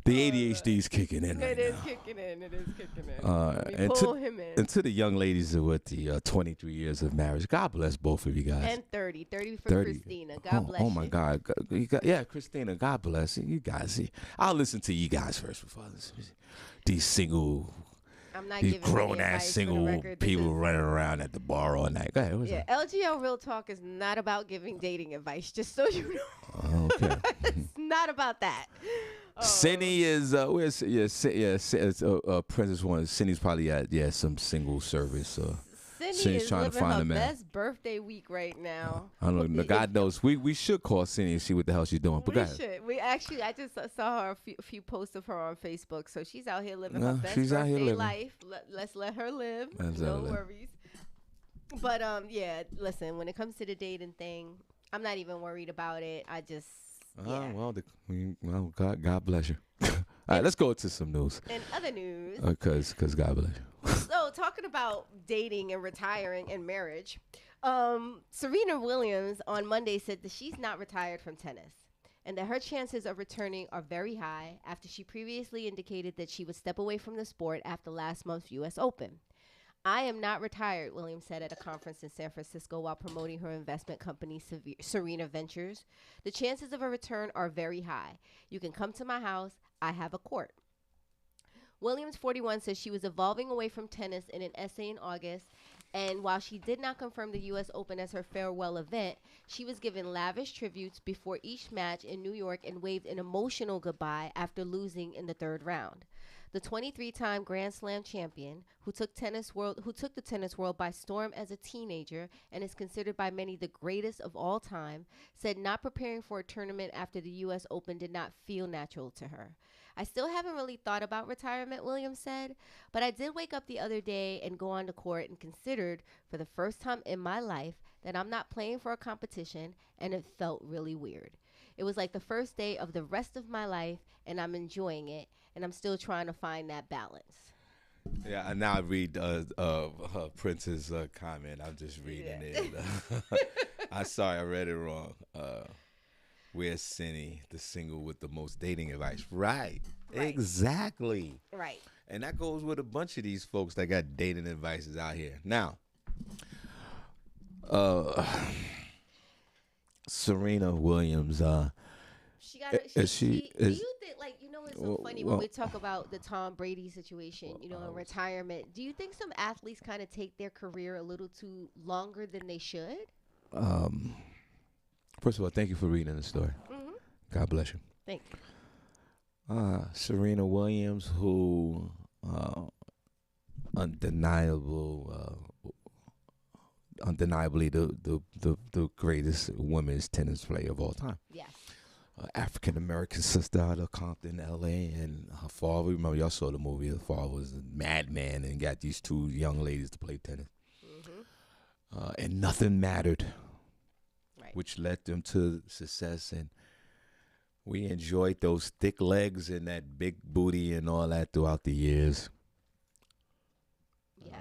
S2: The ADHD is kicking in right
S3: It is
S2: now.
S3: kicking in. It is kicking in. Let me
S2: And
S3: pull him in.
S2: and to the young ladies with the 23 years of marriage, God bless both of you guys.
S3: And 30 for
S2: 30.
S3: Christina. God bless you.
S2: Oh my God. Yeah, Christina, God bless you guys. I'll listen to you guys first before I listen to these single,
S3: I'm not
S2: these
S3: giving any
S2: grown ass
S3: advice for the
S2: single
S3: record. This
S2: people
S3: is-
S2: running around at the bar all night. Go ahead. What's
S3: Yeah, LGL Real Talk is not about giving dating advice, just so you know.
S2: that? Okay.
S3: It's not about that.
S2: Cindy is where's Princess One. Cindy's probably at
S3: Cindy
S2: some single service.
S3: is
S2: trying to
S3: living
S2: find
S3: her
S2: a man.
S3: best birthday week right now.
S2: I don't know. God knows. We should call Cindy and see what the hell she's doing. But go
S3: We
S2: ahead.
S3: should. We actually, I just saw her a few posts of her on Facebook. So she's out here living her
S2: No,
S3: best
S2: she's out here
S3: birthday
S2: living.
S3: life. Let's let her live.
S2: Let's let her
S3: No
S2: live.
S3: worries. But yeah, listen. When it comes to the dating thing, I'm not even worried about it. I just yeah.
S2: Well, God bless you. All right, let's go to some news.
S3: In other news,
S2: Cause God bless you.
S3: so talking about dating and retiring and marriage, Serena Williams on Monday said that she's not retired from tennis and that her chances of returning are very high after she previously indicated that she would step away from the sport after last month's U.S. Open. I am not retired, Williams said at a conference in San Francisco while promoting her investment company, Serena Ventures. The chances of a return are very high. You can come to my house. I have a court. Williams, 41, says she was evolving away from tennis in an essay in August, and while she did not confirm the U.S. Open as her farewell event, she was given lavish tributes before each match in New York and waved an emotional goodbye after losing in the third round. The 23-time Grand Slam champion, who took the tennis world by storm as a teenager and is considered by many the greatest of all time, said not preparing for a tournament after the U.S. Open did not feel natural to her. I still haven't really thought about retirement, Williams said, but I did wake up the other day and go on to court and considered for the first time in my life that I'm not playing for a competition, and it felt really weird. It was like the first day of the rest of my life, and I'm enjoying it, and I'm still trying to find that balance.
S2: Yeah, and now I read Prince's comment. I'm just reading it. I'm sorry, I read it wrong. Where's Cindy, the single with the most dating advice? Right. Exactly.
S3: Right.
S2: And that goes with a bunch of these folks that got dating advices out here. Now, Serena Williams,
S3: do you think, like, you know, it's so funny when we talk about the Tom Brady situation, you know, in retirement. Do you think some athletes kind of take their career a little too longer than they should?
S2: First of all, thank you for reading the story.
S3: Mm-hmm.
S2: God bless you.
S3: Thank you.
S2: Serena Williams, who undeniably the greatest women's tennis player of all time.
S3: Yes.
S2: African American sister out of Compton, L.A., and her father. Remember, y'all saw the movie. Her father was a madman and got these two young ladies to play tennis, and nothing mattered. Which led them to success, and we enjoyed those thick legs and that big booty and all that throughout the years.
S3: Yes.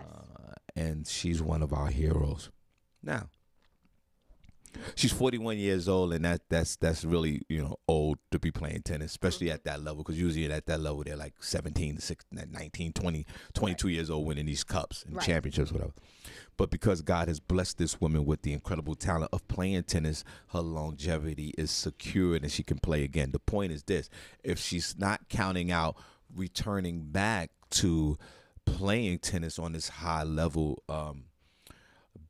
S2: And she's one of our heroes. Now, she's 41 years old, and that's really, you know, old to be playing tennis, especially at that level, because usually at that level they're like 17, 16, 19, 20, 22 years old winning these cups and championships, whatever. But because God has blessed this woman with the incredible talent of playing tennis, her longevity is secured and she can play again. The point is this: if she's not counting out returning back to playing tennis on this high level,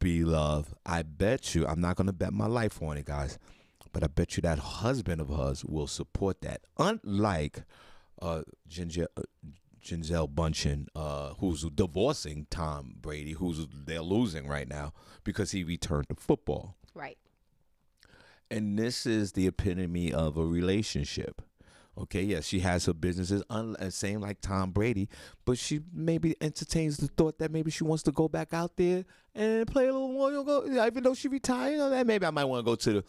S2: Beloved, I bet you, I'm not going to bet my life on it, guys, but I bet you that husband of hers will support that. Unlike Gisele Bündchen, who's divorcing Tom Brady, they're losing right now because he returned to football.
S3: Right.
S2: And this is the epitome of a relationship. Okay, yes, she has her businesses, same like Tom Brady, but she maybe entertains the thought that maybe she wants to go back out there and play a little more. Even though she retired, maybe I might want to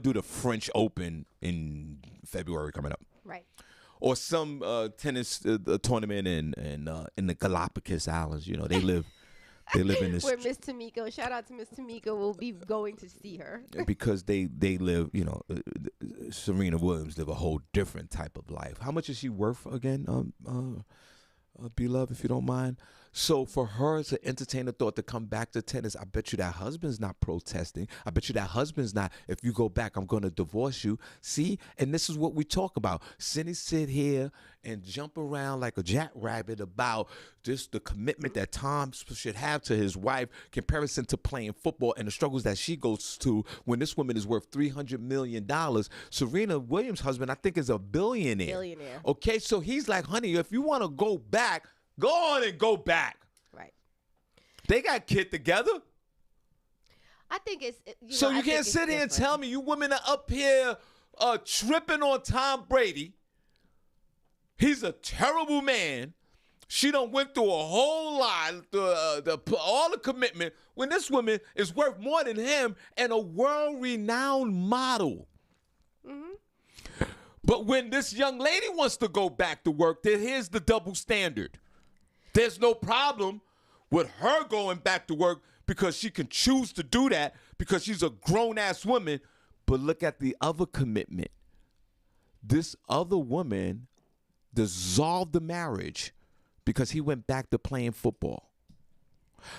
S2: do the French Open in February coming up.
S3: Right.
S2: Or some tennis tournament in the Galapagos Islands. You know, they live in this.
S3: Where Miss Tamiko, shout out to Miss Tamiko, will be going to see her.
S2: Because they live, you know, Serena Williams live a whole different type of life. How much is she worth again, Beloved, if you don't mind? So for her to entertain the thought to come back to tennis, I bet you that husband's not protesting. I bet you that husband's not, if you go back, I'm going to divorce you. See? And this is what we talk about. Cindy sit here and jump around like a jackrabbit about just the commitment that Tom should have to his wife, comparison to playing football and the struggles that she goes to when this woman is worth $300 million. Serena Williams' husband, I think, is a billionaire. Okay, so he's like, honey, if you want to go back, go on and go back.
S3: Right.
S2: They got kid together.
S3: I think it's...
S2: You can't sit here and tell me you women are up here tripping on Tom Brady. He's a terrible man. She done went through a whole lot, all the commitment, when this woman is worth more than him and a world-renowned model. Mm-hmm. But when this young lady wants to go back to work, then here's the double standard. There's no problem with her going back to work because she can choose to do that because she's a grown-ass woman. But look at the other commitment. This other woman dissolved the marriage because he went back to playing football.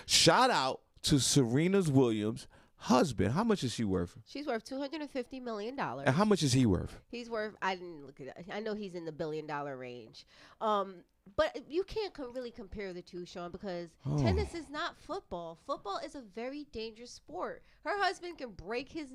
S2: Shout out to Serena Williams' husband. How much is she worth?
S3: She's worth $250 million.
S2: And how much is he worth?
S3: He's worth, I didn't look at it. I know he's in the $1 billion range. But you can't really compare the two, Shawn, because tennis is not football. Football is a very dangerous sport. Her husband can break he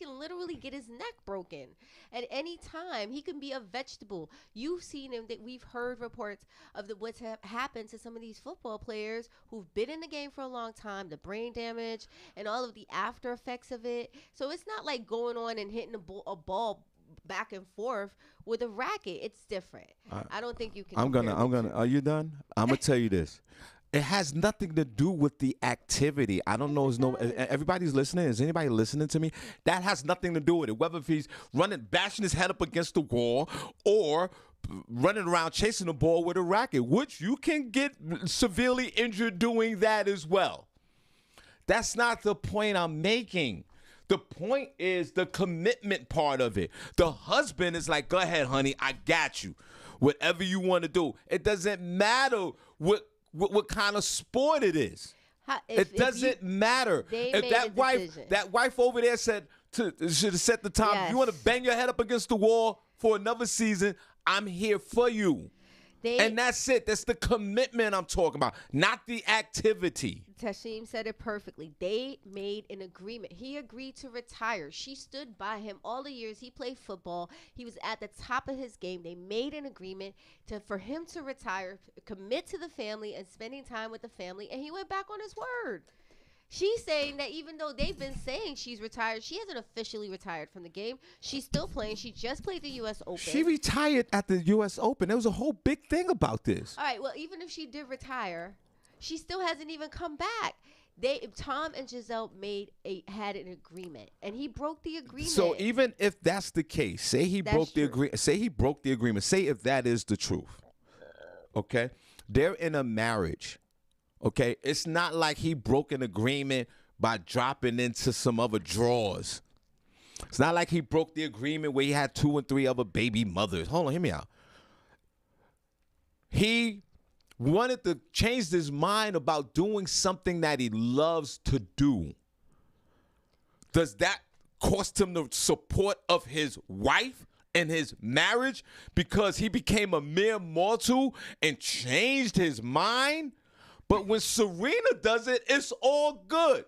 S3: can literally get his neck broken at any time. He can be a vegetable. You've seen him, that we've heard reports of what's happened to some of these football players who've been in the game for a long time, the brain damage and all of the after effects of it. So it's not like going on and hitting a ball back and forth with a racket. It's different. I don't think you can.
S2: I'm gonna. Are you done? I'm gonna tell you this. It has nothing to do with the activity. I don't know. Everybody's listening. Is anybody listening to me? That has nothing to do with it. Whether if he's bashing his head up against the wall, or running around chasing the ball with a racket, which you can get severely injured doing that as well. That's not the point I'm making. The point is the commitment part of it. The husband is like, go ahead, honey, I got you. Whatever you want to do. It doesn't matter what kind of sport it is. It doesn't matter. If that wife over there should have set the time. Yes. You want to bang your head up against the wall for another season, I'm here for you. And that's it. That's the commitment I'm talking about, not the activity.
S3: Tashim said it perfectly. They made an agreement. He agreed to retire. She stood by him all the years he played football. He was at the top of his game. They made an agreement for him to retire, commit to the family and spending time with the family, and he went back on his word. She's saying that even though they've been saying she's retired, she hasn't officially retired from the game. She's still playing. She just played the U.S. Open.
S2: She retired at the U.S. Open. There was a whole big thing about this.
S3: All right, well, even if she did retire, she still hasn't even come back. Tom and Giselle had an agreement, and he broke the agreement.
S2: So even if that's the case, say he broke the agreement. Say if that is the truth, okay? They're in a marriage. Okay, it's not like he broke an agreement by dropping into some other drawers. It's not like he broke the agreement where he had 2 and 3 other baby mothers. Hold on, hear me out. He wanted to change his mind about doing something that he loves to do. Does that cost him the support of his wife and his marriage because he became a mere mortal and changed his mind? But when Serena does it, it's all good.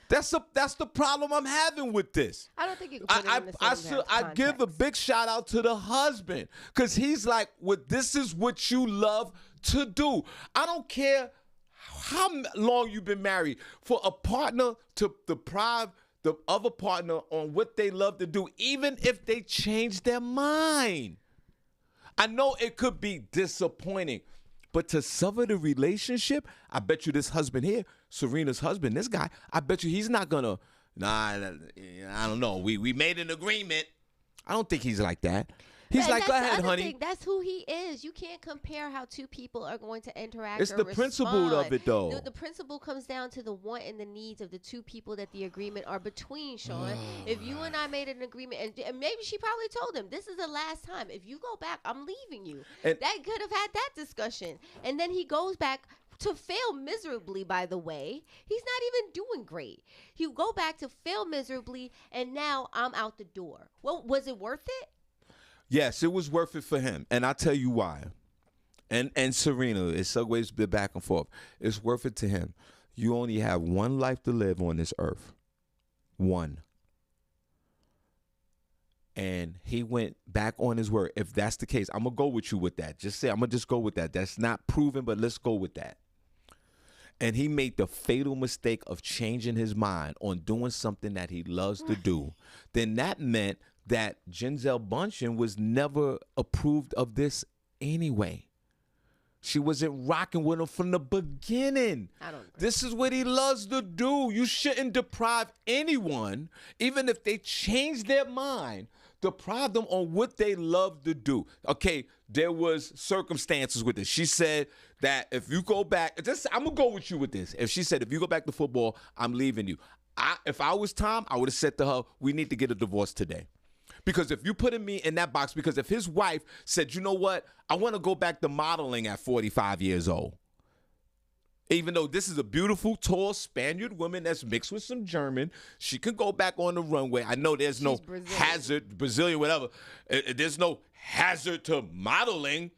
S2: That's the problem I'm having with this.
S3: I don't think you can put it in the same
S2: I give a big shout out to the husband because he's like, this is what you love to do. I don't care how long you've been married. For a partner to deprive the other partner on what they love to do, even if they change their mind. I know it could be disappointing. But to sever the relationship, I bet you this husband here, Serena's husband, this guy, I bet you he's not gonna, I don't know. We made an agreement. I don't think he's like that. He's like, go ahead, honey.
S3: That's who he is. You can't compare how two people are going to interact.
S2: It's the principle of it, though.
S3: The principle comes down to the want and the needs of the two people that the agreement are between, Shawn. If you and I made an agreement, and maybe she probably told him, this is the last time. If you go back, I'm leaving you. And that could have had that discussion. And then he goes back to fail miserably, by the way. He's not even doing great. He go back to fail miserably, and now I'm out the door. Well, was it worth it?
S2: Yes, it was worth it for him, and I'll tell you why. And Serena, it's always been back and forth. It's worth it to him. You only have one life to live on this earth. One. And he went back on his word. If that's the case, I'm going to go with you with that. I'm going to just go with that. That's not proven, but let's go with that. And he made the fatal mistake of changing his mind on doing something that he loves to do. Then that meant that Giselle Bundchen was never approved of this anyway. She wasn't rocking with him from the beginning.
S3: I don't agree.
S2: This is what he loves to do. You shouldn't deprive anyone, even if they change their mind, deprive them on what they love to do. Okay, there was circumstances with this. She said that if you go back, I'm going to go with you with this. If she said, if you go back to football, I'm leaving you. If I was Tom, I would have said to her, we need to get a divorce today. Because if you put me in that box, because if his wife said, you know what, I want to go back to modeling at 45 years old, Even though this is a beautiful, tall Spaniard woman that's mixed with some German, she can go back on the runway. I know there's no hazard, Brazilian, whatever. There's no hazard to modeling.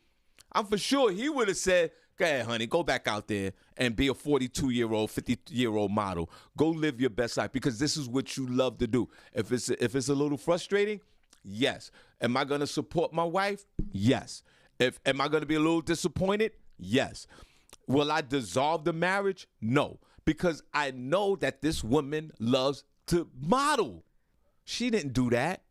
S2: I'm for sure he would have said, go ahead, honey, go back out there and be a 42-year-old, 50-year-old model. Go live your best life because this is what you love to do. If it's a little frustrating, yes. Am I going to support my wife? Yes. Am I going to be a little disappointed? Yes. Will I dissolve the marriage? No, because I know that this woman loves to model. She didn't do that.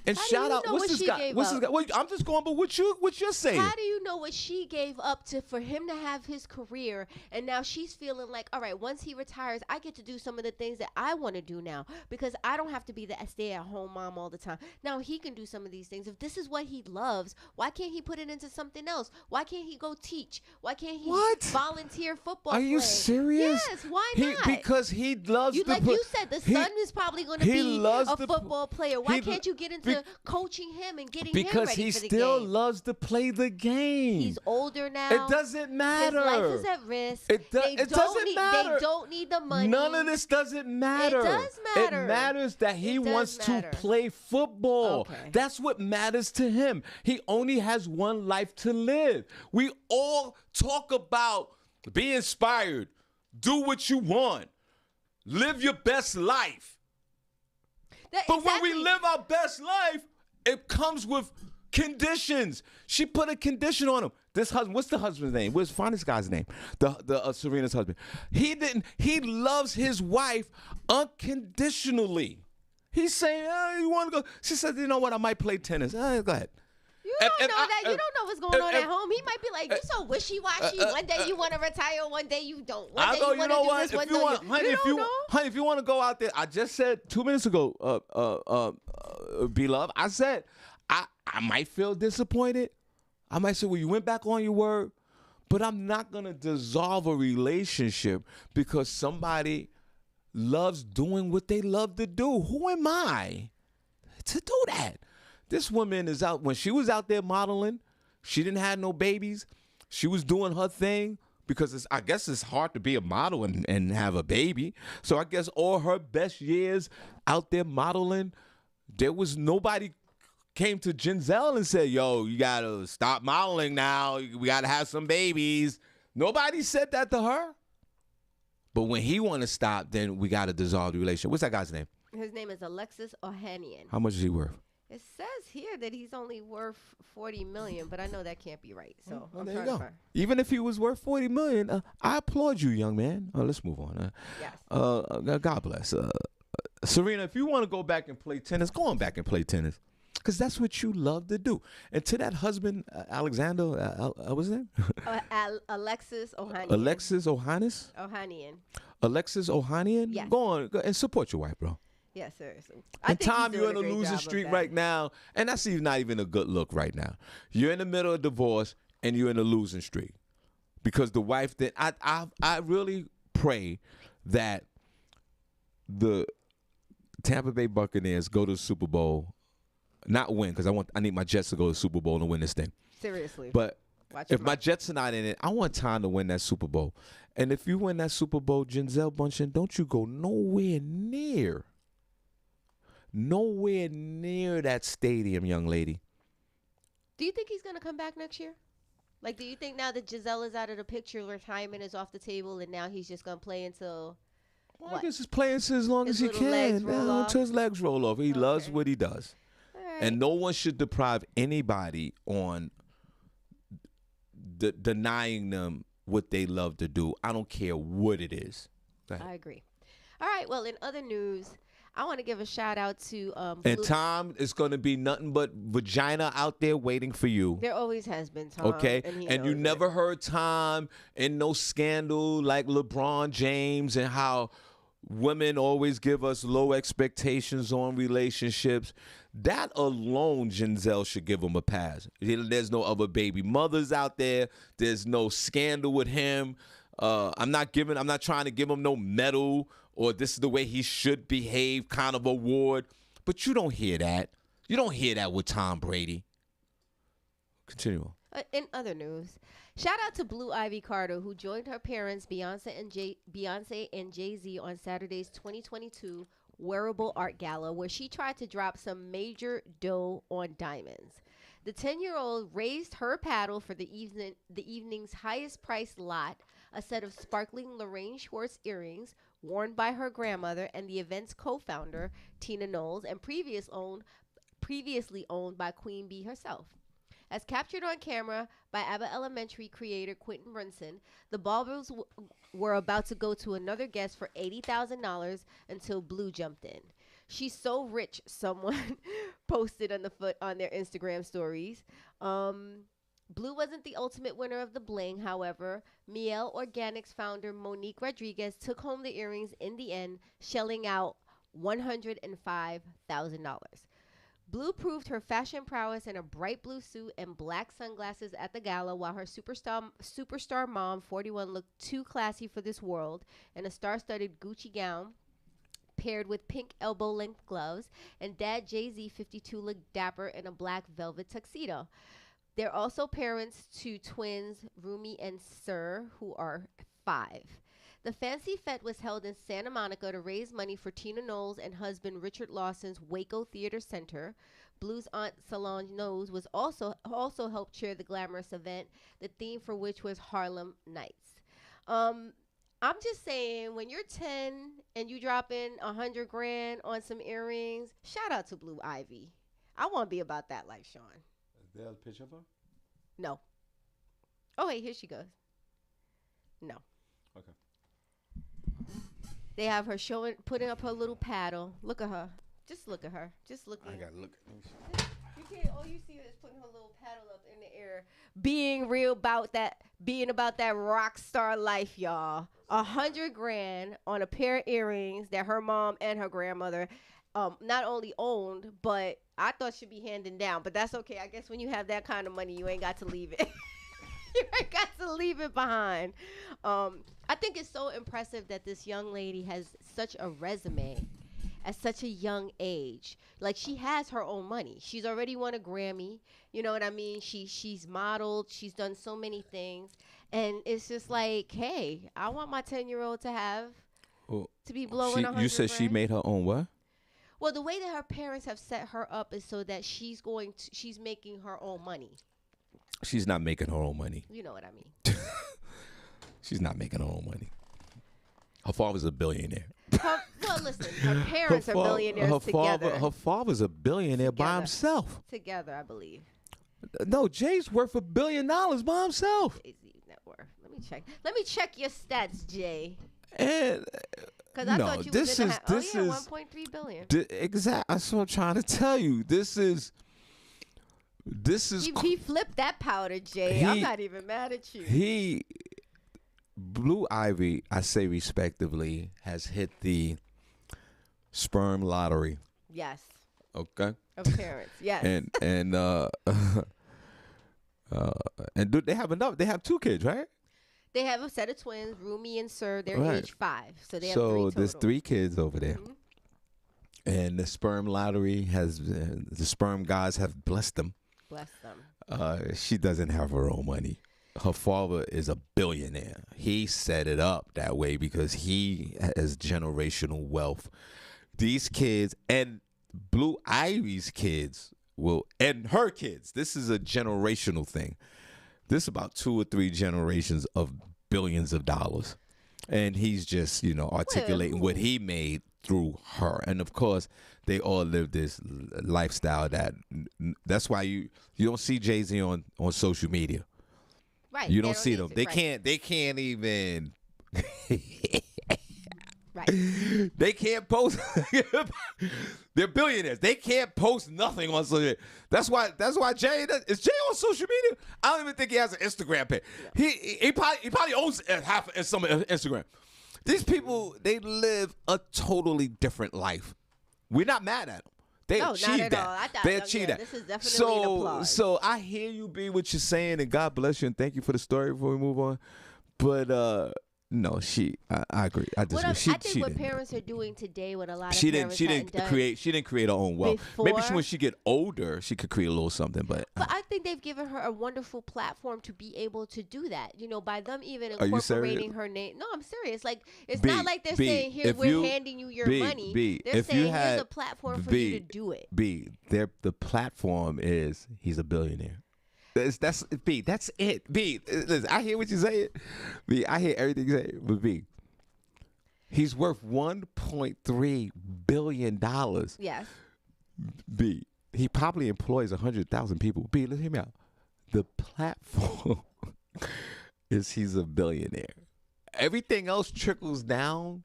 S2: And
S3: How
S2: shout
S3: do you
S2: out,
S3: know
S2: what's
S3: what
S2: this
S3: she
S2: guy?
S3: gave
S2: What's this
S3: up?
S2: guy? Wait, I'm just going, but what you're saying?
S3: How do you know what she gave up for him to have his career, and now she's feeling like, all right, once he retires, I get to do some of the things that I want to do now because I don't have to be the stay-at-home mom all the time. Now he can do some of these things. If this is what he loves, why can't he put it into something else? Why can't he go teach? Why can't he volunteer football?
S2: Are you serious?
S3: Yes. Why not?
S2: Because he loves
S3: you,
S2: the
S3: like you said, the son is probably going to be a football player. Why can't you get into coaching him and getting him ready for the game?
S2: Because he still loves to play the game.
S3: He's older now.
S2: It doesn't matter.
S3: His life is at risk.
S2: It doesn't matter.
S3: They don't need the money.
S2: None of this doesn't matter.
S3: It does matter.
S2: It matters that he wants to play football.
S3: Okay.
S2: That's what matters to him. He only has one life to live. We all talk about be inspired, do what you want, live your best life. But when we live our best life, it comes with conditions. She put a condition on him. This husband, what's the husband's name? Find this guy's name. The Serena's husband. He loves his wife unconditionally. He's saying, you want to go? She said, you know what? I might play tennis. Go ahead.
S3: You don't know that. You don't know what's going on at home. He might be like, you so wishy-washy. One day you want to retire, one day you don't. One day you want to do this, one day you don't.
S2: Honey, if you want to go out there, I just said 2 minutes ago, beloved, I said, I might feel disappointed. I might say, well, you went back on your word, but I'm not going to dissolve a relationship because somebody loves doing what they love to do. Who am I to do that? This woman is out. When she was out there modeling, she didn't have no babies. She was doing her thing because I guess it's hard to be a model and have a baby. So I guess all her best years out there modeling, there was nobody came to Giselle and said, yo, you got to stop modeling now. We got to have some babies. Nobody said that to her. But when he want to stop, then we got to dissolve the relationship. What's that guy's name?
S3: His name is Alexis Ohanian.
S2: How much is he worth?
S3: It says here that he's only worth $40 million, but I know that can't be right. So
S2: there you go. Even if he was worth $40 million, I applaud you, young man. Let's move on.
S3: Yes.
S2: God bless. Serena, if you want to go back and play tennis, go on back and play tennis. Because that's what you love to do. And to that husband, Alexander, what's his name?
S3: Alexis Ohanian.
S2: Alexis Ohanian?
S3: Ohanian.
S2: Alexis Ohanian?
S3: Yes.
S2: Go on and support your wife, bro.
S3: Yeah, seriously.
S2: And Tom, you're in a losing streak right now, and that's not even a good look right now. You're in the middle of divorce, and you're in a losing streak because the wife. That I really pray that the Tampa Bay Buccaneers go to the Super Bowl, not win because I need my Jets to go to the Super Bowl and win this thing.
S3: Seriously,
S2: but if my Jets are not in it, I want Tom to win that Super Bowl. And if you win that Super Bowl, Gisele Bundchen, don't you go nowhere near that stadium, young lady.
S3: Do you think he's going to come back next year? Like, do you think now that Gisele is out of the picture, retirement is off the table, and now he's just going to play until
S2: I guess he's playing as long as he can. Until his legs roll off. He loves what he does. Right. And no one should deprive anybody on denying them what they love to do. I don't care what it is.
S3: I agree. All right. Well, in other news, I want to give a shout out to
S2: and Tom is going to be nothing but vagina out there waiting for you.
S3: There always has been, Tom.
S2: Okay, and you never heard Tom in no scandal like LeBron James and how women always give us low expectations on relationships. That alone, Gisele should give him a pass. There's no other baby mothers out there. There's no scandal with him. I'm not trying to give him no medal or this is the way he should behave kind of award. But you don't hear that. You don't hear that with Tom Brady. Continue on.
S3: In other news, shout out to Blue Ivy Carter, who joined her parents Beyonce and Jay-Z on Saturday's 2022 Wearable Art Gala, where she tried to drop some major dough on diamonds. The 10-year-old raised her paddle for the evening's highest priced lot, a set of sparkling Lorraine Schwartz earrings worn by her grandmother and the event's co-founder, Tina Knowles, and previously owned by Queen Bee herself. As captured on camera by Abbott Elementary creator Quentin Brunson, the baubles were about to go to another guest for $80,000 until Blue jumped in. She's so rich, someone posted on their Instagram stories. Blue wasn't the ultimate winner of the bling, however. Miel Organics founder Monique Rodriguez took home the earrings in the end, shelling out $105,000. Blue proved her fashion prowess in a bright blue suit and black sunglasses at the gala, while her superstar mom, 41, looked too classy for this world in a star-studded Gucci gown paired with pink elbow-length gloves, and Dad Jay-Z, 52, looked dapper in a black velvet tuxedo. They're also parents to twins Rumi and Sir, who are 5. The fancy fete was held in Santa Monica to raise money for Tina Knowles and husband Richard Lawson's Waco Theater Center. Blue's aunt Solange Knowles was also helped chair the glamorous event, the theme for which was Harlem Nights. I'm just saying, when you're 10 and you drop in $100,000 on some earrings, shout out to Blue Ivy. I want to be about that life, Shawn.
S2: Is there a picture of her?
S3: No. Oh wait, here she goes. No.
S2: Okay.
S3: They have her putting up her little paddle. Look at her. Just look at her. Just look at her.
S2: I gotta look.
S3: You can't. All you see is putting her little paddle up in the air, being about that rock star life, y'all. $100,000 on a pair of earrings that her mom and her grandmother not only owned, but I thought should be handing down. But that's okay. I guess when you have that kind of money, you ain't got to leave it. You ain't got to leave it behind. I think it's so impressive that this young lady has such a resume at such a young age. Like, she has her own money. She's already won a Grammy. You know what I mean? She's modeled. She's done so many things. And it's just like, hey, I want my 10-year-old to be blowing $100,000.
S2: You said she made her own what?
S3: Well, the way that her parents have set her up is so that she's making her own money.
S2: She's not making her own money.
S3: You know what I mean?
S2: She's not making her own money. Her father's a billionaire.
S3: Well, listen, her parents are billionaires together.
S2: Her father's a billionaire by himself.
S3: Together, I believe.
S2: No, Jay's worth $1 billion by himself.
S3: Jay-Z's net worth. Let me check your stats, Jay.
S2: And
S3: because I thought you was going to have 1.3 billion.
S2: Exactly. That's what I'm trying to tell you. This is.
S3: He flipped that powder, Jay. I'm not even mad at you.
S2: Blue Ivy, I say respectively, has hit the sperm lottery.
S3: Yes.
S2: Okay.
S3: Of parents. Yes.
S2: and do they have enough? They have 2 kids, right?
S3: They have a set of twins, Rumi and Sir. They're
S2: right.
S3: age 5, so they have 3
S2: So
S3: total.
S2: there's 3 kids over there.
S3: Mm-hmm.
S2: And the sperm lottery the sperm gods have blessed them.
S3: Bless them.
S2: She doesn't have her own money. Her father is a billionaire. He set it up that way because he has generational wealth. These kids and Blue Ivy's kids and her kids, this is a generational thing. This is about 2 or 3 generations of billions of dollars. And he's just, articulating what he made through her. And of course, they all live this lifestyle that's why you don't see Jay-Z on social media.
S3: Right.
S2: You don't see them. They
S3: right.
S2: can't even
S3: right.
S2: They can't post. They're billionaires. They can't post nothing on social media. That's why Jay is Jay on social media. I don't even think he has an Instagram page. No. He probably owns half of some Instagram. These people, they live a totally different life. We're not mad at them. They achieved that. They achieved that.
S3: This is definitely an applause.
S2: So I hear you be what you're saying, and God bless you, and thank you for the story before we move on. But No, I agree. I disagree.
S3: I think what parents are doing today, what a lot of
S2: She
S3: parents
S2: didn't
S3: done
S2: create her own wealth. Maybe
S3: before.
S2: when she get older, she could create a little something. But
S3: I think they've given her a wonderful platform to be able to do that. By them even
S2: Are you serious?
S3: incorporating her name. No, I'm serious. Like, it's
S2: B,
S3: not like they're
S2: B,
S3: saying, "Here,
S2: if
S3: we're
S2: you-
S3: handing you your
S2: B,
S3: money."
S2: B,
S3: They're
S2: if you
S3: saying, "Here's
S2: had-
S3: a platform for
S2: B,
S3: you to do it."
S2: The platform is he's a billionaire. That's B. That's it. B. Listen, I hear what you say. B. I hear everything you say. But B. He's worth $1.3 billion.
S3: Yes.
S2: B. He probably employs 100,000 people. B. Let's hear me out. The platform is he's a billionaire. Everything else trickles down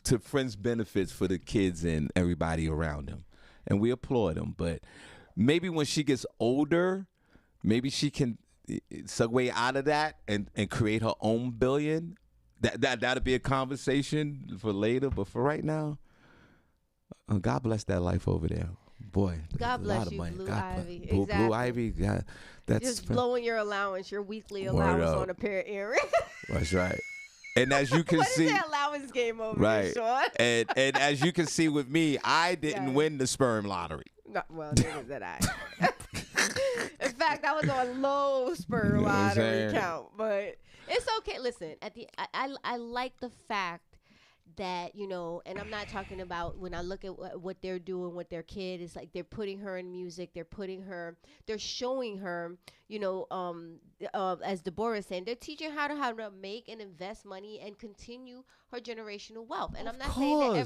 S2: to friends' benefits for the kids and everybody around him. And we applaud him. But maybe when she gets older, maybe she can segue out of that and create her own billion. That'll be a conversation for later. But for right now, God bless that life over there. Boy,
S3: God
S2: a
S3: bless
S2: lot of
S3: you,
S2: money.
S3: Blue
S2: God
S3: Ivy.
S2: bless. Blue
S3: Exactly.
S2: Ivy, yeah, that's
S3: Just blowing your allowance, your weekly
S2: Word
S3: allowance
S2: up.
S3: on a pair of earrings.
S2: That's right. And as you can
S3: What
S2: see,
S3: is that allowance game over
S2: right,
S3: here, Shawn?
S2: and as you can see with me, I didn't
S3: Yeah.
S2: win the sperm lottery.
S3: No, well, neither did I. In fact, I was on low spur
S2: You know what I'm
S3: lottery
S2: saying?
S3: count, but it's okay. Listen, I like the fact that, and I'm not talking about when I look at what they're doing with their kid. It's like they're putting her in music. They're showing her, as Deborah is saying, they're teaching her how to make and invest money and continue her generational wealth. And I'm not saying that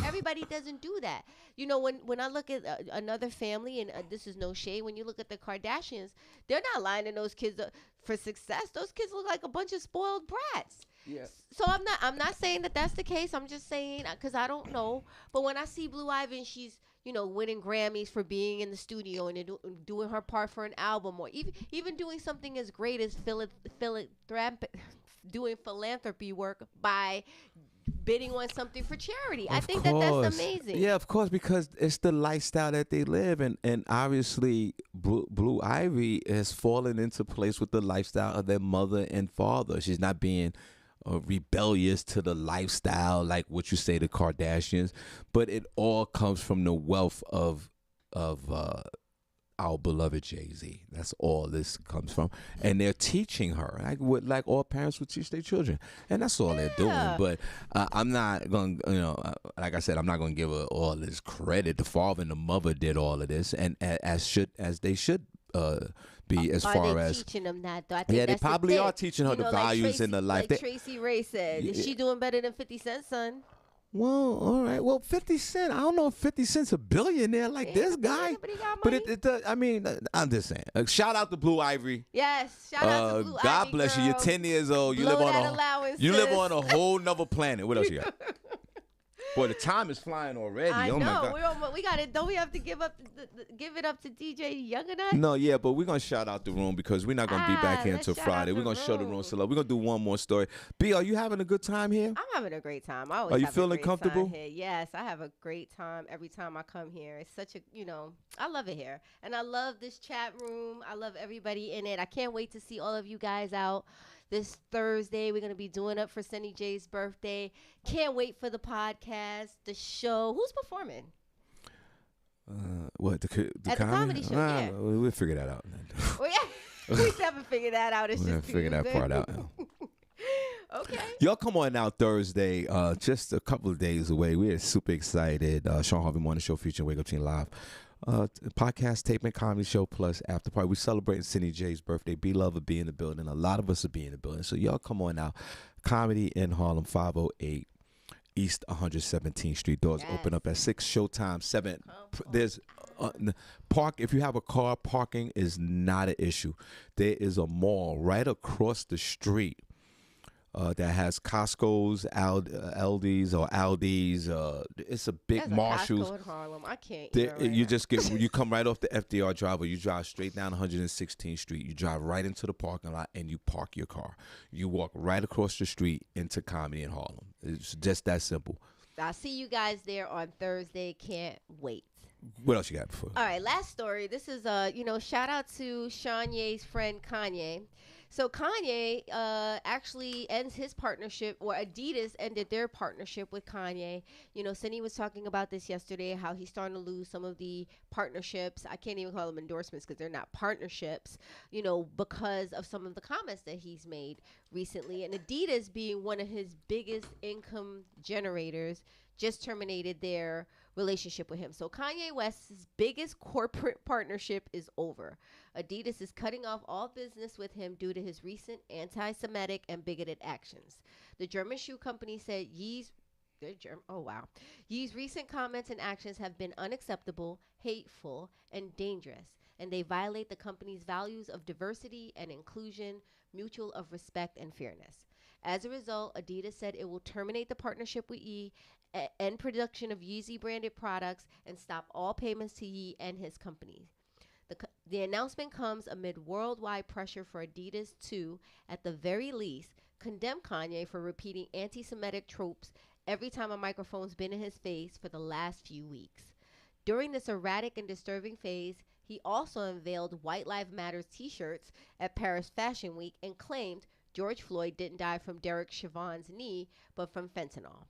S3: everybody doesn't do that. When I look at another family, and this is no shade, when you look at the Kardashians, they're not lining those kids up for success. Those kids look like a bunch of spoiled brats.
S2: Yeah.
S3: So I'm not saying that that's the case. I'm just saying, because I don't know. But when I see Blue Ivy and she's, winning Grammys for being in the studio and doing her part for an album, or even doing something as great as doing philanthropy work by bidding on something for charity. I think that's amazing.
S2: Yeah, of course, because it's the lifestyle that they live, and obviously Blue Ivy has fallen into place with the lifestyle of their mother and father. She's not being rebellious to the lifestyle like what you say the Kardashians, but it all comes from the wealth of our beloved Jay-Z. That's all this comes from, and they're teaching her like all parents would teach their children, and that's all they're doing. But I'm not going, like I said, I'm not going to give her all this credit. The father and the mother did all of this, and as they should be as far as
S3: teaching them that though. I think
S2: they
S3: that's
S2: probably
S3: the thing.
S2: are teaching her the values in the life.
S3: Like Tracy Ray said, is she doing better than 50 Cent, son?
S2: Well, all right. Well, 50 Cent, I don't know if 50 Cent's a billionaire like this guy.
S3: But he got
S2: But
S3: money.
S2: it does, I mean, I'm just saying. Shout out to Blue Ivy.
S3: Yes, shout out to Blue Ivy.
S2: God bless you. You're
S3: girl.
S2: 10 years old. You
S3: Blow
S2: live
S3: that
S2: on
S3: allowance,
S2: you live
S3: sis.
S2: on a whole nother planet. What else you got? Boy, the time is flying already.
S3: I
S2: oh
S3: know.
S2: my God.
S3: We got it. Don't we have to give it up to DJ Younganut?
S2: No, yeah, but we're gonna shout out the room because we're not gonna be back here
S3: let's
S2: until
S3: shout
S2: Friday.
S3: out
S2: We're
S3: the
S2: gonna show the room
S3: room.
S2: some love. We're gonna do one more story. B, are you having a good time here?
S3: I'm having a great time. I always
S2: Are you
S3: have a
S2: feeling
S3: great
S2: comfortable?
S3: time here. Yes, I have a great time every time I come here. It's such a, I love it here. And I love this chat room. I love everybody in it. I can't wait to see all of you guys out this Thursday. We're going to be doing up for Sunny J's birthday. Can't wait for the podcast, the show. Who's performing?
S2: What, the
S3: At the comedy show, yeah.
S2: We'll figure that out.
S3: Well, yeah, we still haven't figured that out. It's
S2: We'll
S3: just
S2: figure that
S3: Tuesday.
S2: part out.
S3: Okay.
S2: Y'all come on out Thursday, just a couple of days away. We're super excited. Shawn Harvey Morning Show featuring Wake Up Team Live. Podcast taping, comedy show plus after party. We celebrating Cindy J's birthday. Be Love will be in the building. A lot of us will be in the building. So y'all come on out. Comedy in Harlem, 508 East 117th Street. Doors open up at 6. Showtime 7. There's park. If you have a car, parking is not an issue. There is a mall right across the street that has Costco's, Aldi's or Aldi's. It's a big
S3: There's
S2: Marshall's.
S3: a Costco in Harlem. I can't.
S2: You come right off the FDR Drive, or you drive straight down 116th Street. You drive right into the parking lot and you park your car. You walk right across the street into Comedy in Harlem. It's just that simple.
S3: I'll see you guys there on Thursday. Can't wait.
S2: What else you got before?
S3: All right, last story. This is shout out to Kanye's friend Kanye. So Kanye actually ends his partnership, or Adidas ended their partnership with Kanye. You know, Cindy was talking about this yesterday, how he's starting to lose some of the partnerships. I can't even call them endorsements because they're not partnerships, you know, because of some of the comments that he's made recently. And Adidas, being one of his biggest income generators, just terminated their relationship with him. So Kanye West's biggest corporate partnership is over. Adidas is cutting off all business with him due to his recent anti-Semitic and bigoted actions. The German shoe company said Yee's recent comments and actions have been unacceptable, hateful, and dangerous, and they violate the company's values of diversity and inclusion, mutual of respect and fairness. As a result, Adidas said it will terminate the partnership with Yee, end production of Yeezy branded products, and stop all payments to Yee and his companies. The announcement comes amid worldwide pressure for Adidas to, at the very least, condemn Kanye for repeating anti-Semitic tropes every time a microphone's been in his face for the last few weeks. During this erratic and disturbing phase, he also unveiled White Lives Matter t-shirts at Paris Fashion Week and claimed George Floyd didn't die from Derek Chauvin's knee, but from fentanyl.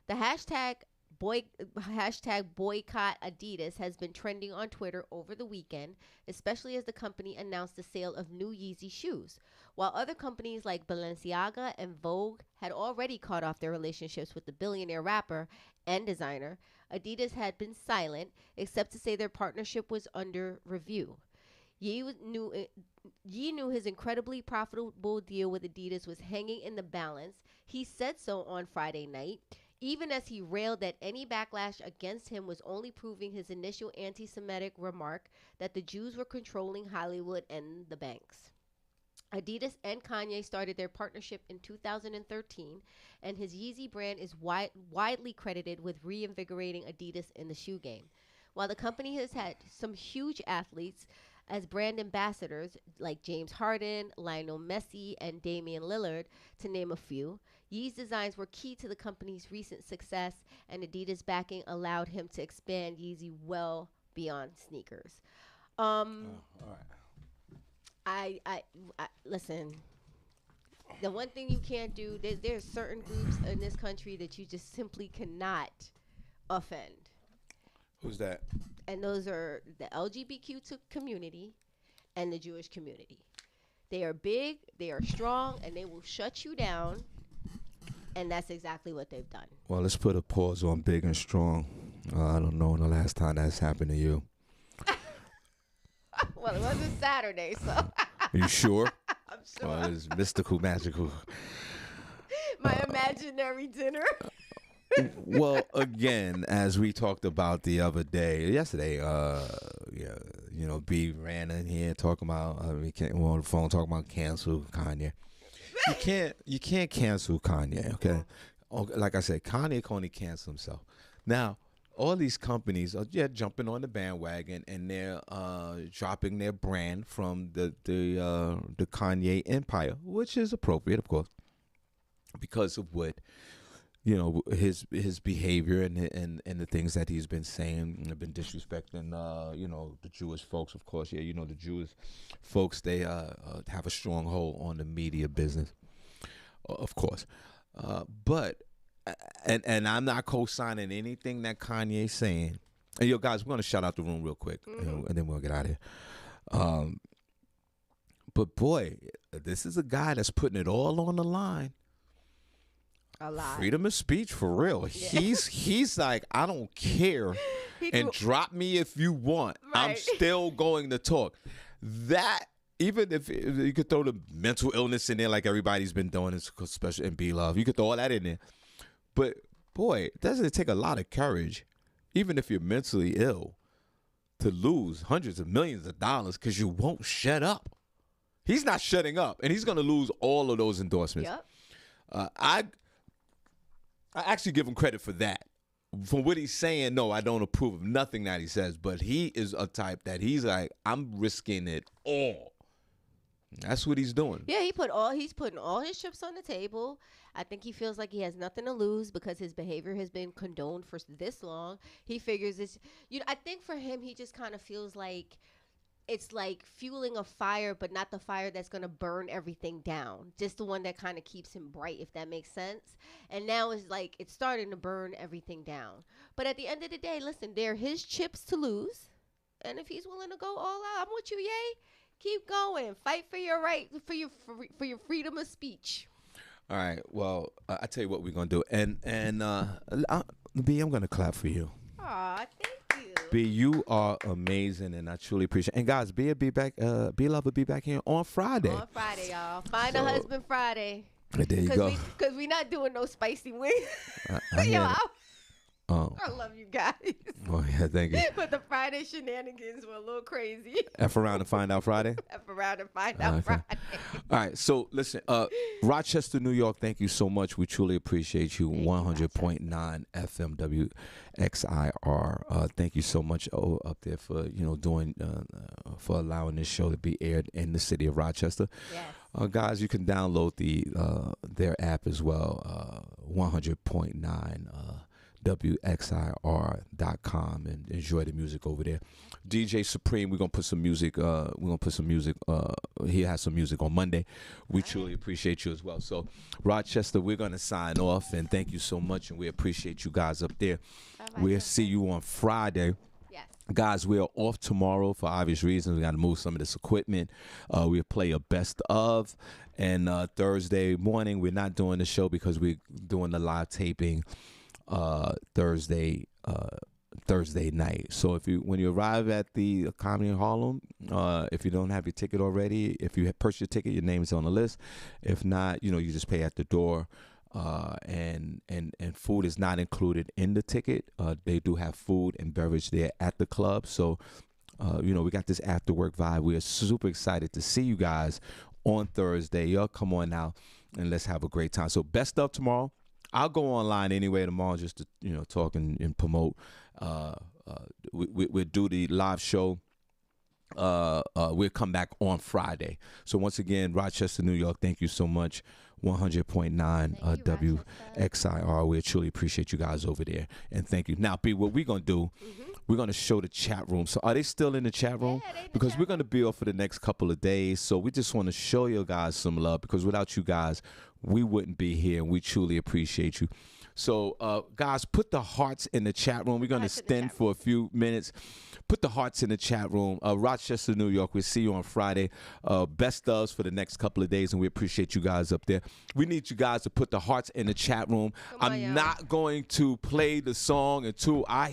S3: The hashtag boycott Adidas has been trending on Twitter over the weekend, especially as the company announced the sale of new Yeezy shoes. While other companies like Balenciaga and Vogue had already cut off their relationships with the billionaire rapper and designer, Adidas had been silent, except to say their partnership was under review. Yee knew his incredibly profitable deal with Adidas was hanging in the balance. He said so on Friday night, even as he railed that any backlash against him was only proving his initial anti-Semitic remark that the Jews were controlling Hollywood and the banks. Adidas and Kanye started their partnership in 2013, and his Yeezy brand is widely credited with reinvigorating Adidas in the shoe game. While the company has had some huge athletes as brand ambassadors like James Harden, Lionel Messi, and Damian Lillard, to name a few, Yee's designs were key to the company's recent success, and Adidas backing allowed him to expand Yeezy well beyond sneakers.
S2: All right.
S3: I listen. The one thing you can't do, there's certain groups in this country that you just simply cannot offend.
S2: Who's that?
S3: And those are the LGBTQ community and the Jewish community. They are big, they are strong, and they will shut you down. And that's exactly what they've done.
S2: Well, let's put a pause on big and strong. I don't know when the last time that's happened to you.
S3: Well, it wasn't Saturday, so.
S2: Are you sure?
S3: I'm sure.
S2: Well, it's mystical, magical.
S3: My imaginary dinner.
S2: Well, again, as we talked about yesterday, B ran in here talking about, we on the phone talking about cancel Kanye. You can't cancel Kanye, okay? Like I said, Kanye can only cancel himself. Now, all these companies are jumping on the bandwagon, and they're dropping their brand from the Kanye empire, which is appropriate, of course, because of what his behavior and the things that he's been saying, have been disrespecting the Jewish folks, of course. The Jewish folks, they have a strong hold on the media business, of course. But I'm not co-signing anything that Kanye's saying. And guys, we're gonna shout out the room real quick, and then we'll get out of here. But boy, this is a guy that's putting it all on the line.
S3: A lot.
S2: Freedom of speech, for real. Yeah. He's like, I don't care, and drop me if you want. Right. I'm still going to talk. That, even if you could throw the mental illness in there, like everybody's been doing, especially in Be Love, you could throw all that in there. But boy, doesn't it take a lot of courage, even if you're mentally ill, to lose hundreds of millions of dollars because you won't shut up? He's not shutting up, and he's going to lose all of those endorsements. Yep. I actually give him credit for that. For what he's saying, no, I don't approve of nothing that he says, but he is a type that he's like, I'm risking it all. That's what he's doing.
S3: Yeah, he's putting all his chips on the table. I think he feels like he has nothing to lose because his behavior has been condoned for this long. He figures it's, I think for him, he just kind of feels like it's like fueling a fire, but not the fire that's going to burn everything down. Just the one that kind of keeps him bright, if that makes sense. And now it's like it's starting to burn everything down. But at the end of the day, listen, they're his chips to lose. And if he's willing to go all out, I'm with you, yay. Keep going. Fight for your right, for your freedom of speech.
S2: All right. Well, I tell you what we're gonna do, and B, I'm gonna clap for you.
S3: Aw, thank you.
S2: B, you are amazing, and I truly appreciate it. And guys, B will be back. B Love will be back here on Friday.
S3: On Friday, y'all. Find a husband Friday.
S2: There you go.
S3: Because we not doing no spicy wings.
S2: I hear
S3: Yo,
S2: that.
S3: I love you guys.
S2: Oh yeah, thank you.
S3: But the Friday shenanigans were a little crazy.
S2: F around and find out Friday.
S3: F around and find out Friday.
S2: All right. So listen, Rochester, New York. Thank you so much. We truly appreciate you. 100.9 FM WXIR. Thank you so much up there for doing for allowing this show to be aired in the city of Rochester.
S3: Yes.
S2: Guys, you can download their app as well. 100.9. WXIR.com and enjoy the music over there. DJ Supreme, we're gonna put some music. He has some music on Monday. We truly appreciate you as well. So, Rochester, we're gonna sign off and thank you so much, and we appreciate you guys up there. We'll see you on Friday.
S3: Yes.
S2: Guys, we are off tomorrow for obvious reasons. We got to move some of this equipment. We'll play a best of. And Thursday morning, we're not doing the show because we're doing the live taping Thursday night. So when you arrive at the Comedy in Harlem, if you don't have your ticket already, if you have purchased your ticket, your name is on the list. If not, you just pay at the door. And food is not included in the ticket. They do have food and beverage there at the club. So, we got this after work vibe. We are super excited to see you guys on Thursday. Y'all come on now and let's have a great time. So best of tomorrow. I'll go online anyway tomorrow just to talk and promote. We'll do the live show. We'll come back on Friday. So once again, Rochester, New York, thank you so much. 100.9 WXIR. We truly appreciate you guys over there, and thank you. Now, B, what we're gonna do? We're gonna show the chat room. So are they still in the chat room?
S3: Yeah,
S2: because we're gonna be off for the next couple of days. So we just want to show you guys some love, because without you guys, we wouldn't be here, and we truly appreciate you. So, guys, put the hearts in the chat room. We're going to stand for a few minutes. Put the hearts in the chat room. Rochester, New York, we'll see you on Friday. Best ofs for the next couple of days, and we appreciate you guys up there. We need you guys to put the hearts in the chat room. I'm not going to play the song until I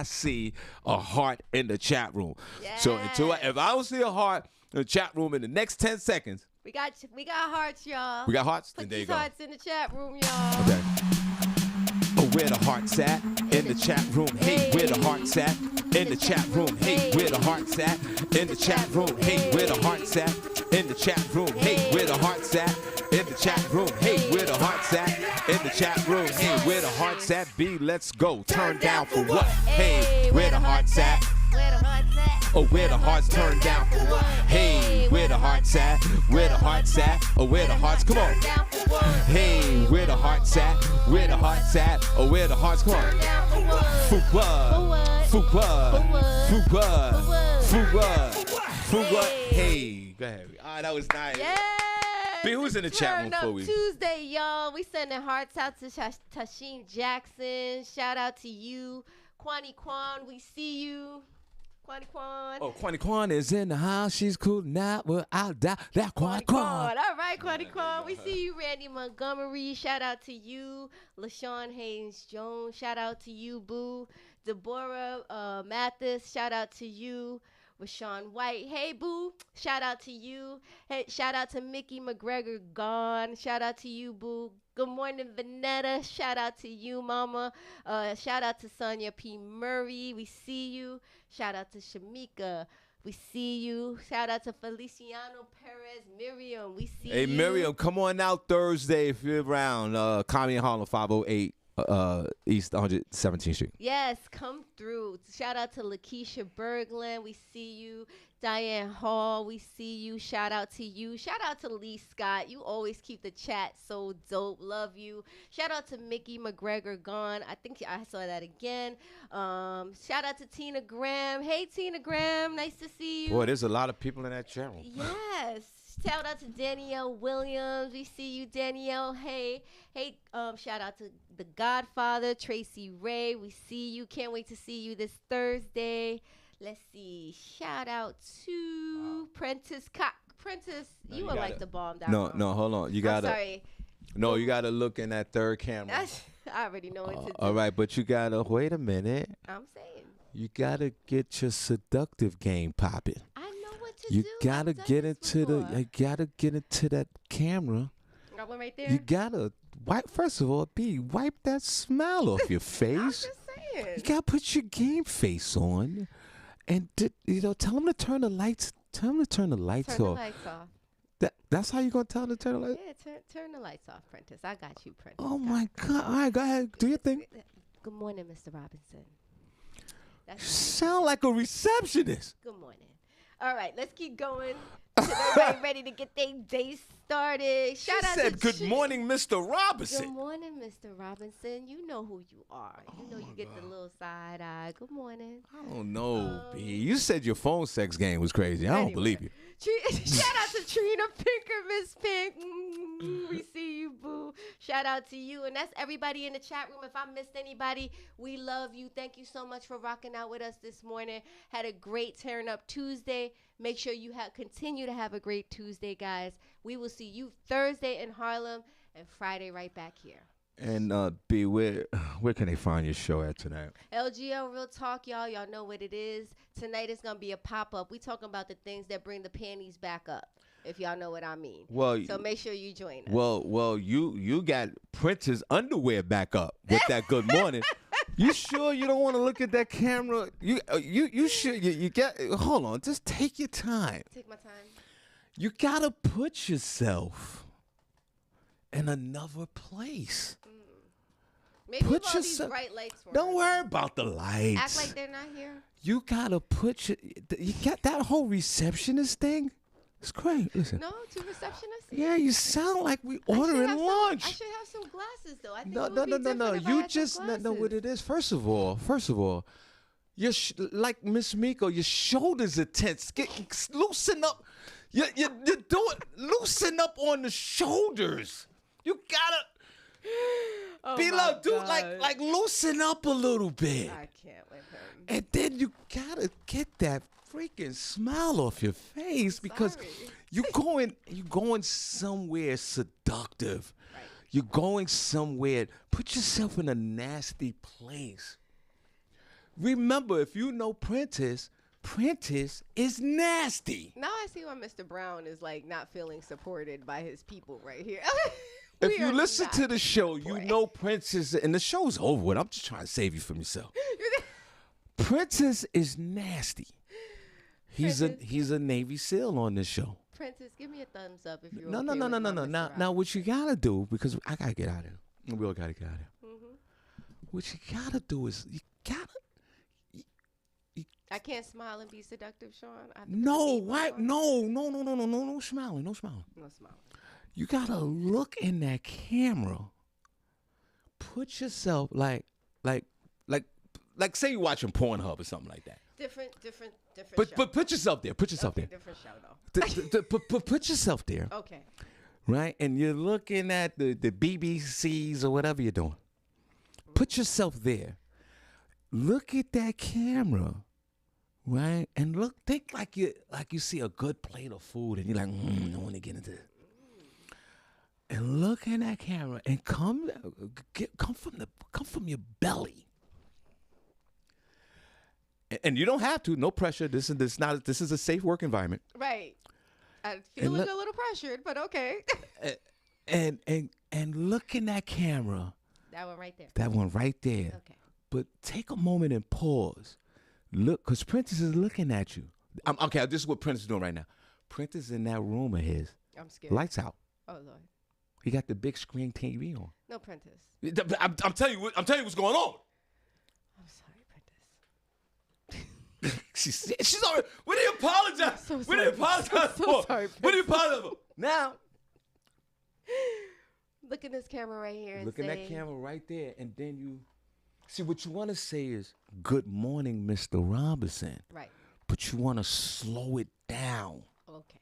S2: see a heart in the chat room.
S3: Yes.
S2: So if I don't see a heart in the chat room in the next 10 seconds,
S3: we got hearts, y'all.
S2: we got hearts?
S3: Put
S2: Then there you
S3: these
S2: go.
S3: hearts in the chat room, y'all.
S2: Okay. Oh, where the hearts at? In the chat room. Hey, where the hearts at? In the chat room. Hey, where the hearts at? In the chat room. Hey, where the hearts at? In the chat room. Hey, where the hearts at? In the chat room. Hey, where the hearts at? In the chat room. Hey, where the hearts at? B, let's go. Turn down for what? Hey, where the hearts at?
S3: Where the hearts at?
S2: Oh, where the hearts turn down for what? Hey, where the hearts at? Where the hearts at? Oh, where the hearts, come on. Hey, where the hearts at? Where the hearts at? Oh, where the hearts, come on. For what? For what? For what? For what? For what? Hey, go ahead. Ah, that was nice.
S3: Yeah.
S2: B, who's in the chat room for we?
S3: Tuesday, y'all. We sending hearts out to Tasheen Jackson. Shout out to you. Kwani Kwan, we see you. Kwani Kwan.
S2: Oh, Kwani Kwan is in the house. She's cool now. Without doubt, that Kwani Kwan.
S3: All right, Kwani Kwan. We see you, Randy Montgomery. Shout out to you. LaShawn Haynes Jones. Shout out to you, Boo. Deborah Mathis. Shout out to you. Rashawn White. Hey, Boo. Shout out to you. Hey, shout out to Mickey McGregor Gone. Shout out to you, Boo. Good morning, Vanetta. Shout out to you, Mama. Shout out to Sonia P. Murray. We see you. Shout out to Shamika. We see you. Shout out to Feliciano Perez. Miriam, we see you.
S2: Hey, Miriam, come on out Thursday if you're around. Comedy in Harlem 508. East 117th Street.
S3: Yes, come through. Shout out to Lakeisha Berglund. We see you. Diane Hall, we see you. Shout out to you. Shout out to Lee Scott. You always keep the chat so dope. Love you. Shout out to Mickey McGregor Gone. I think I saw that again. Shout out to Tina Graham. Hey, Tina Graham. Nice to see you.
S2: Boy, there's a lot of people in that channel.
S3: Yes. Shout out to Danielle Williams. We see you, Danielle. Hey, shout out to The Godfather, Tracy Ray. We see you. Can't wait to see you this Thursday. Let's see. Shout out to Prentice Cock. Prentice,
S2: No,
S3: you
S2: you
S3: were
S2: gotta-
S3: like the bomb that
S2: No, hold on. You gotta.
S3: I'm sorry.
S2: No, you gotta look in that third camera.
S3: I already know what to do.
S2: All right, but you gotta wait a minute.
S3: I'm saying.
S2: You gotta get your seductive game popping.
S3: I know what to
S2: You
S3: do.
S2: gotta
S3: I've done
S2: get
S3: this
S2: into
S3: before.
S2: you gotta get into that camera.
S3: Got one right there.
S2: You gotta wipe. First of all, wipe that smile off your
S3: I'm
S2: face.
S3: just saying.
S2: You gotta put your game face on, and tell them to turn the lights. Tell them to turn the lights
S3: Turn the
S2: off.
S3: lights off.
S2: That's how you gonna tell them to turn the lights.
S3: Yeah, turn the lights off, Prentice. I got you, Prentice.
S2: Oh my God! All right, go ahead. Do your thing.
S3: Good morning, Mr. Robinson. That's
S2: Sound like a receptionist.
S3: good morning. All right, let's keep going. Everybody ready to get their day started.
S2: She
S3: Shout out
S2: said,
S3: to
S2: "Good
S3: Chi-
S2: morning, Mr.
S3: Good
S2: Robinson."
S3: morning, Mr. Robinson. You know who you are. You know you get the little side eye. Good morning.
S2: I don't know, B. You said your phone sex game was crazy. I don't
S3: Anyway.
S2: believe you.
S3: Shout out to Trina Pinker, Miss Pink. We see you, boo. Shout out to you. And that's everybody in the chat room. If I missed anybody, we love you. Thank you so much for rocking out with us this morning. Had a great Turn Up Tuesday. Make sure you continue to have a great Tuesday, guys. We will see you Thursday in Harlem and Friday right back here.
S2: And B, where can they find your show at tonight?
S3: LGL Real Talk, y'all. Y'all know what it is. Tonight is going to be a pop-up. We talking about the things that bring the panties back up, if y'all know what I mean.
S2: Well,
S3: So make sure you join us.
S2: well, you got Prince's underwear back up with that good morning. You sure you don't want to look at that camera? You should. You get. Hold on. Just take your time.
S3: Take my time.
S2: You gotta put yourself in another place.
S3: Maybe
S2: Put
S3: all these
S2: yourself-
S3: bright lights for
S2: Don't
S3: us.
S2: worry about the lights.
S3: Act like they're not here.
S2: You gotta put you got that whole receptionist thing. It's great. Listen.
S3: No, two receptionists.
S2: Yeah, you sound like we
S3: I should
S2: ordering
S3: have
S2: lunch.
S3: I should have some glasses though. I think
S2: No,
S3: it would
S2: no,
S3: be
S2: no, no,
S3: different
S2: no.
S3: if I
S2: You
S3: had
S2: just
S3: some
S2: know what
S3: glasses.
S2: it is. First of all, you're like Miss Miko. Your shoulders are tense. Loosen up. You're doing loosen up on the shoulders. You gotta
S3: Oh
S2: be
S3: my
S2: like, dude,
S3: God.
S2: like loosen up a little bit,
S3: I can't with him.
S2: and then you gotta get that freaking smile off your face because
S3: Sorry.
S2: you're going somewhere seductive.
S3: Right.
S2: You're going somewhere. Put yourself in a nasty place. Remember, if you know Prentice is nasty.
S3: Now I see why Mr. Brown is like not feeling supported by his people right here.
S2: If
S3: We
S2: you
S3: are
S2: listen
S3: not
S2: to the show, you
S3: supported.
S2: know Prentice, and the show's over with. I'm just trying to save you from yourself. Prentice is nasty. He's a Navy SEAL on this show.
S3: Princess, give me a thumbs up if you're
S2: No.
S3: okay with my Mr.
S2: Now,
S3: Brown.
S2: what you gotta do, because I gotta get out of here. We all gotta get out of here.
S3: Mm-hmm.
S2: What you gotta do is you gotta.
S3: I can't smile and be seductive, Sean. I have to put
S2: No,
S3: the beat
S2: why?
S3: on.
S2: No smiling, no smiling.
S3: No smile.
S2: You gotta look in that camera. Put yourself like say you're watching Pornhub or something like that.
S3: Different
S2: But
S3: show.
S2: put yourself there. Put yourself
S3: Okay,
S2: there.
S3: different show though.
S2: Put yourself there,
S3: Okay.
S2: right? And you're looking at the BBCs or whatever you're doing. Put yourself there. Look at that camera, right? And think like you see a good plate of food, and you're like, I want to get into it. And look in that camera, and come from your belly. And you don't have to. No pressure. This is a safe work environment.
S3: Right. I'm feeling
S2: look-
S3: a little pressured, but okay.
S2: And look in that camera.
S3: That one right there.
S2: That one right there.
S3: Okay.
S2: But take a moment and pause. Look, because Prentice is looking at you. Okay, this is what Prentice is doing right now. Prentice is in that room of his.
S3: I'm scared.
S2: Lights out.
S3: Oh Lord.
S2: He got the big screen TV on.
S3: No, Prentice.
S2: I'm telling you what's going on.
S3: I'm sorry, Prentice.
S2: She's already. What do you apologize?
S3: So
S2: What do you apologize for?
S3: sorry,
S2: What do you apologize for? Now,
S3: look in this camera right here and
S2: look
S3: say,
S2: in that camera right there, and then you see what you want to say is "Good morning, Mr. Robinson,"
S3: right.
S2: but you want to slow it down.
S3: Okay.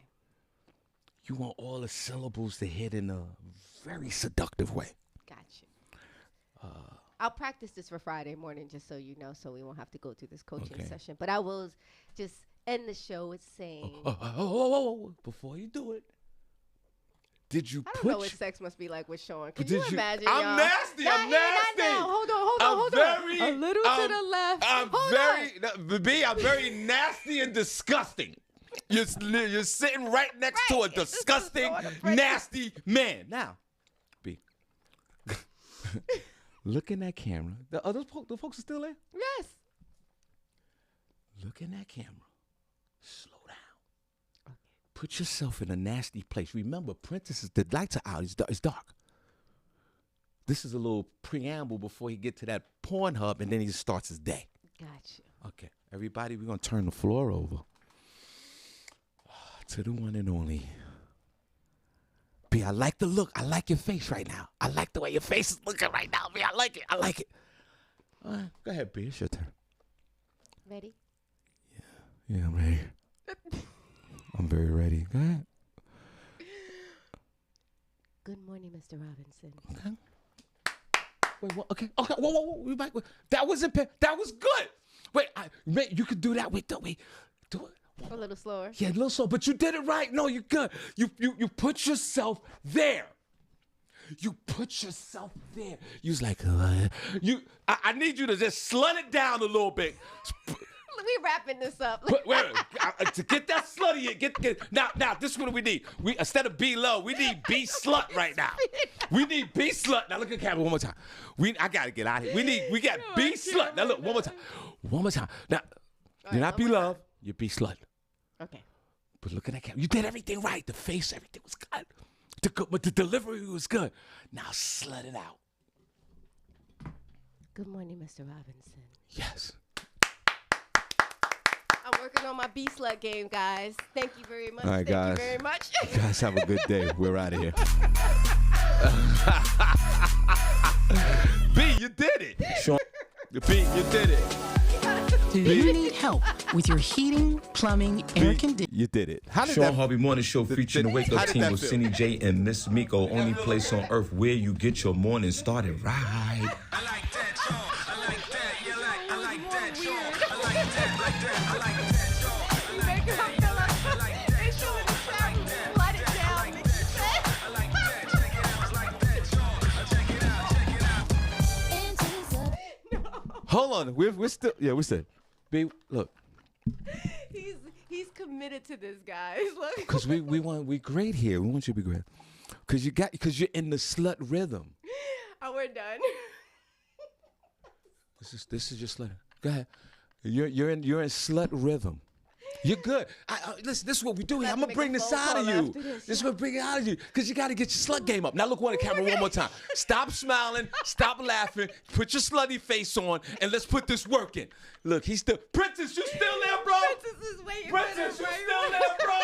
S2: You want all the syllables to hit in a very seductive way.
S3: Gotcha. I'll practice this for Friday morning, just so you know, so we won't have to go through this coaching session. But I will just end the show with saying,
S2: before you do it, did you
S3: I don't know what sex must be like with Shawn. Can
S2: Did
S3: you imagine,
S2: I'm
S3: y'all?
S2: nasty.
S3: Not
S2: I'm
S3: here,
S2: nasty.
S3: not now. Hold on. A little to the left.
S2: I'm very nasty and disgusting. You're sitting right next to a disgusting, nasty man. Now, B, look in that camera. The folks are still there?
S3: Yes.
S2: Look in that camera. Slow down. Okay. Put yourself in a nasty place. Remember, Prentice, the lights are out. It's dark. This is a little preamble before he get to that Pornhub, and then he just starts his day.
S3: Gotcha.
S2: Okay, everybody, we're going to turn the floor over to the one and only. B, I like the look. I like your face right now. I like the way your face is looking right now, B. I like it. All right, go ahead, B. It's your turn.
S3: Ready?
S2: Yeah, I'm ready. I'm very ready. Go ahead.
S3: Good morning, Mr. Robinson.
S2: Okay. Wait, what? Okay. Whoa. That wasn't. That was good. Wait, you could do that. Wait, do it.
S3: A little slower.
S2: Yeah, a little slow, but you did it right. No, you're good. You put yourself there. You put yourself there. You was like, I need you to just slut it down a little bit.
S3: We wrapping this up.
S2: Wait, to get that slutty in, get now. This is what we need. We instead of B low, we need B slut right now. We need B slut. Now look at the camera one more time. I gotta get out of here. We got B slut. Now look one more time. Now you're not B love. You're B slut.
S3: Okay.
S2: But look at that camera. You did everything right. The face, everything was good. But the delivery was good. Now slut it out.
S3: Good morning, Mr. Robinson.
S2: Yes.
S3: I'm working on my B slut game, guys. Thank you very much.
S2: All right, guys.
S3: Thank you very much.
S2: You guys have a good day. We're out of here. B, you did it. Shawn, B, you did it.
S1: Do you need help with your heating, plumbing, air conditioning?
S2: You did it.
S6: Shawn Harvey Morning Show featuring the Wake
S2: how
S6: Up
S2: did
S6: Team
S2: that
S6: with
S2: feel?
S6: Cindy J and Miss Miko. Only place on earth where you get your morning started right.
S7: I like that, Shawn. I like that. I like that, Shawn. I like that. I like that, Shawn.
S3: You make her feel like they show in the trap. Let it down.
S7: I like that. Check it out. I like that, Shawn. Check it out.
S2: Hold on. We're still. Yeah, we're still. B, look.
S3: He's committed to this, guys. Look.
S2: Because we great here. We want you to be great. Because you're in the slut rhythm.
S3: Oh, we're done.
S2: This is your slut. Go ahead. You're in slut rhythm. You're good. Listen, this is what we do here. I'm gonna bring this out of you. This is gonna bring it out of you because you gotta get your slut game up. Now look on the camera one more time. Stop smiling. Stop laughing. Put your slutty face on and let's put this work in. Look, he's still. Princess, you still there, bro?
S3: Princess is waiting.
S2: Princess, you still there, bro?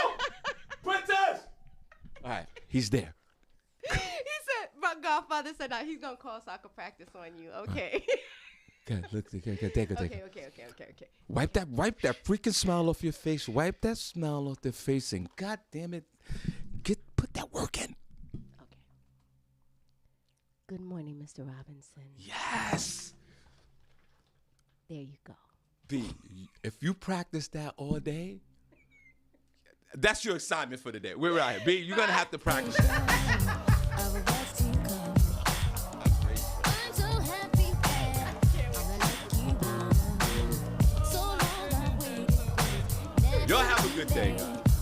S2: Princess. All right, he's there.
S3: He said, my godfather said that he's gonna call so I can practice on you. Okay.
S2: Okay, look, take it.
S3: Okay.
S2: Wipe that freaking smile off your face. Wipe that smile off their face, and God damn it, put that work in.
S3: Okay. Good morning, Mr. Robinson.
S2: Yes.
S3: There you go.
S2: B, if you practice that all day, that's your assignment for the day. We're right. B, you're gonna have to practice that. Y'all have a good day, guys.